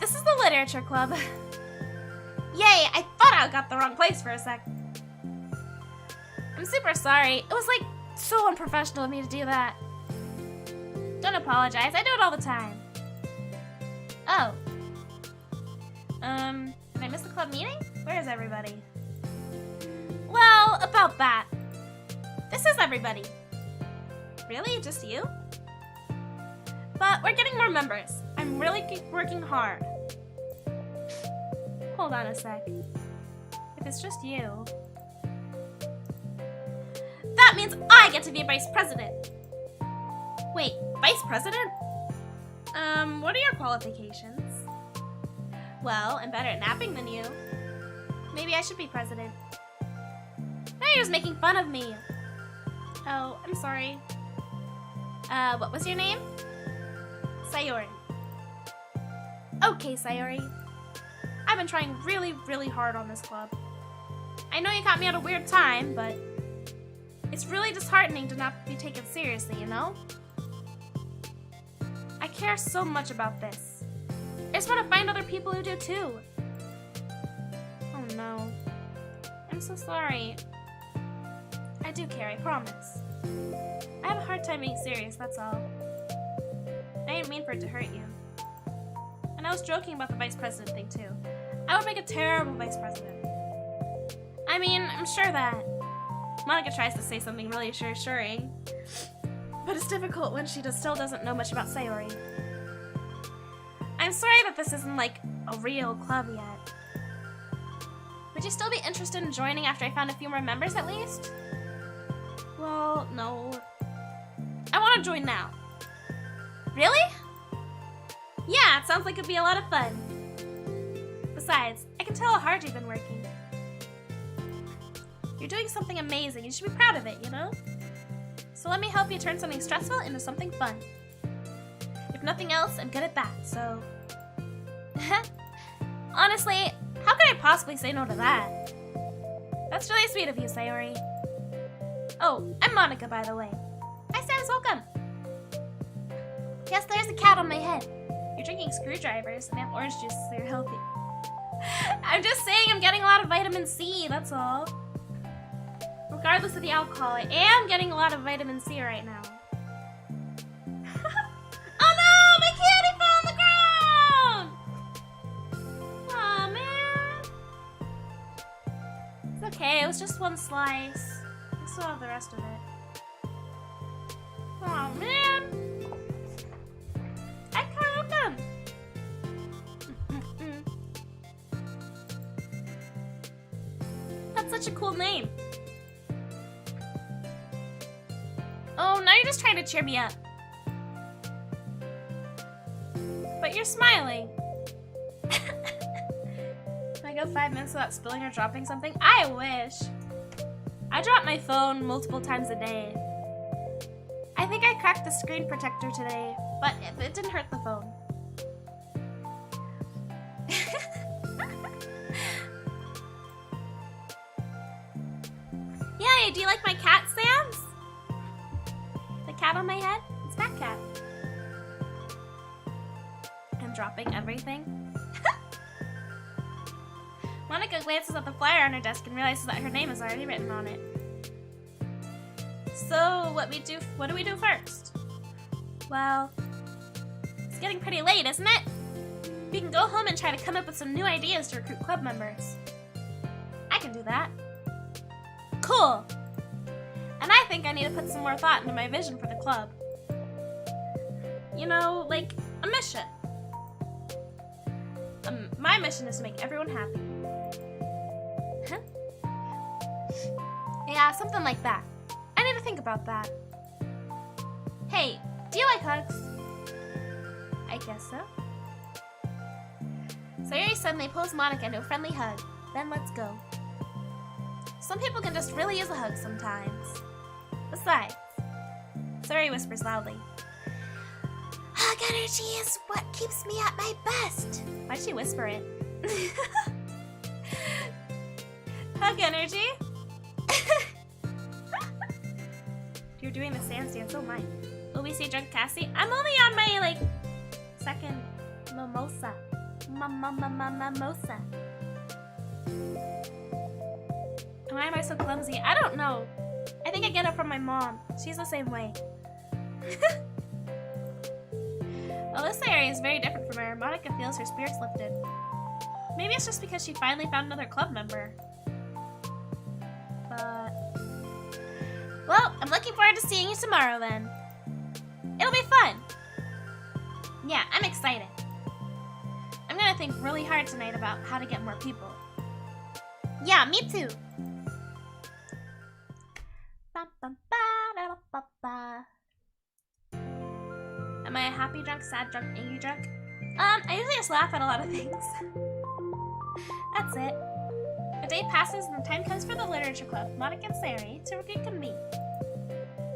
This is the literature club. Yay, I thought I got the wrong place for a sec. I'm super sorry. It was like so unprofessional of me to do that. Don't apologize, I do it all the time. Oh. Did I miss the club meeting? Where is everybody? Well, about that. This is everybody. Really? Just you? But we're getting more members. I'm really working hard. Hold on a sec. If it's just you... That means I get to be vice president! Wait, vice president? What are your qualifications? Well, I'm better at napping than you. Maybe I should be president. Now you're just making fun of me. Oh, I'm sorry. What was your name? Sayori. Okay, Sayori. I've been trying really, really hard on this club. I know you caught me at a weird time, but it's really disheartening to not be taken seriously, you know? I care so much about this. I just want to find other people who do too. Oh no. I'm so sorry. I do care, I promise. I have a hard time being serious, that's all. I didn't mean for it to hurt you. And I was joking about the vice president thing too. I would make a terrible vice president. I mean, I'm sure that Monica tries to say something really reassuring, but it's difficult when she still doesn't know much about Sayori. I'm sorry that this isn't like a real club yet. Would you still be interested in joining after I found a few more members at least? Well, no. I want to join now. Really? Yeah, it sounds like it'd be a lot of fun. Besides, I can tell how hard you've been working. You're doing something amazing. You should be proud of it, you know? So let me help you turn something stressful into something fun. If nothing else, I'm good at that, so... Honestly, how could I possibly say no to that? That's really sweet of you, Sayori. Oh, I'm Monica, by the way. Hi, Sans, welcome. Yes, there's a cat on my head. You're drinking screwdrivers and have orange juice, so you're healthy. I'm just saying I'm getting a lot of vitamin C, that's all. Regardless of the alcohol, I am getting a lot of vitamin C right now. Oh no! My candy fell on the ground! Aw, man. It's okay, it was just one slice. I still have the rest of it. Aw, man. That's such a cool name. Oh, now you're just trying to cheer me up. But you're smiling. Can I go 5 minutes without spilling or dropping something? I wish. I drop my phone multiple times a day. I think I cracked the screen protector today, but it didn't hurt the phone. Yay, do you like my cat stands? The cat on my head? It's that cat. I'm dropping everything. Monica glances at the flyer on her desk and realizes that her name is already written on it. So, what do we do first? Well, it's getting pretty late, isn't it? We can go home and try to come up with some new ideas to recruit club members. I can do that. Cool! And I think I need to put some more thought into my vision for the club. You know, like a mission. My mission is to make everyone happy. Huh? Yeah, something like that. I need to think about that. Hey, do you like hugs? I guess so. Sayori suddenly pulls Monica into a friendly hug. Then let's go. Some people can just really use a hug sometimes. Besides, Sayori whispers loudly. Hug energy is what keeps me at my best. Why'd she whisper it? Hug energy? You're doing the sand stance, oh my. Will we see drunk Cassie? I'm only on my, second mimosa. Mimosa. Why am I so clumsy? I don't know. I think I get it from my mom. She's the same way. Well, this area is very different from her. Monica feels her spirits lifted. Maybe it's just because she finally found another club member. But... well, I'm looking forward to seeing you tomorrow then. It'll be fun. Yeah, I'm excited. I'm gonna think really hard tonight about how to get more people. Yeah, me too. Am I a happy drunk, sad drunk, angry drunk? I usually just laugh at a lot of things. That's it. A day passes and the time comes for the literature club, Monica and Sayori, to reconvene.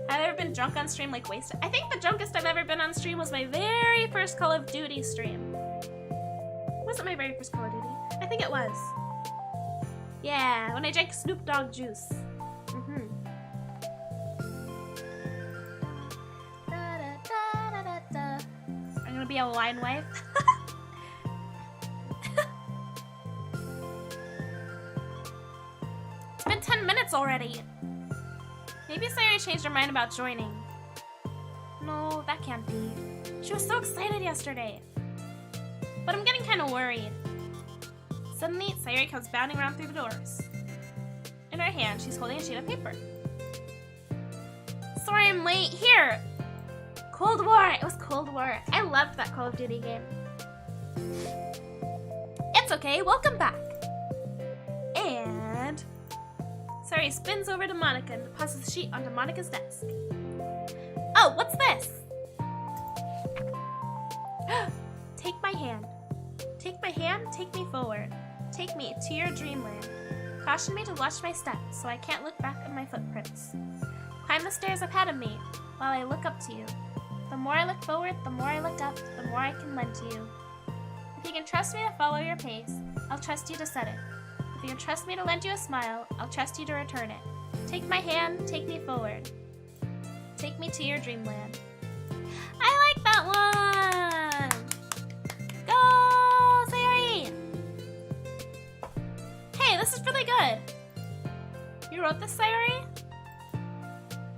Have I ever been drunk on stream like wasted? I think the drunkest I've ever been on stream was my very first Call of Duty stream. Was it my very first Call of Duty? I think it was. Yeah, when I drank Snoop Dogg juice. I'm gonna be a wine wife. It's been 10 minutes already. Maybe Sayori changed her mind about joining. No, that can't be. She was so excited yesterday. But I'm getting kind of worried. Suddenly, Sayori comes bounding around through the doors. In her hand, she's holding a sheet of paper. Sorry I'm late. Here! Cold War! It was Cold War. I loved that Call of Duty game. It's okay, welcome back. And... Sayori spins over to Monica and deposits the sheet onto Monica's desk. Oh, what's this? Take my hand. Take my hand, take me forward. Take me to your dreamland. Caution me to watch my steps so I can't look back at my footprints. Climb the stairs ahead of me while I look up to you. The more I look forward, the more I look up, the more I can lend to you. If you can trust me to follow your pace, I'll trust you to set it. If you can trust me to lend you a smile, I'll trust you to return it. Take my hand, take me forward. Take me to your dreamland. I like that one! Go, Sayori! Hey, this is really good. You wrote this, Sayori?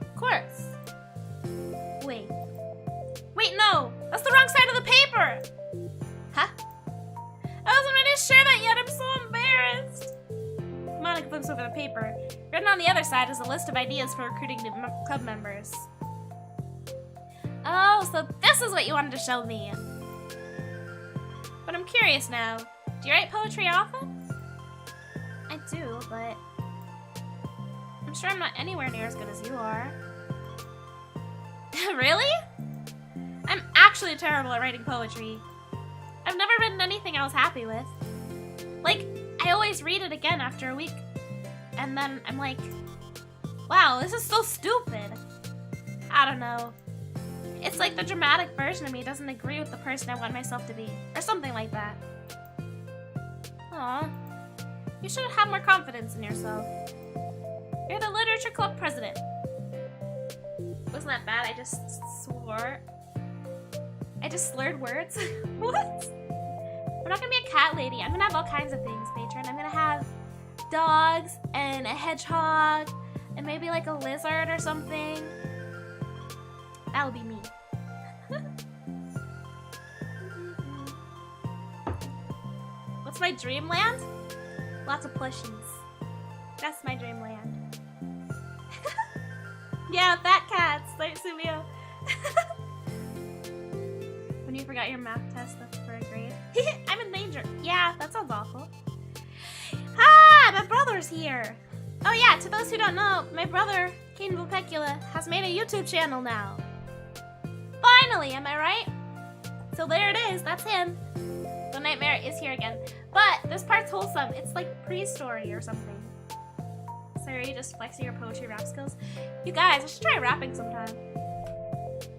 Of course. Wait. Wait, no! That's the wrong side of the paper! Huh? I wasn't ready to share that yet, I'm so embarrassed! Monica flips over the paper. Written on the other side is a list of ideas for recruiting new club members. Oh, so this is what you wanted to show me. But I'm curious now. Do you write poetry often? I do, but I'm sure I'm not anywhere near as good as you are. Really? I'm actually terrible at writing poetry. I've never written anything I was happy with. Like, I always read it again after a week, and then I'm like, wow, this is so stupid. I don't know. It's like the dramatic version of me doesn't agree with the person I want myself to be, or something like that. Aw, you should have more confidence in yourself. You're the literature club president. Wasn't that bad? I just swore. I just slurred words. What? I'm not gonna be a cat lady. I'm gonna have all kinds of things, patron. I'm gonna have dogs and a hedgehog and maybe like a lizard or something. That would be me. What's my dreamland? Lots of plushies. That's my dreamland. Yeah, fat cats, like Sumio. When you forgot your math test for a grade. I'm in danger. Yeah, that sounds awful. Ah, my brother's here. Oh yeah, to those who don't know, my brother, Caden Vulpecula, has made a YouTube channel now. Finally, am I right? So there it is, that's him. The nightmare is here again. But this part's wholesome. It's like pre-story or something. Sayori just flexing your poetry rap skills. You guys, I should try rapping sometime.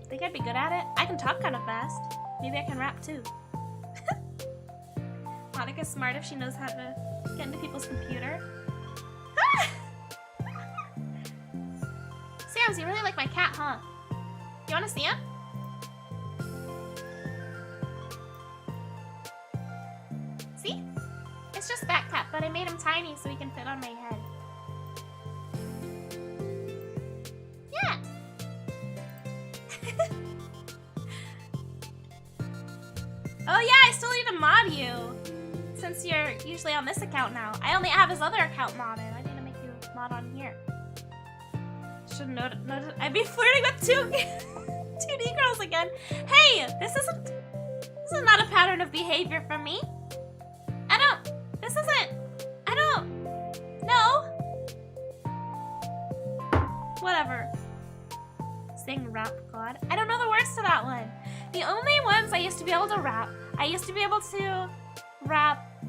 Think I'd be good at it? I can talk kind of fast. Maybe I can rap too. Monica's smart if she knows how to get into people's computer. Sam's, you really like my cat, huh? You wanna see him? See? It's just that cat, but I made him tiny so he can fit on my head. Yeah! Oh yeah, I still need to mod you. Since you're usually on this account now. I only have his other account modded. I need to make you mod on here. Should notice I'd be flirting with two 2D girls again. Hey, this is not a pattern of behavior from me. Whatever. Sing rap god. I don't know the words to that one. The only ones I used to be able to rap,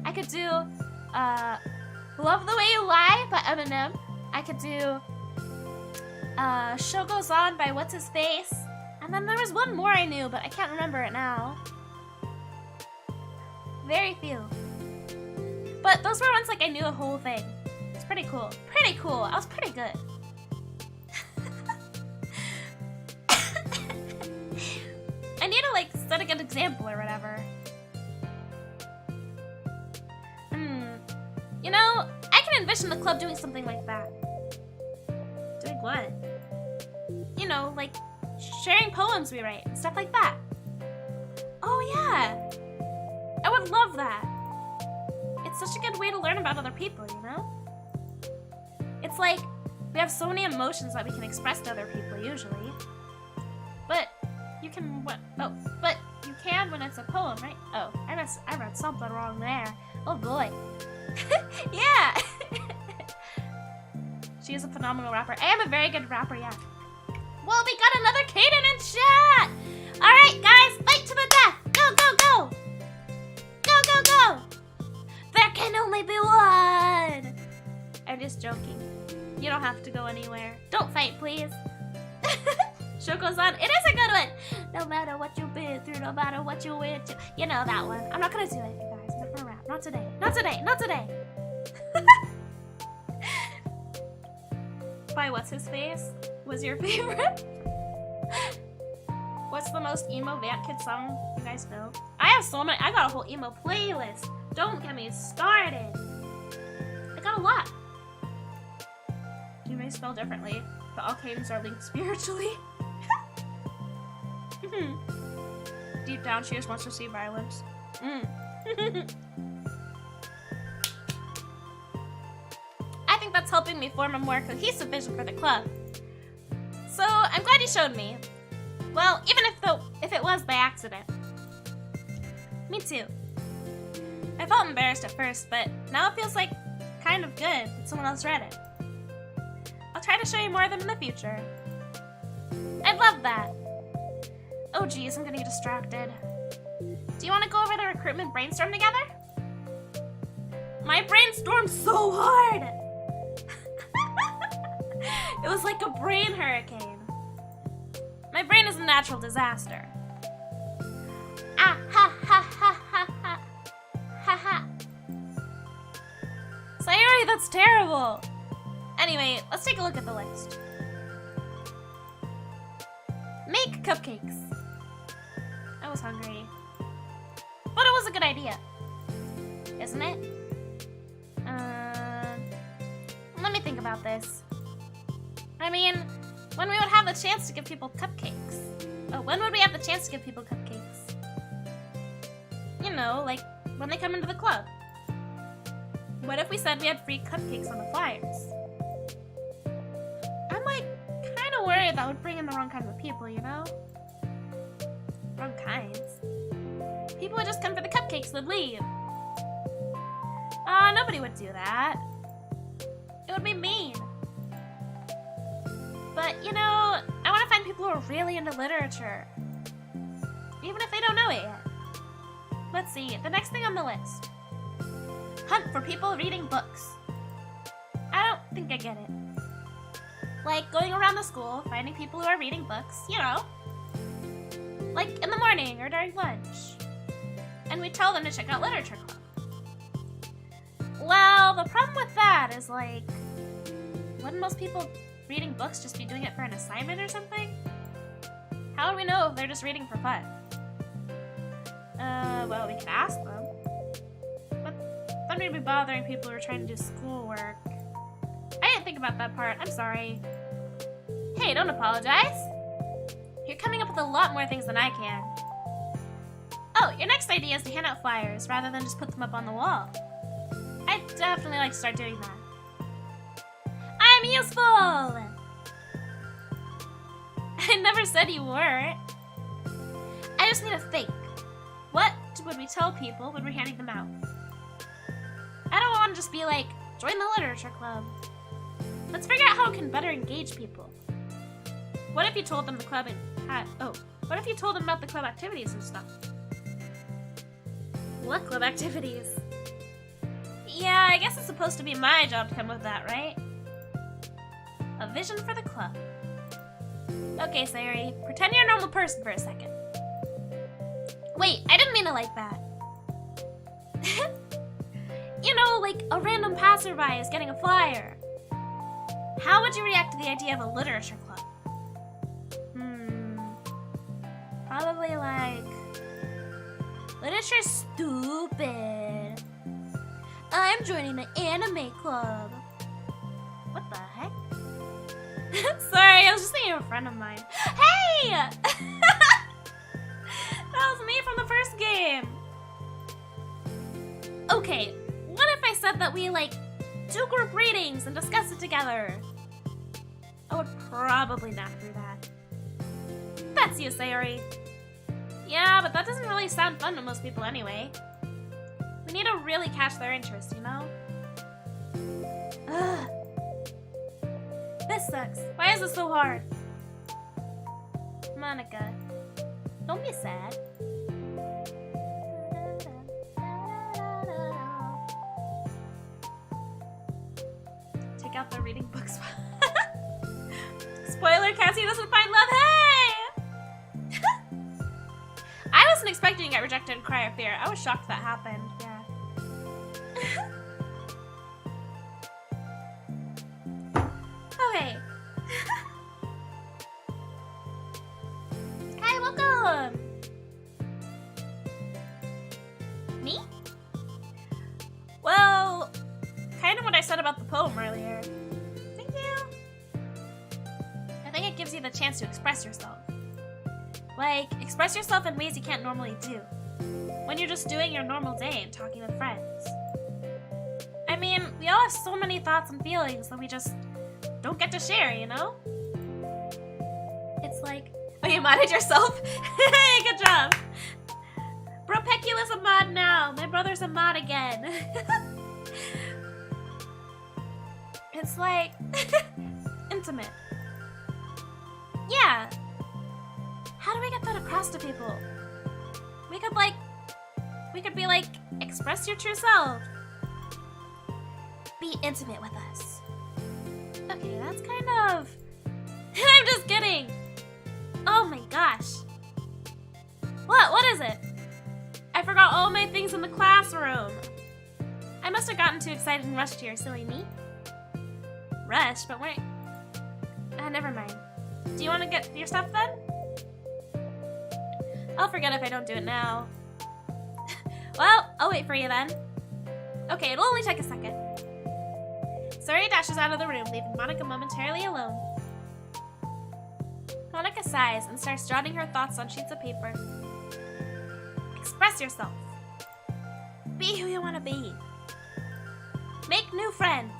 I could do Love the Way You Lie by Eminem. I could do Show Goes On by What's His Face. And then there was one more I knew, but I can't remember it now. Very few. But those were ones like I knew the whole thing. It's pretty cool. Pretty cool. I was pretty good. I need to like set a good example or whatever. You know, I can envision the club doing something like that. Doing what? You know, like sharing poems we write, stuff like that. Oh yeah, I would love that. It's such a good way to learn about other people, you know? It's like we have so many emotions that we can express to other people usually. But you can but you can when it's a poem, right? Oh, I read something wrong there. Oh boy. Yeah. She is a phenomenal rapper. I am a very good rapper, yeah. Well, we got another Caden in chat. All right, guys, fight to the death. Go, go, go. Go, go, go. There can only be one. I'm just joking. You don't have to go anywhere. Don't fight, please. Show goes on. It is a good one. No matter what you've been through, no matter what you went to. You know that one. I'm not gonna do it, you guys. I'm not gonna rap. Not today. Not today. Not today. By What's His Face was your favorite? What's the most emo Vant Kid song you guys know? I have so many. I got a whole emo playlist. Don't get me started. I got a lot. You may spell differently, but all cadence are linked spiritually. Deep down, she just wants to see violence. I think that's helping me form a more cohesive vision for the club. So I'm glad you showed me. Well, even if it was by accident. Me too. I felt embarrassed at first, but now it feels like kind of good that someone else read it. I'll try to show you more of them in the future. I'd love that. Oh geez, I'm getting distracted. Do you want to go over the recruitment brainstorm together? My brainstormed so hard! It was like a brain hurricane. My brain is a natural disaster. Ah, ha, ha, ha, ha, ha. Ha, ha. Sayori, that's terrible. Anyway, let's take a look at the list. Make cupcakes. I was hungry. But it was a good idea. Isn't it? Let me think about this. I mean, when we would have the chance to give people cupcakes. Oh, when would we have the chance to give people cupcakes? You know, like when they come into the club. What if we said we had free cupcakes on the flyers? I'm like kind of worried that would bring in the wrong kinds of people, you know? Wrong kinds. People would just come for the cupcakes and leave. Nobody would do that. It would be mean. But, you know, I want to find people who are really into literature. Even if they don't know it yet. Let's see, the next thing on the list. Hunt for people reading books. I don't think I get it. Like, going around the school, finding people who are reading books, you know. Like, in the morning or during lunch. And we tell them to check out Literature Club. Well, the problem with that is, like, wouldn't most people reading books just be doing it for an assignment or something? How would we know if they're just reading for fun? Well, we could ask them. But then we'd be bothering people who are trying to do schoolwork. I didn't think about that part. I'm sorry. Hey, don't apologize. You're coming up with a lot more things than I can. Oh, your next idea is to hand out flyers rather than just put them up on the wall. I'd definitely like to start doing that. I'm useful! I never said you weren't. I just need to think. What would we tell people when we're handing them out? I don't want to just be like, join the literature club. Let's figure out how we can better engage people. What if you told them the club what if you told them about the club activities and stuff? What club activities? Yeah, I guess it's supposed to be my job to come with that, right? A vision for the club. Okay, Sayori, pretend you're a normal person for a second. Wait, I didn't mean it like that. You know, like a random passerby is getting a flyer. How would you react to the idea of a literature club? Probably like, literature's stupid. I'm joining the anime club. What the heck? Sorry, I was just thinking of a friend of mine. Hey! That was me from the first game. Okay, what if I said that we, like, do group readings and discuss it together? I would probably not do that. That's you, Sayori. Yeah, but that doesn't really sound fun to most people anyway. We need to really catch their interest, you know? Ugh. This sucks. Why is this so hard? Monica, don't be sad. Take out the reading books. Spoiler, Cassie doesn't find love. Hey! I wasn't expecting to get rejected and cry of fear. I was shocked that happened. Yeah. Okay. Hi, welcome. Me? Well, kind of what I said about the poem earlier. Thank you. I think it gives you the chance to express yourself. Like, express yourself in ways you can't normally do. When you're just doing your normal day and talking with friends. I mean, we all have so many thoughts and feelings that we just don't get to share, you know? It's like, oh, you modded yourself? Hey, good job! Bropecula's a mod now! My brother's a mod again! It's like, in intimate. Yeah. How do we get that across to people? We could be like, express your true self. Be intimate with us. Okay, that's kind of... I'm just kidding. Oh my gosh. What is it? I forgot all my things in the classroom. I must have gotten too excited and rushed here, silly me. Rush? But wait. Never mind. Do you want to get your stuff then? I'll forget if I don't do it now. Well, I'll wait for you then. Okay, it'll only take a second. Sayori dashes out of the room, leaving Monika momentarily alone. Monika sighs and starts jotting her thoughts on sheets of paper. Express yourself. Be who you want to be. Make new friends.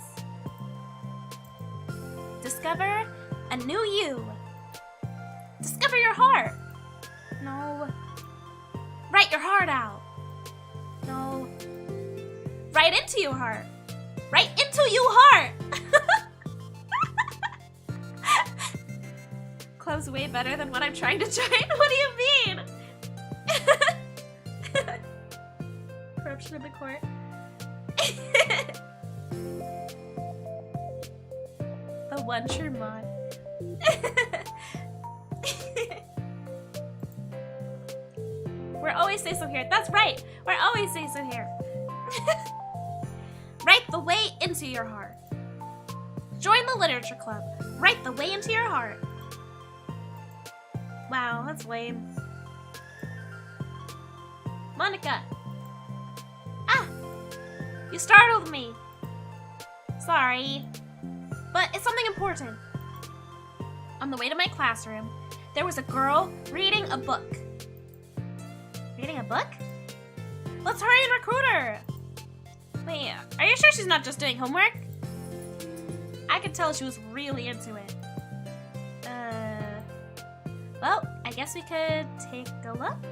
Discover a new you. Discover your heart. No. Write your heart out. No. Write into your heart. Write into you heart. Club's way better than what I'm trying to join. What do you mean? Corruption of the court. The one true mod. We're always say so here. That's right. We're always say so here. Write the way into your heart. Join the literature club. Write the way into your heart. Wow, that's lame. Monika. Ah! You startled me. Sorry. But it's something important. On the way to my classroom, there was a girl reading a book. Reading a book? Let's hurry and recruit her! Wait, are you sure she's not just doing homework? I could tell she was really into it. Well, I guess we could take a look.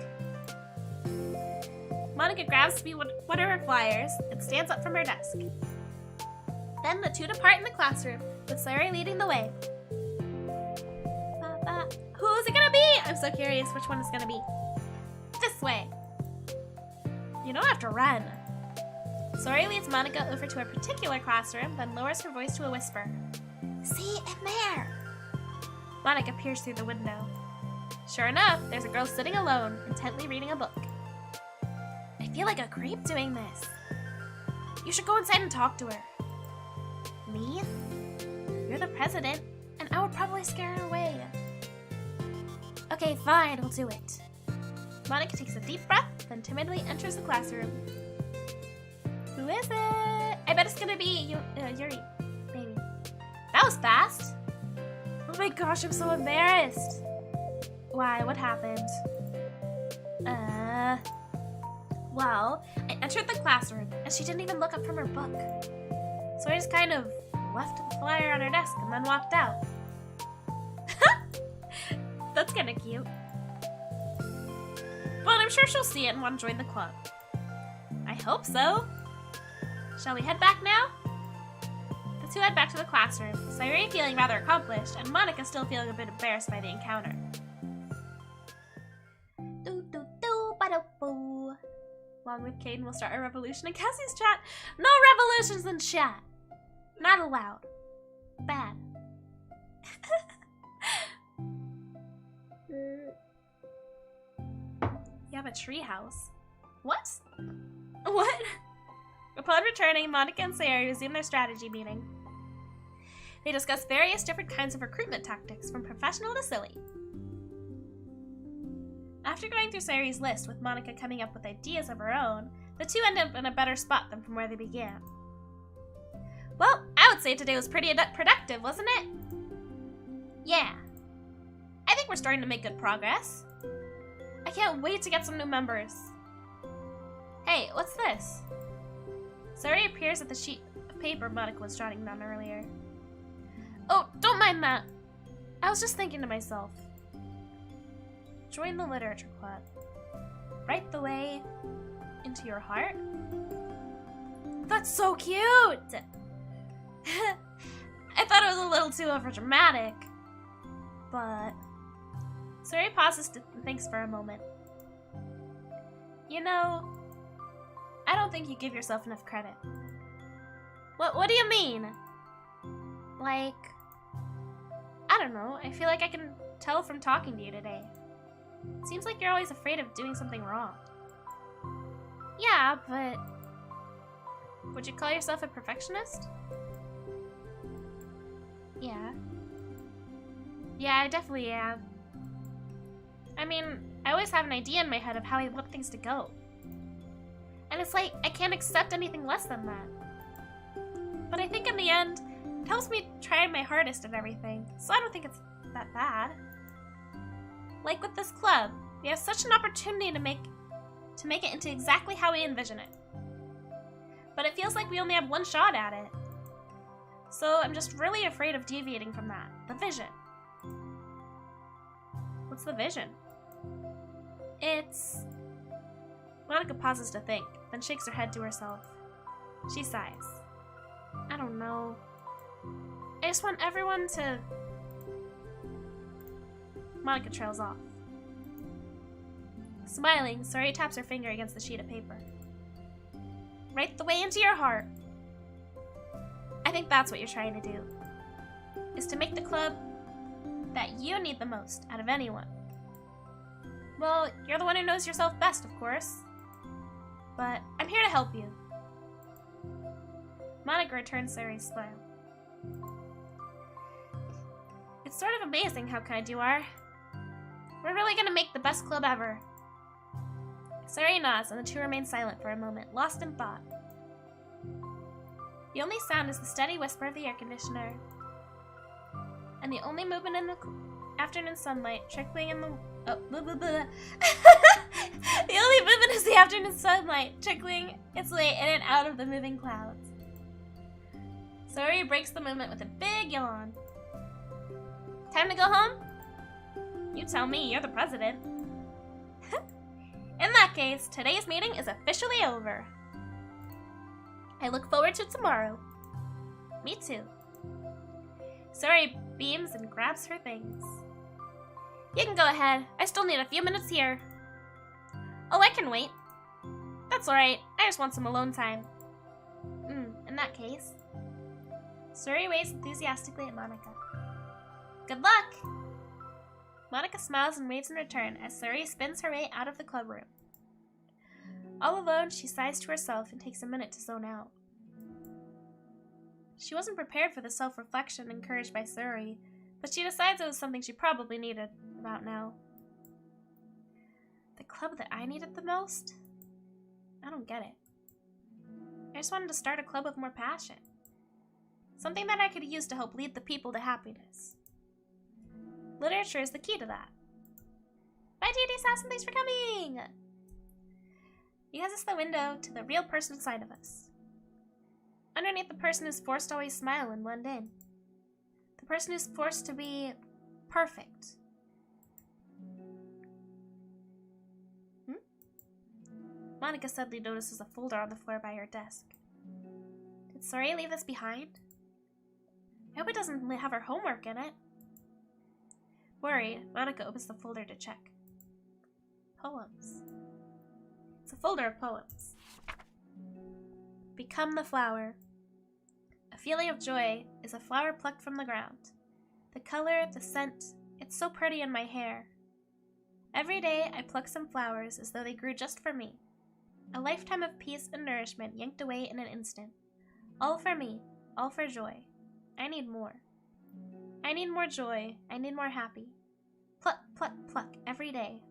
Monika grabs one of her flyers and stands up from her desk. Then the two depart in the classroom, with Sayori leading the way. Who's it gonna be? I'm so curious which one it's gonna be. This way. You don't have to run. Sayori leads Monika over to a particular classroom, then lowers her voice to a whisper. See, in there. Monika peers through the window. Sure enough, there's a girl sitting alone, intently reading a book. I feel like a creep doing this. You should go inside and talk to her. Me? You're the president, and I would probably scare her away. Okay, fine, I'll do it. Monika takes a deep breath, then timidly enters the classroom. Who is it? I bet it's gonna be Yuri. Maybe. That was fast. Oh my gosh, I'm so embarrassed. Why? What happened? Well, I entered the classroom, and she didn't even look up from her book. So I just kind of left the flyer on her desk and then walked out. That's kind of cute. But I'm sure she'll see it and want to join the club. I hope so. Shall we head back now? The two head back to the classroom, Sayori feeling rather accomplished, and Monika still feeling a bit embarrassed by the encounter. Along with Caden, we'll start a revolution in Cassie's chat. No revolutions in chat. Not allowed. Bad. You have a treehouse. What? What? Upon returning, Monika and Sayori resume their strategy meeting. They discuss various different kinds of recruitment tactics, from professional to silly. After going through Sayori's list, with Monika coming up with ideas of her own, the two end up in a better spot than from where they began. Well, I would say today was pretty productive, wasn't it? Yeah. I think we're starting to make good progress. I can't wait to get some new members. Hey, what's this? Sayori appears at the sheet of paper Monika was jotting down earlier. Oh, don't mind that. I was just thinking to myself. Join the literature club. Write the way into your heart. That's so cute! I thought it was a little too overdramatic. But Sayori pauses and thinks for a moment. You know, I don't think you give yourself enough credit. What do you mean? Like, I don't know. I feel like I can tell from talking to you today. It seems like you're always afraid of doing something wrong. Yeah, but would you call yourself a perfectionist? Yeah. Yeah, I definitely am. I mean, I always have an idea in my head of how I want things to go. And it's like, I can't accept anything less than that. But I think in the end, it helps me try my hardest at everything, so I don't think it's that bad. Like with this club, we have such an opportunity to make it into exactly how we envision it. But it feels like we only have one shot at it. So I'm just really afraid of deviating from that. The vision. What's the vision? It's... Monica pauses to think, then shakes her head to herself. She sighs. I don't know. I just want everyone to... Monica trails off. Smiling, Sayori taps her finger against the sheet of paper. Right the way into your heart. I think that's what you're trying to do. Is to make the club that you need the most out of anyone. Well, you're the one who knows yourself best, of course. But I'm here to help you. Monica returns Sayori's smile. It's sort of amazing how kind you are. We're really gonna make the best club ever. Sayori nods, and the two remain silent for a moment, lost in thought. The only sound is the steady whisper of the air conditioner, and the only movement in the afternoon sunlight trickling in the... Oh, blah, blah, blah. The only movement is the afternoon sunlight trickling its way in and out of the moving clouds. Sayori breaks the movement with a big yawn. Time to go home? You tell me, you're the president. In that case, today's meeting is officially over. I look forward to tomorrow. Me too. Sayori beams and grabs her things. You can go ahead. I still need a few minutes here. Oh, I can wait. That's alright. I just want some alone time. In that case. Sayori waves enthusiastically at Monica. Good luck! Monica smiles and waves in return as Sayori spins her way out of the club room. All alone, she sighs to herself and takes a minute to zone out. She wasn't prepared for the self-reflection encouraged by Sayori, but she decides it was something she probably needed about now. The club that I needed the most? I don't get it. I just wanted to start a club with more passion. Something that I could use to help lead the people to happiness. Literature is the key to that. Bye, D.D. Sass, and thanks for coming! Because it's the window to the real person inside of us. Underneath the person who's forced to always smile and blend in. The person who's forced to be perfect. Monica suddenly notices a folder on the floor by her desk. Did Sayori leave this behind? I hope it doesn't have her homework in it. Worried, Monica opens the folder to check. Poems. It's a folder of poems. Become the flower. A feeling of joy is a flower plucked from the ground. The color, the scent, it's so pretty in my hair. Every day I pluck some flowers as though they grew just for me. A lifetime of peace and nourishment yanked away in an instant. All for me, all for joy. I need more. I need more joy, I need more happy. Pluck, pluck, pluck, every day.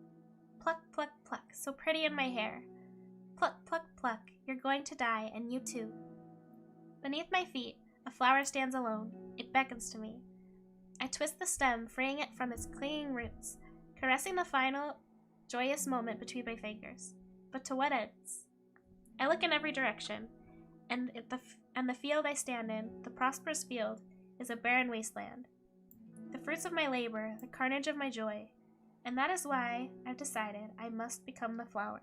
Pluck, pluck, pluck, so pretty in my hair. Pluck, pluck, pluck, you're going to die, and you too. Beneath my feet, a flower stands alone. It beckons to me. I twist the stem, freeing it from its clinging roots, caressing the final, joyous moment between my fingers. But to what ends? I look in every direction, and the field I stand in, the prosperous field, is a barren wasteland. The fruits of my labor, the carnage of my joy, and that is why I've decided I must become the flower.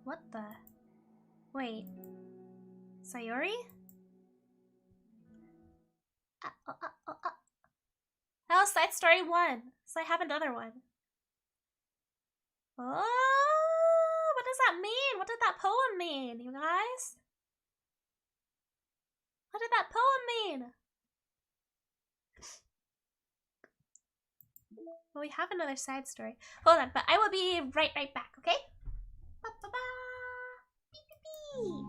What the? Wait. Sayori? That was side story 1, so I have another one. Oh, what does that mean? What did that poem mean, you guys? What did that poem mean? Well, we have another side story. Hold on, but I will be right back, okay? Ba-ba-ba. Beep, beep, beep.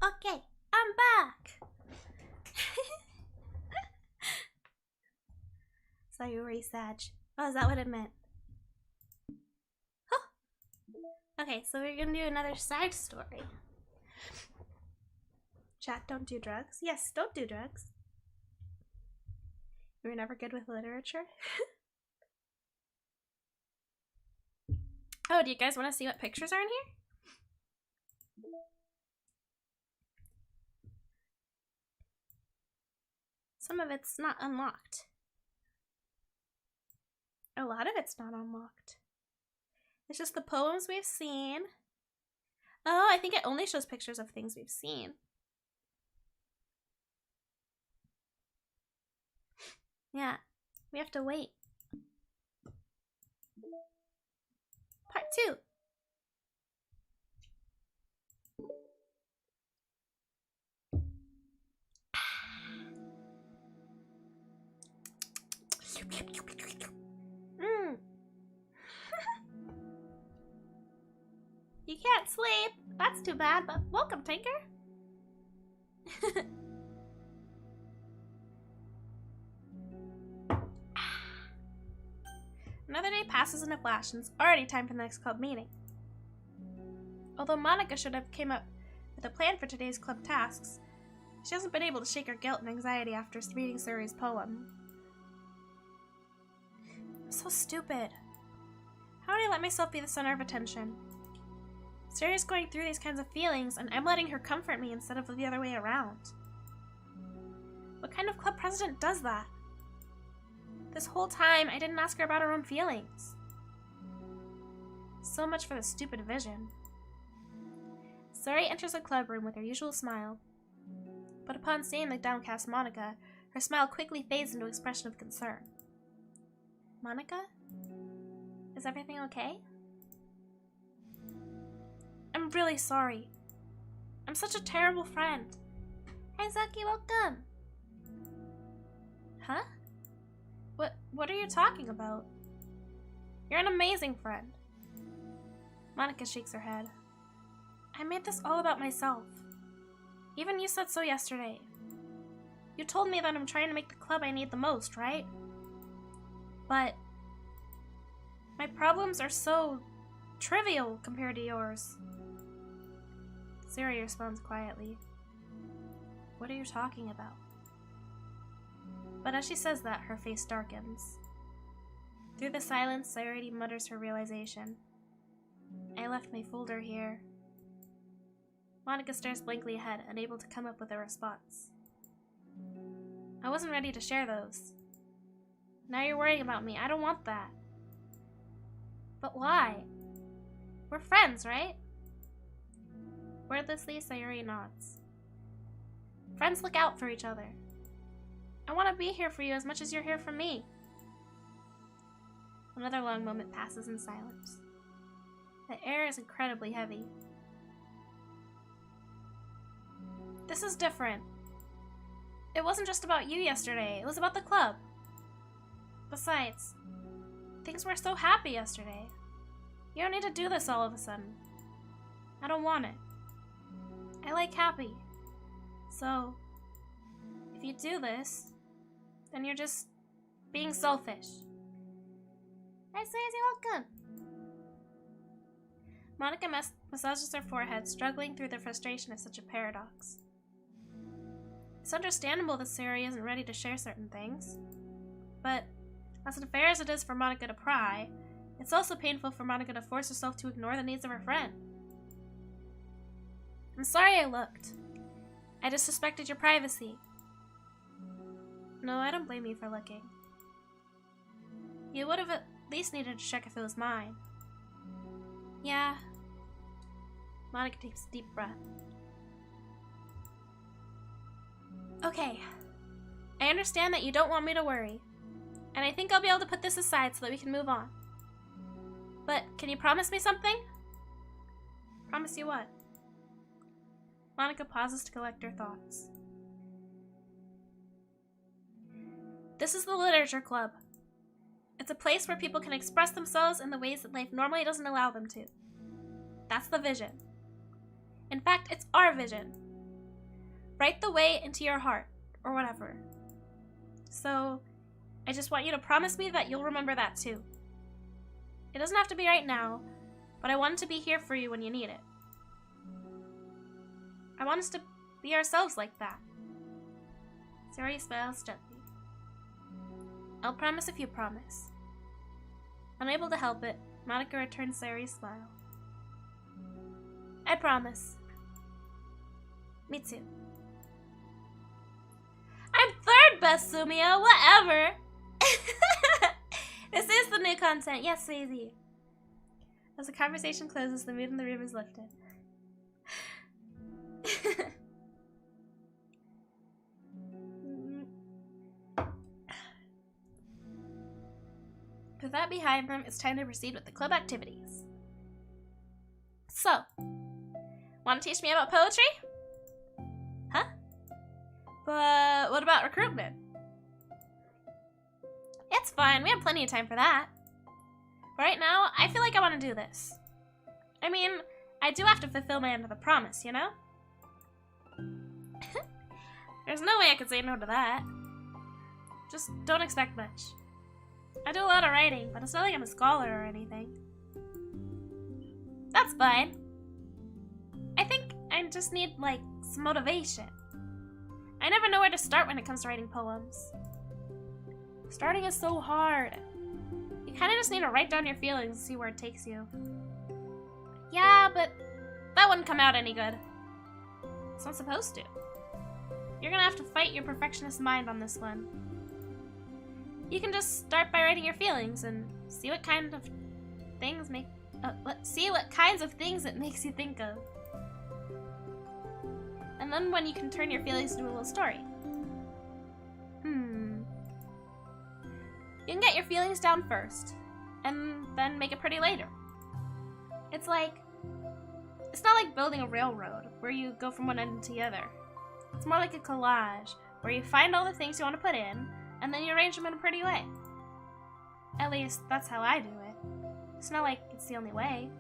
Okay, I'm back. Sayori Sag. Oh, is that what it meant? Huh. Okay, so we're gonna do another side story. Chat, don't do drugs. Yes, don't do drugs. You were never good with literature? Oh, do you guys want to see what pictures are in here? Some of it's not unlocked. A lot of it's not unlocked. It's just the poems we've seen. Oh, I think it only shows pictures of things we've seen. Yeah, we have to wait. Part 2. You can't sleep. That's too bad, but welcome, Tinker. passes in a flash, and it's already time for the next club meeting. Although Monica should have came up with a plan for today's club tasks, she hasn't been able to shake her guilt and anxiety after reading Sayori's poem. I'm so stupid. How did I let myself be the center of attention? Sayori's going through these kinds of feelings, and I'm letting her comfort me instead of the other way around. What kind of club president does that? This whole time, I didn't ask her about her own feelings. So much for the stupid vision. Sayori enters the club room with her usual smile. But upon seeing the downcast Monica, her smile quickly fades into an expression of concern. Monica? Is everything okay? I'm really sorry. I'm such a terrible friend. Hi, Zaki, welcome. Huh? What are you talking about? You're an amazing friend. Monica shakes her head. I made this all about myself. Even you said so yesterday. You told me that I'm trying to make the club I need the most, right? But my problems are so trivial compared to yours. Sayori responds quietly. What are you talking about? But as she says that, her face darkens. Through the silence, Sayori mutters her realization. I left my folder here. Monica stares blankly ahead, unable to come up with a response. I wasn't ready to share those. Now you're worrying about me. I don't want that. But why? We're friends, right? Wordlessly, Sayori nods. Friends look out for each other. I want to be here for you as much as you're here for me. Another long moment passes in silence. The air is incredibly heavy. This is different. It wasn't just about you yesterday. It was about the club. Besides, things were so happy yesterday. You don't need to do this all of a sudden. I don't want it. I like happy. So, if you do this, then you're just being selfish. Hi, Sayori, welcome. Monica massages her forehead, struggling through the frustration of such a paradox. It's understandable that Sayori isn't ready to share certain things, but as unfair as it is for Monica to pry, it's also painful for Monica to force herself to ignore the needs of her friend. I'm sorry I looked. I just suspected your privacy. No, I don't blame you for looking. You would have at least needed to check if it was mine. Yeah. Monica takes a deep breath. Okay. I understand that you don't want me to worry, and I think I'll be able to put this aside so that we can move on. But can you promise me something? Promise you what? Monica pauses to collect her thoughts. This is the Literature Club. It's a place where people can express themselves in the ways that life normally doesn't allow them to. That's the vision. In fact, it's our vision. Write the way into your heart, or whatever. So, I just want you to promise me that you'll remember that too. It doesn't have to be right now, but I want to be here for you when you need it. I want us to be ourselves like that. Sayori smiles gently. I'll promise if you promise. Unable to help it, Monica returns Sayori's smile. I promise. Me too. I'm third best, Sumio, whatever! This is the new content, yes, Swayze. As the conversation closes, the mood in the room is lifted. With that behind them, it's time to proceed with the club activities. So, want to teach me about poetry? Huh? But what about recruitment? It's fine, we have plenty of time for that. But right now, I feel like I want to do this. I mean, I do have to fulfill my end of the promise, you know? There's no way I could say no to that. Just don't expect much. I do a lot of writing, but it's not like I'm a scholar or anything. That's fine. I think I just need, like, some motivation. I never know where to start when it comes to writing poems. Starting is so hard. You kind of just need to write down your feelings and see where it takes you. Yeah, but that wouldn't come out any good. It's not supposed to. You're gonna have to fight your perfectionist mind on this one. You can just start by writing your feelings and see what kind of things it makes you think of. And then when you can turn your feelings into a little story. You can get your feelings down first, and then make it pretty later. It's not like building a railroad, where you go from one end to the other. It's more like a collage, where you find all the things you want to put in, and then you arrange them in a pretty way. At least, that's how I do it. It's not like it's the only way.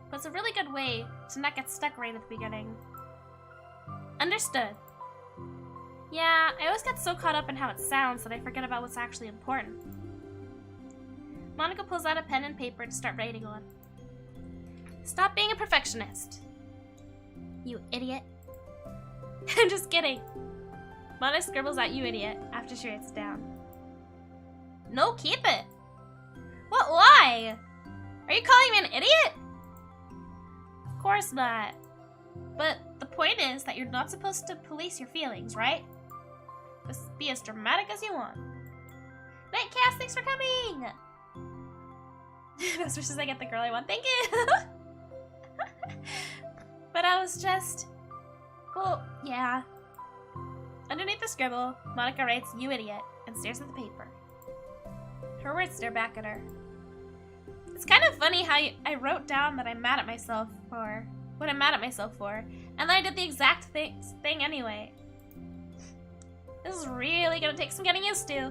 But it's a really good way to not get stuck right at the beginning. Understood. Yeah, I always get so caught up in how it sounds that I forget about what's actually important. Monica pulls out a pen and paper to start writing on. Stop being a perfectionist. You idiot. I'm just kidding. Monica scribbles out "you idiot" after she writes it down. No, keep it. What? Why? Are you calling me an idiot? Of course not. But the point is that you're not supposed to police your feelings, right? Just be as dramatic as you want. Night Cass, thanks for coming! Best wishes I get the girl I want. Thank you! But I was just... Well, yeah. Underneath the scribble, Monica writes "you idiot" and stares at the paper. Her words stare back at her. It's kind of funny how I wrote down that I'm mad at myself for what I'm mad at myself for, and then I did the exact thing anyway. This is really gonna take some getting used to.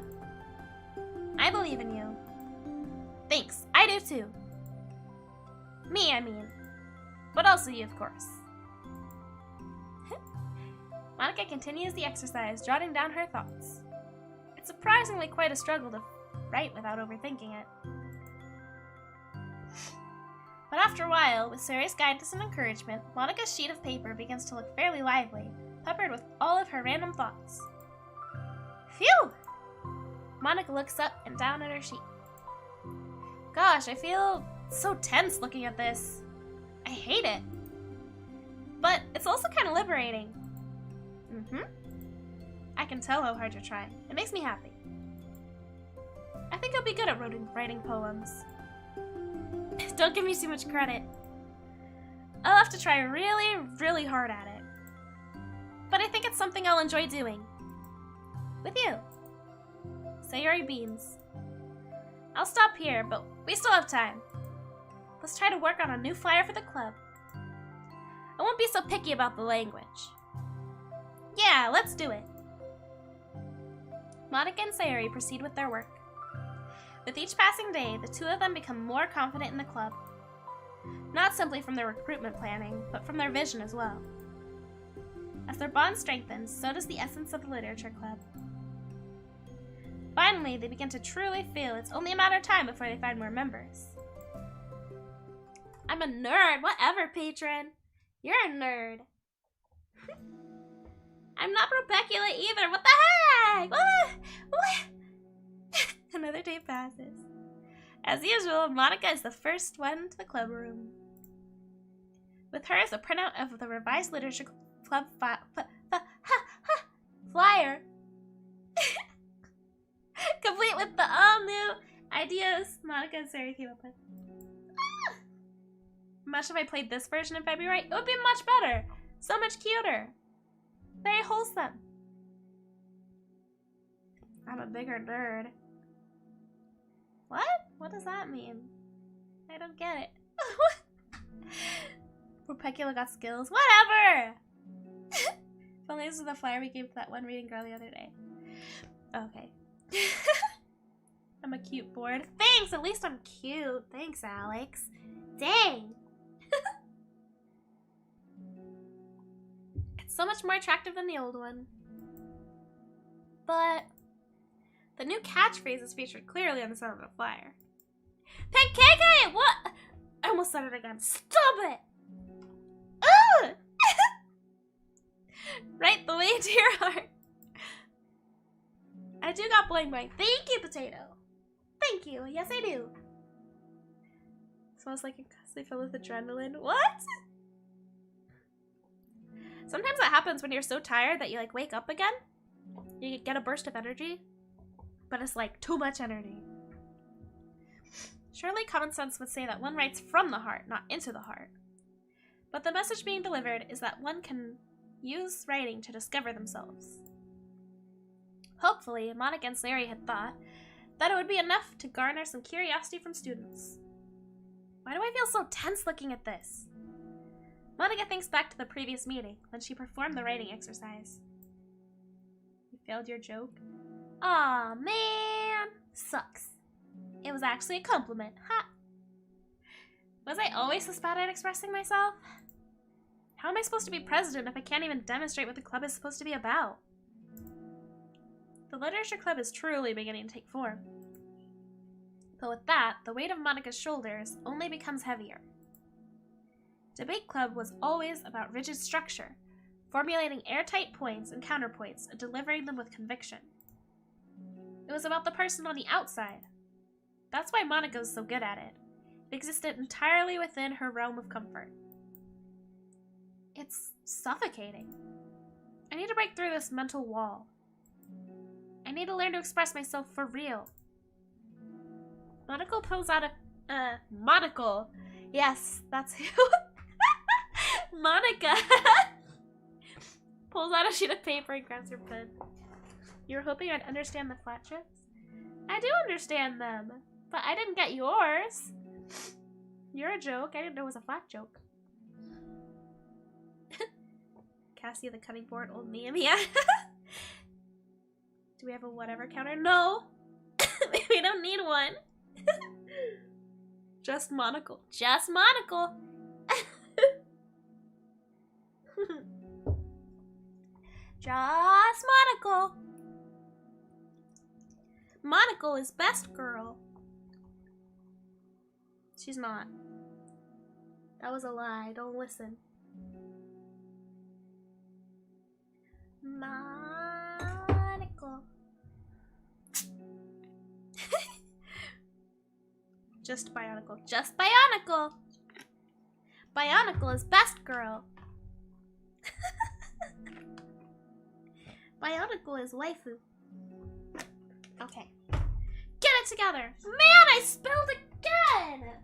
I believe in you. Thanks, I do too. Me, I mean. But also you, of course. Monica continues the exercise, jotting down her thoughts. It's surprisingly quite a struggle to write without overthinking it. But after a while, with Sayori's guidance and encouragement, Monica's sheet of paper begins to look fairly lively, peppered with all of her random thoughts. Phew! Monica looks up and down at her sheet. Gosh, I feel so tense looking at this. I hate it. But it's also kind of liberating. I can tell how hard you're trying. It makes me happy. I think I'll be good at writing poems. Don't give me too much credit. I'll have to try really, really hard at it. But I think it's something I'll enjoy doing. With you. Sayori beams. I'll stop here, but we still have time. Let's try to work on a new flyer for the club. I won't be so picky about the language. Yeah, let's do it. Monica and Sayori proceed with their work. With each passing day, the two of them become more confident in the club. Not simply from their recruitment planning, but from their vision as well. As their bond strengthens, so does the essence of the literature club. Finally, they begin to truly feel it's only a matter of time before they find more members. I'm a nerd. Whatever, patron. You're a nerd. I'm not Rebecula either. What the heck? What? Another day passes. As usual, Monica is the first one to the club room. With her is a printout of the revised literature club flyer. Complete with the all-new ideas Monica and Sayori came up with. Much if I played this version in February, it would be much better. So much cuter. Very wholesome. I'm a bigger nerd. What? What does that mean? I don't get it. Rebecula got skills. Whatever! If only this is the flyer we gave to that one reading girl the other day. Okay. I'm a cute board. Thanks! At least I'm cute. Thanks, Alex. Dang! It's so much more attractive than the old one. But The new catchphrase is featured clearly on the side of the flyer. Pancake! What? I almost said it again. Stop it! Ugh! Right the way to your heart. I do got boing boing. Thank you, potato. Thank you. Yes, I do. Smells like a custody filled with adrenaline. What? Sometimes that happens when you're so tired that you like wake up again. You get a burst of energy, but it's like too much energy. Surely common sense would say that one writes from the heart, not into the heart. But the message being delivered is that one can use writing to discover themselves. Hopefully, Monica and Sayori had thought that it would be enough to garner some curiosity from students. Why do I feel so tense looking at this? Monica thinks back to the previous meeting when she performed the writing exercise. You failed your joke? Aw, man! Sucks. It was actually a compliment. Ha! Was I always this bad at expressing myself? How am I supposed to be president if I can't even demonstrate what the club is supposed to be about? The literature club is truly beginning to take form. But with that, the weight of Monica's shoulders only becomes heavier. Debate club was always about rigid structure, formulating airtight points and counterpoints and delivering them with conviction. It was about the person on the outside. That's why Monica was so good at it. It existed entirely within her realm of comfort. It's suffocating. I need to break through this mental wall. I need to learn to express myself for real. Monocle pulls out a... Monocle. Yes, that's who. Monica pulls out a sheet of paper and grabs her pen. You were hoping I'd understand the flat chips? I do understand them, but I didn't get yours. You're a joke. I didn't know it was a flat joke. Cassie the cutting board, old Mia. Do we have a whatever counter? No. We don't need one. Just monocle. Just monocle. Just monocle. Monocle is best girl. She's not. That was a lie. Don't listen. Monocle. Just Bionicle. Just Bionicle. Bionicle is best girl. Bionicle is waifu. Okay. Get it together. Man, I spilled again.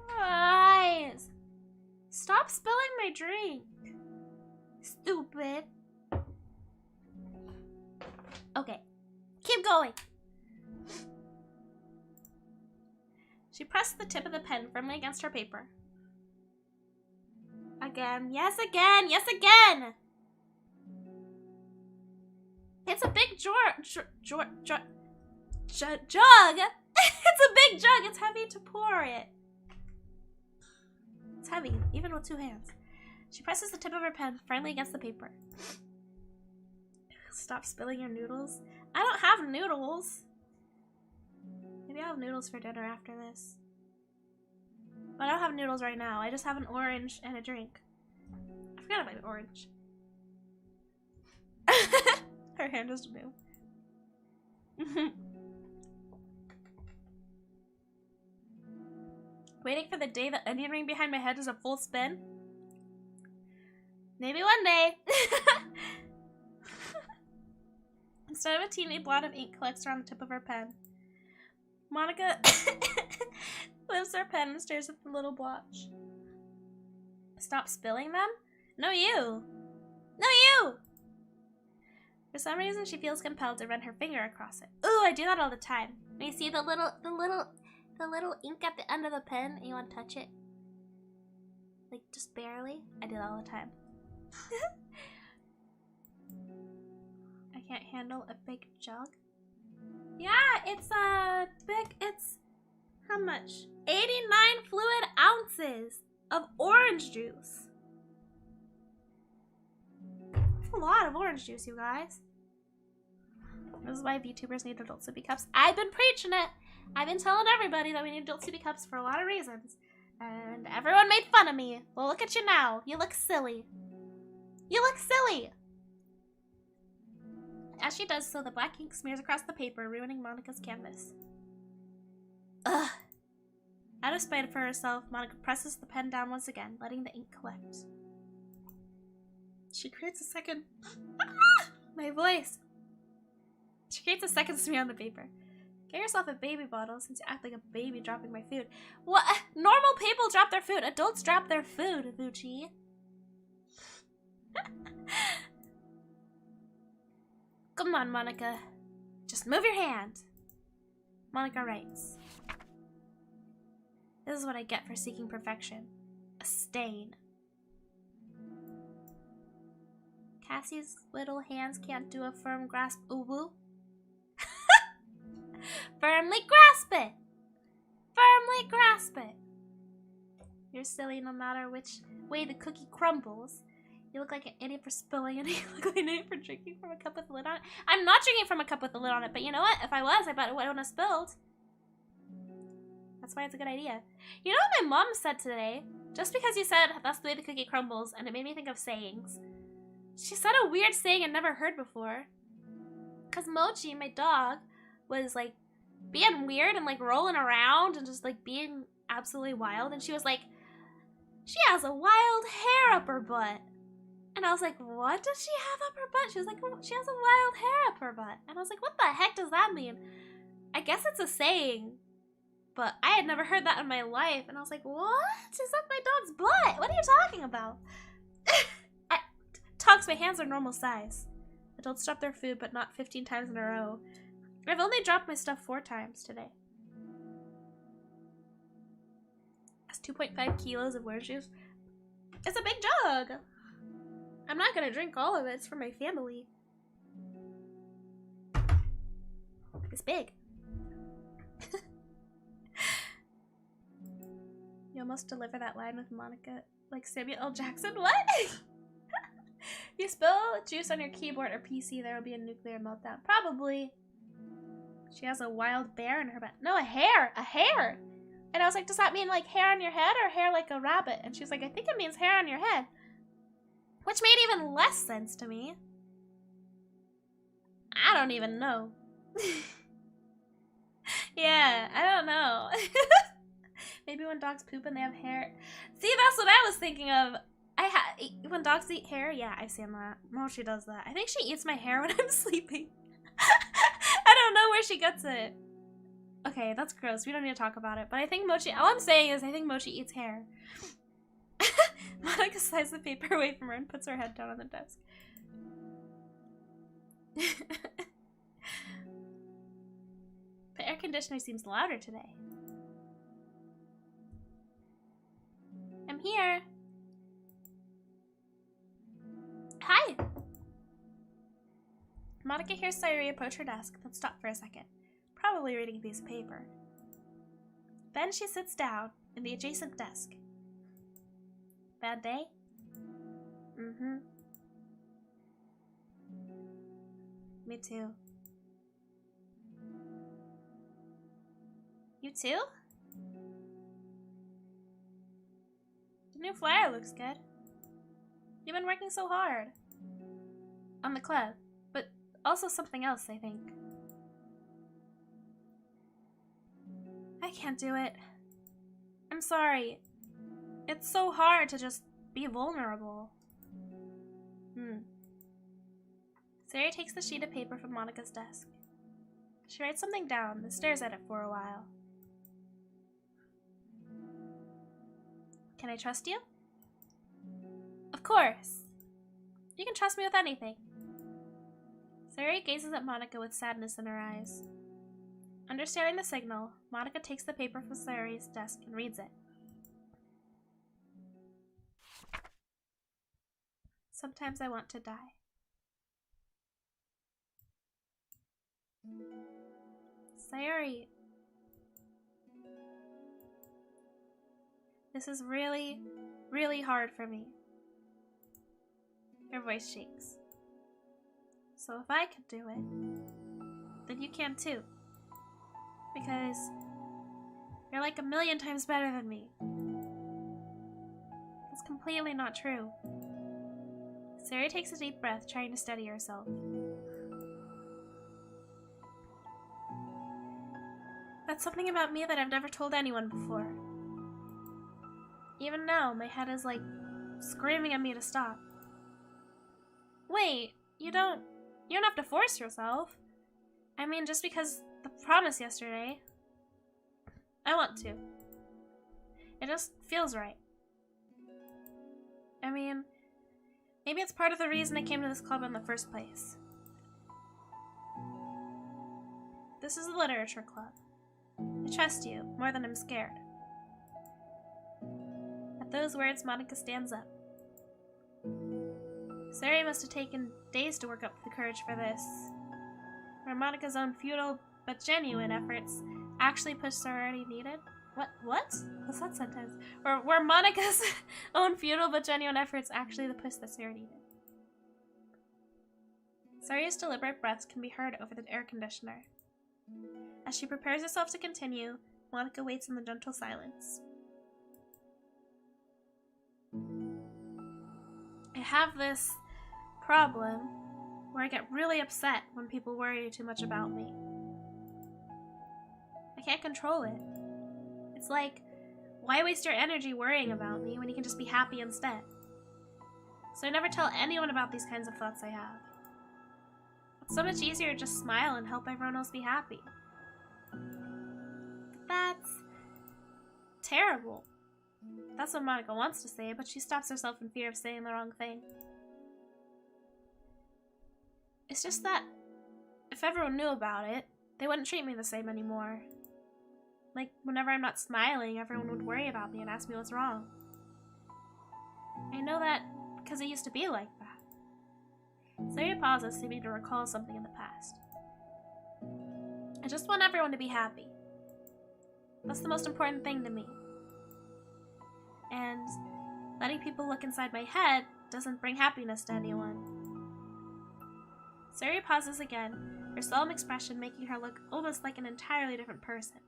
Guys. Stop spilling my drink. Stupid. Okay. Keep going. She pressed the tip of the pen firmly against her paper. Again. Yes, again. Yes, again. It's a big jug. It's a big jug. It's heavy to pour it. It's heavy, even with two hands. She presses the tip of her pen firmly against the paper. Stop spilling your noodles. I don't have noodles. Maybe I'll have noodles for dinner after this. But I don't have noodles right now. I just have an orange and a drink. I forgot about the orange. Her hand just moved. Waiting for the day the onion ring behind my head is a full spin? Maybe one day. Instead of a teeny blot of ink collects around the tip of her pen. Monica lifts her pen and stares at the little blotch. Stop spilling them? No, you. No, you. For some reason, she feels compelled to run her finger across it. Ooh, I do that all the time. When you see the little ink at the end of the pen and you want to touch it, like just barely. I do that all the time. I can't handle a big jug. Yeah, it's it's how much? 89 fluid ounces of orange juice. That's a lot of orange juice, you guys. This is why VTubers need adult sippy cups. I've been preaching it. I've been telling everybody that we need adult sippy cups for a lot of reasons. And everyone made fun of me. Well, look at you now. You look silly. You look silly! As she does so, the black ink smears across the paper, ruining Monica's canvas. Ugh. Out of spite for herself, Monica presses the pen down once again, letting the ink collect. She creates a second... My voice! She creates a second smear on the paper. Get yourself a baby bottle, since you act like a baby dropping my food. What? Normal people drop their food. Adults drop their food, Vucci. Come on, Monica. Just move your hand. Monica writes. This is what I get for seeking perfection. A stain. Cassie's little hands can't do a firm grasp. Ooh-woo. Firmly grasp it! Firmly grasp it! You're silly no matter which way the cookie crumbles. You look like an idiot for spilling it. You look like an idiot for drinking from a cup with a lid on it. I'm not drinking from a cup with a lid on it, but you know what? If I was, I bet it wouldn't have spilled. That's why it's a good idea. You know what my mom said today? Just because you said that's the way the cookie crumbles, and it made me think of sayings. She said a weird saying I'd never heard before. Because Mochi, my dog, was like being weird and like rolling around and just like being absolutely wild. And she was like, she has a wild hair up her butt. And I was like, what does she have up her butt? She was like, well, she has a wild hair up her butt. And I was like, what the heck does that mean? I guess it's a saying. But I had never heard that in my life. And I was like, what? Is that my dog's butt? What are you talking about? Tonks, my hands are normal size. Adults drop their food, but not 15 times in a row. I've only dropped my stuff 4 times today. That's 2.5 kilos of orange juice. It's a big jug. I'm not gonna drink all of it. It's for my family. It's big. You almost deliver that line with Monica like Samuel L. Jackson. What? You spill juice on your keyboard or PC, there will be a nuclear meltdown. Probably. She has a wild bear in her butt. No, a hair! A hair! And I was like, does that mean like hair on your head or hair like a rabbit? And she was like, I think it means hair on your head. Which made even less sense to me. I don't even know. Yeah, I don't know. Maybe when dogs poop and they have hair. See, that's what I was thinking of. When dogs eat hair, yeah, I've seen that. No, she does that. I think she eats my hair when I'm sleeping. I don't know where she gets it. Okay, that's gross. We don't need to talk about it. But I think Mochi, all I'm saying is I think Mochi eats hair. Monica slides the paper away from her and puts her head down on the desk. The air conditioner seems louder today. I'm here. Hi! Monica hears Sayori approach her desk, then stop for a second, probably reading a piece of paper. Then she sits down in the adjacent desk. Bad day? Mm-hmm. Me too. You too? The new flyer looks good. You've been working so hard. On the club, but also something else, I think. I can't do it. I'm sorry. It's so hard to just be vulnerable. Sayori takes the sheet of paper from Monica's desk. She writes something down and stares at it for a while. Can I trust you? Of course. You can trust me with anything. Sayori gazes at Monica with sadness in her eyes. Understanding the signal, Monica takes the paper from Sayori's desk and reads it. Sometimes I want to die. Sayori. This is really, really hard for me. Her voice shakes. So if I could do it, then you can too. Because you're like 1,000,000 times better than me. It's completely not true. Sayori takes a deep breath, trying to steady herself. That's something about me that I've never told anyone before. Even now, my head is like screaming at me to stop. Wait, you don't have to force yourself. I mean, just because the promise yesterday. I want to. It just feels right. I mean, maybe it's part of the reason I came to this club in the first place. This is a literature club. I trust you, more than I'm scared. At those words, Monika stands up. Sayori must have taken days to work up the courage for this. Where Monika's own futile but genuine efforts actually pushed sorority needed? What? What's that sentence? Where Monika's own futile but genuine efforts actually the push that Sayori needed. Sayori's deliberate breaths can be heard over the air conditioner. As she prepares herself to continue, Monika waits in the gentle silence. I have this problem where I get really upset when people worry too much about me. I can't control it. It's like, why waste your energy worrying about me when you can just be happy instead? So I never tell anyone about these kinds of thoughts I have. It's so much easier to just smile and help everyone else be happy. That's terrible. That's what Monika wants to say, but she stops herself in fear of saying the wrong thing. It's just that if everyone knew about it, they wouldn't treat me the same anymore. Like, whenever I'm not smiling, everyone would worry about me and ask me what's wrong. I know that because it used to be like that. Sayori pauses, seeming to recall something in the past. I just want everyone to be happy. That's the most important thing to me. And letting people look inside my head doesn't bring happiness to anyone. Sayori pauses again, her solemn expression making her look almost like an entirely different person.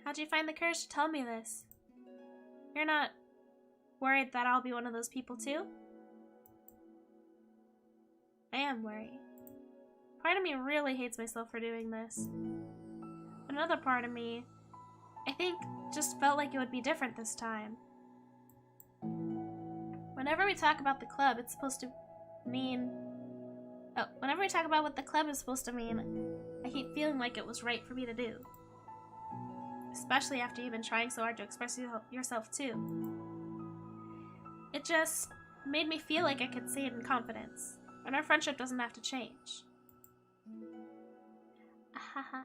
How'd you find the courage to tell me this? You're not worried that I'll be one of those people too? I am worried. Part of me really hates myself for doing this. Another part of me, I think, just felt like it would be different this time. Whenever we talk about the club, it's supposed to mean... whenever we talk about what the club is supposed to mean, I keep feeling like it was right for me to do. Especially after you've been trying so hard to express yourself too. It just made me feel like I could say it in confidence, and our friendship doesn't have to change. Ahaha.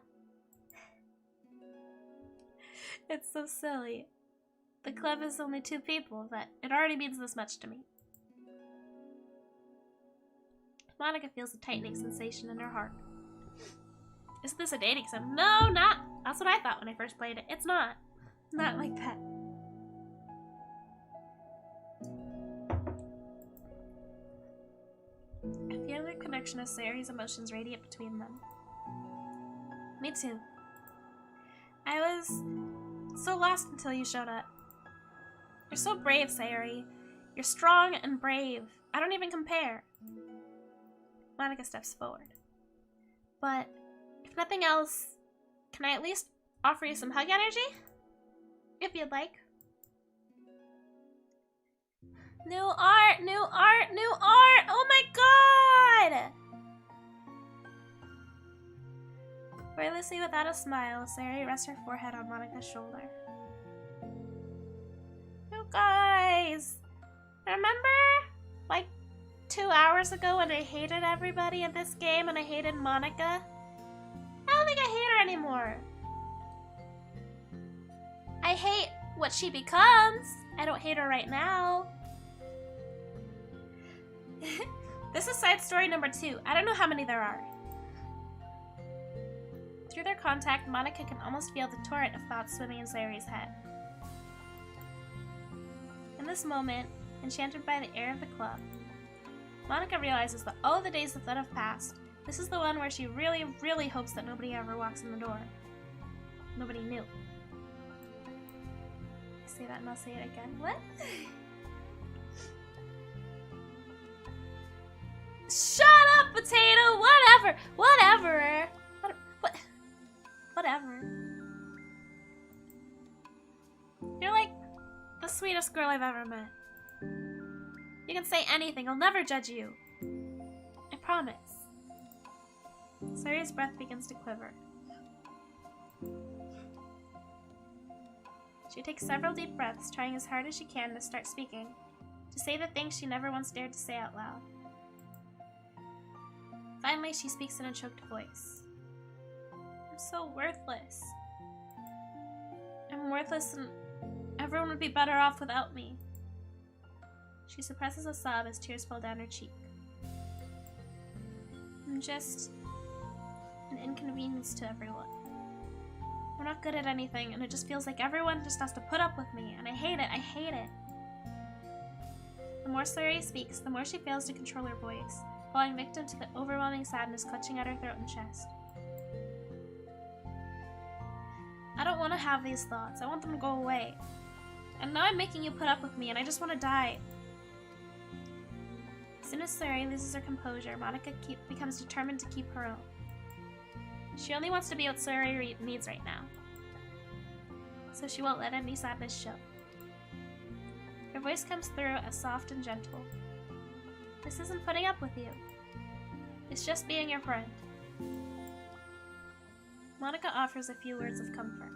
It's so silly. The club is only 2 people, but it already means this much to me. Monika feels a tightening sensation in her heart. Is this a dating sim? No, not. That's what I thought when I first played it. It's not. Not like that. I feel the connection of Sayori's emotions radiate between them. Me too. I was so lost until you showed up. You're so brave, Sayori. You're strong and brave. I don't even compare. Monika steps forward. But, if nothing else, can I at least offer you some hug energy? If you'd like. New art! New art! New art! Oh my god! Wordlessly without a smile, Sayori rests her forehead on Monika's shoulder. You guys! Remember? Like 2 hours ago when I hated everybody in this game and I hated Monika? I don't think I hate her anymore. I hate what she becomes. I don't hate her right now. This is side story number 2. I don't know how many there are. Through their contact, Monika can almost feel the torrent of thoughts swimming in Sayori's head. In this moment, enchanted by the air of the club, Monika realizes that all of the days that have passed This is the one where she really, really hopes that nobody ever walks in the door. Nobody knew. I say that and I'll say it again. What? Shut up, potato! Whatever! Whatever! What? Whatever. You're like the sweetest girl I've ever met. You can say anything, I'll never judge you. I promise. Sayori's breath begins to quiver. She takes several deep breaths, trying as hard as she can to start speaking, to say the things she never once dared to say out loud. Finally, she speaks in a choked voice. I'm so worthless. I'm worthless and everyone would be better off without me. She suppresses a sob as tears fall down her cheek. I'm just an inconvenience to everyone. I'm not good at anything, and it just feels like everyone just has to put up with me, and I hate it, I hate it. The more Sayori speaks, the more she fails to control her voice, falling victim to the overwhelming sadness clutching at her throat and chest. I don't want to have these thoughts. I want them to go away. And now I'm making you put up with me, and I just want to die. As soon as Sayori loses her composure, Monica becomes determined to keep her own. She only wants to be what Sayori needs right now. So she won't let any sadness show. Her voice comes through as soft and gentle. This isn't putting up with you. It's just being your friend. Monica offers a few words of comfort.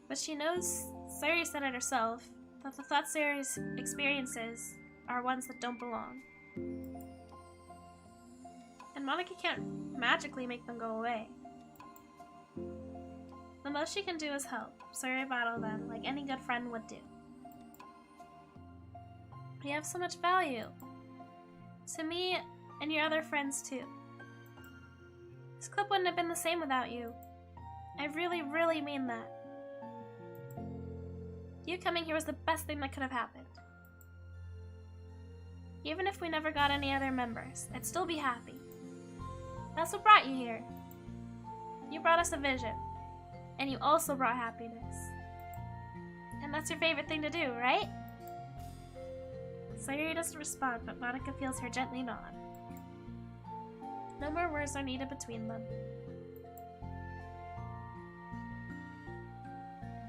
But she knows, Sayori said it herself, that the thoughts Sayori experiences are ones that don't belong. And Monica can't magically make them go away. The most she can do is help, Sayori battle them like any good friend would do. You have so much value. To me, and your other friends too. This clip wouldn't have been the same without you. I really, really mean that. You coming here was the best thing that could have happened. Even if we never got any other members, I'd still be happy. That's what brought you here. You brought us a vision, and you also brought happiness. And that's your favorite thing to do, right? Sayori doesn't respond, but Monica feels her gently nod. No more words are needed between them.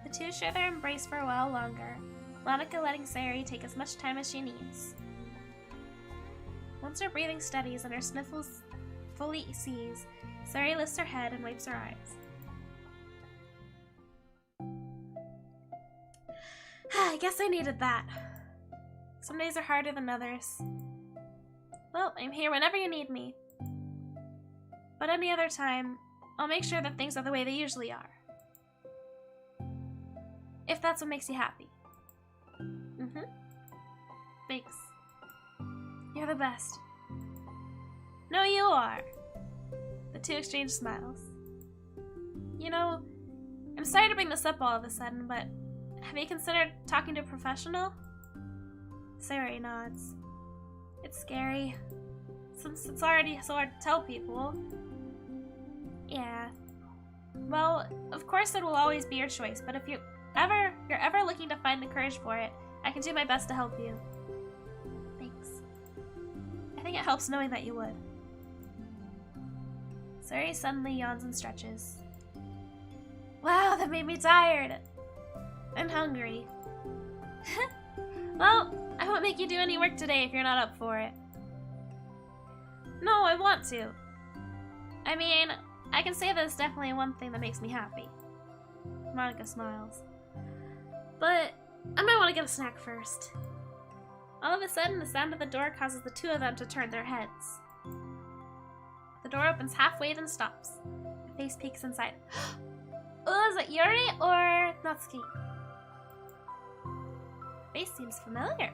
The two share their embrace for a while longer, Monica letting Sayori take as much time as she needs. Once her breathing steadies and her sniffles fully cease, Sayori lifts her head and wipes her eyes. I guess I needed that. Some days are harder than others. Well, I'm here whenever you need me. But any other time, I'll make sure that things are the way they usually are. If that's what makes you happy. Thanks. You're the best. No, you are. The two exchange smiles. You know, I'm sorry to bring this up all of a sudden, but have you considered talking to a professional? Sayori nods. It's scary, since it's already so hard to tell people. Yeah. Well, of course it will always be your choice, but if you're ever looking to find the courage for it, I can do my best to help you. Thanks. I think it helps knowing that you would. Sayori suddenly yawns and stretches. Wow, that made me tired. I'm hungry. Well, I won't make you do any work today if you're not up for it. No, I want to. I mean, I can say that it's definitely one thing that makes me happy. Monica smiles. But I might want to get a snack first. All of a sudden, the sound of the door causes the two of them to turn their heads. The door opens halfway, then stops. A face peeks inside. Oh, is it Yuri or Natsuki? Face seems familiar.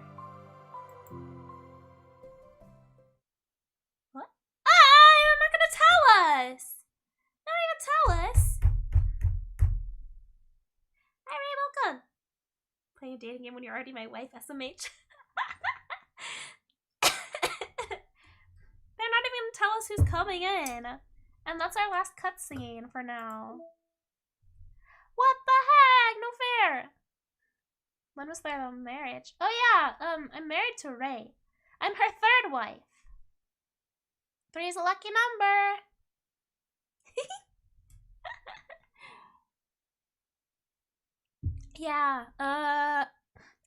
What? Ah, you're not gonna tell us! Not even tell us! Hi, Ray, welcome! Playing a dating game when you're already my wife, SMH. They're not even gonna tell us knows who's coming in. And that's our last cutscene for now. What the heck? No fair. When was their marriage? Oh yeah, I'm married to Ray. I'm her third wife. 3 is a lucky number. Yeah, I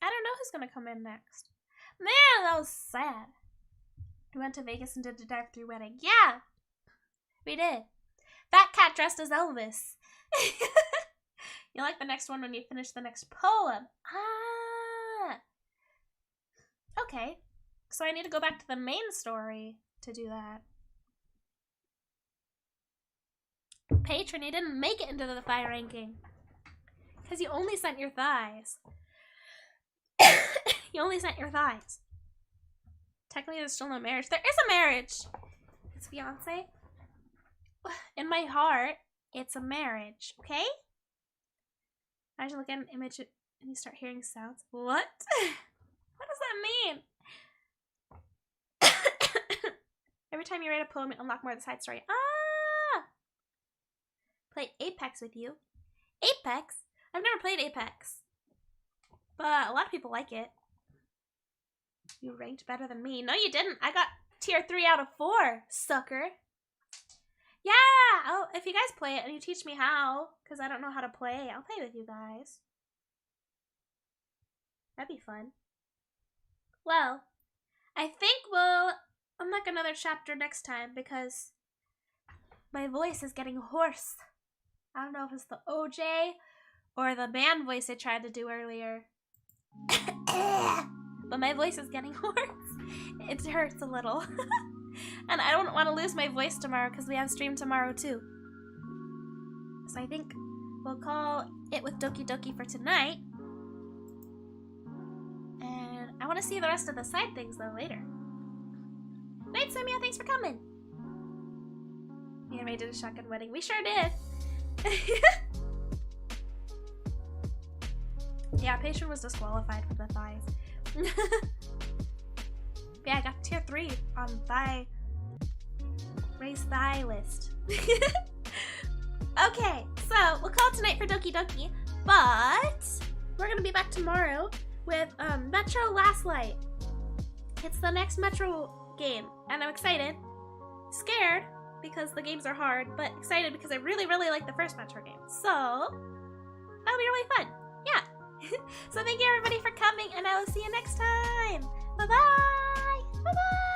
don't know who's gonna come in next. Man, that was sad. We went to Vegas and did a drive-thru wedding. Yeah, we did. That cat dressed as Elvis. You'll like the next one when you finish the next poem. Ah. Okay, so I need to go back to the main story to do that. Patron, you didn't make it into the thigh ranking. Because you only sent your thighs. You only sent your thighs. Technically, there's still no marriage. There is a marriage. It's fiance. In my heart, it's a marriage. Okay? Imagine look at an image and you start hearing sounds. What? What does that mean? Every time you write a poem, you unlock more of the side story. Ah! Play Apex with you. Apex? I've never played Apex. But a lot of people like it. You ranked better than me. No, you didn't. I got tier 3 out of 4, sucker. Yeah! Oh, if you guys play it and you teach me how, because I don't know how to play, I'll play with you guys. That'd be fun. Well, I think we'll unlock another chapter next time because my voice is getting hoarse. I don't know if it's the OJ or the man voice I tried to do earlier. But my voice is getting hoarse. It hurts a little. And I don't want to lose my voice tomorrow because we have stream tomorrow too. So I think we'll call it with Doki Doki for tonight. And I want to see the rest of the side things though later. Night, Samia, thanks for coming. Me and Ray did a shotgun wedding. We sure did. Yeah, Patron was disqualified for the thighs. Yeah, I got tier 3 on Ray's thigh list. Okay, so we'll call it tonight for Doki Doki, but we're gonna be back tomorrow with Metro Last Light. It's the next Metro game, and I'm excited. Scared because the games are hard, but excited because I really, really like the first Metro game. So that'll be really fun. Yeah. So thank you everybody for coming, and I will see you next time. Bye-bye. Bye-bye.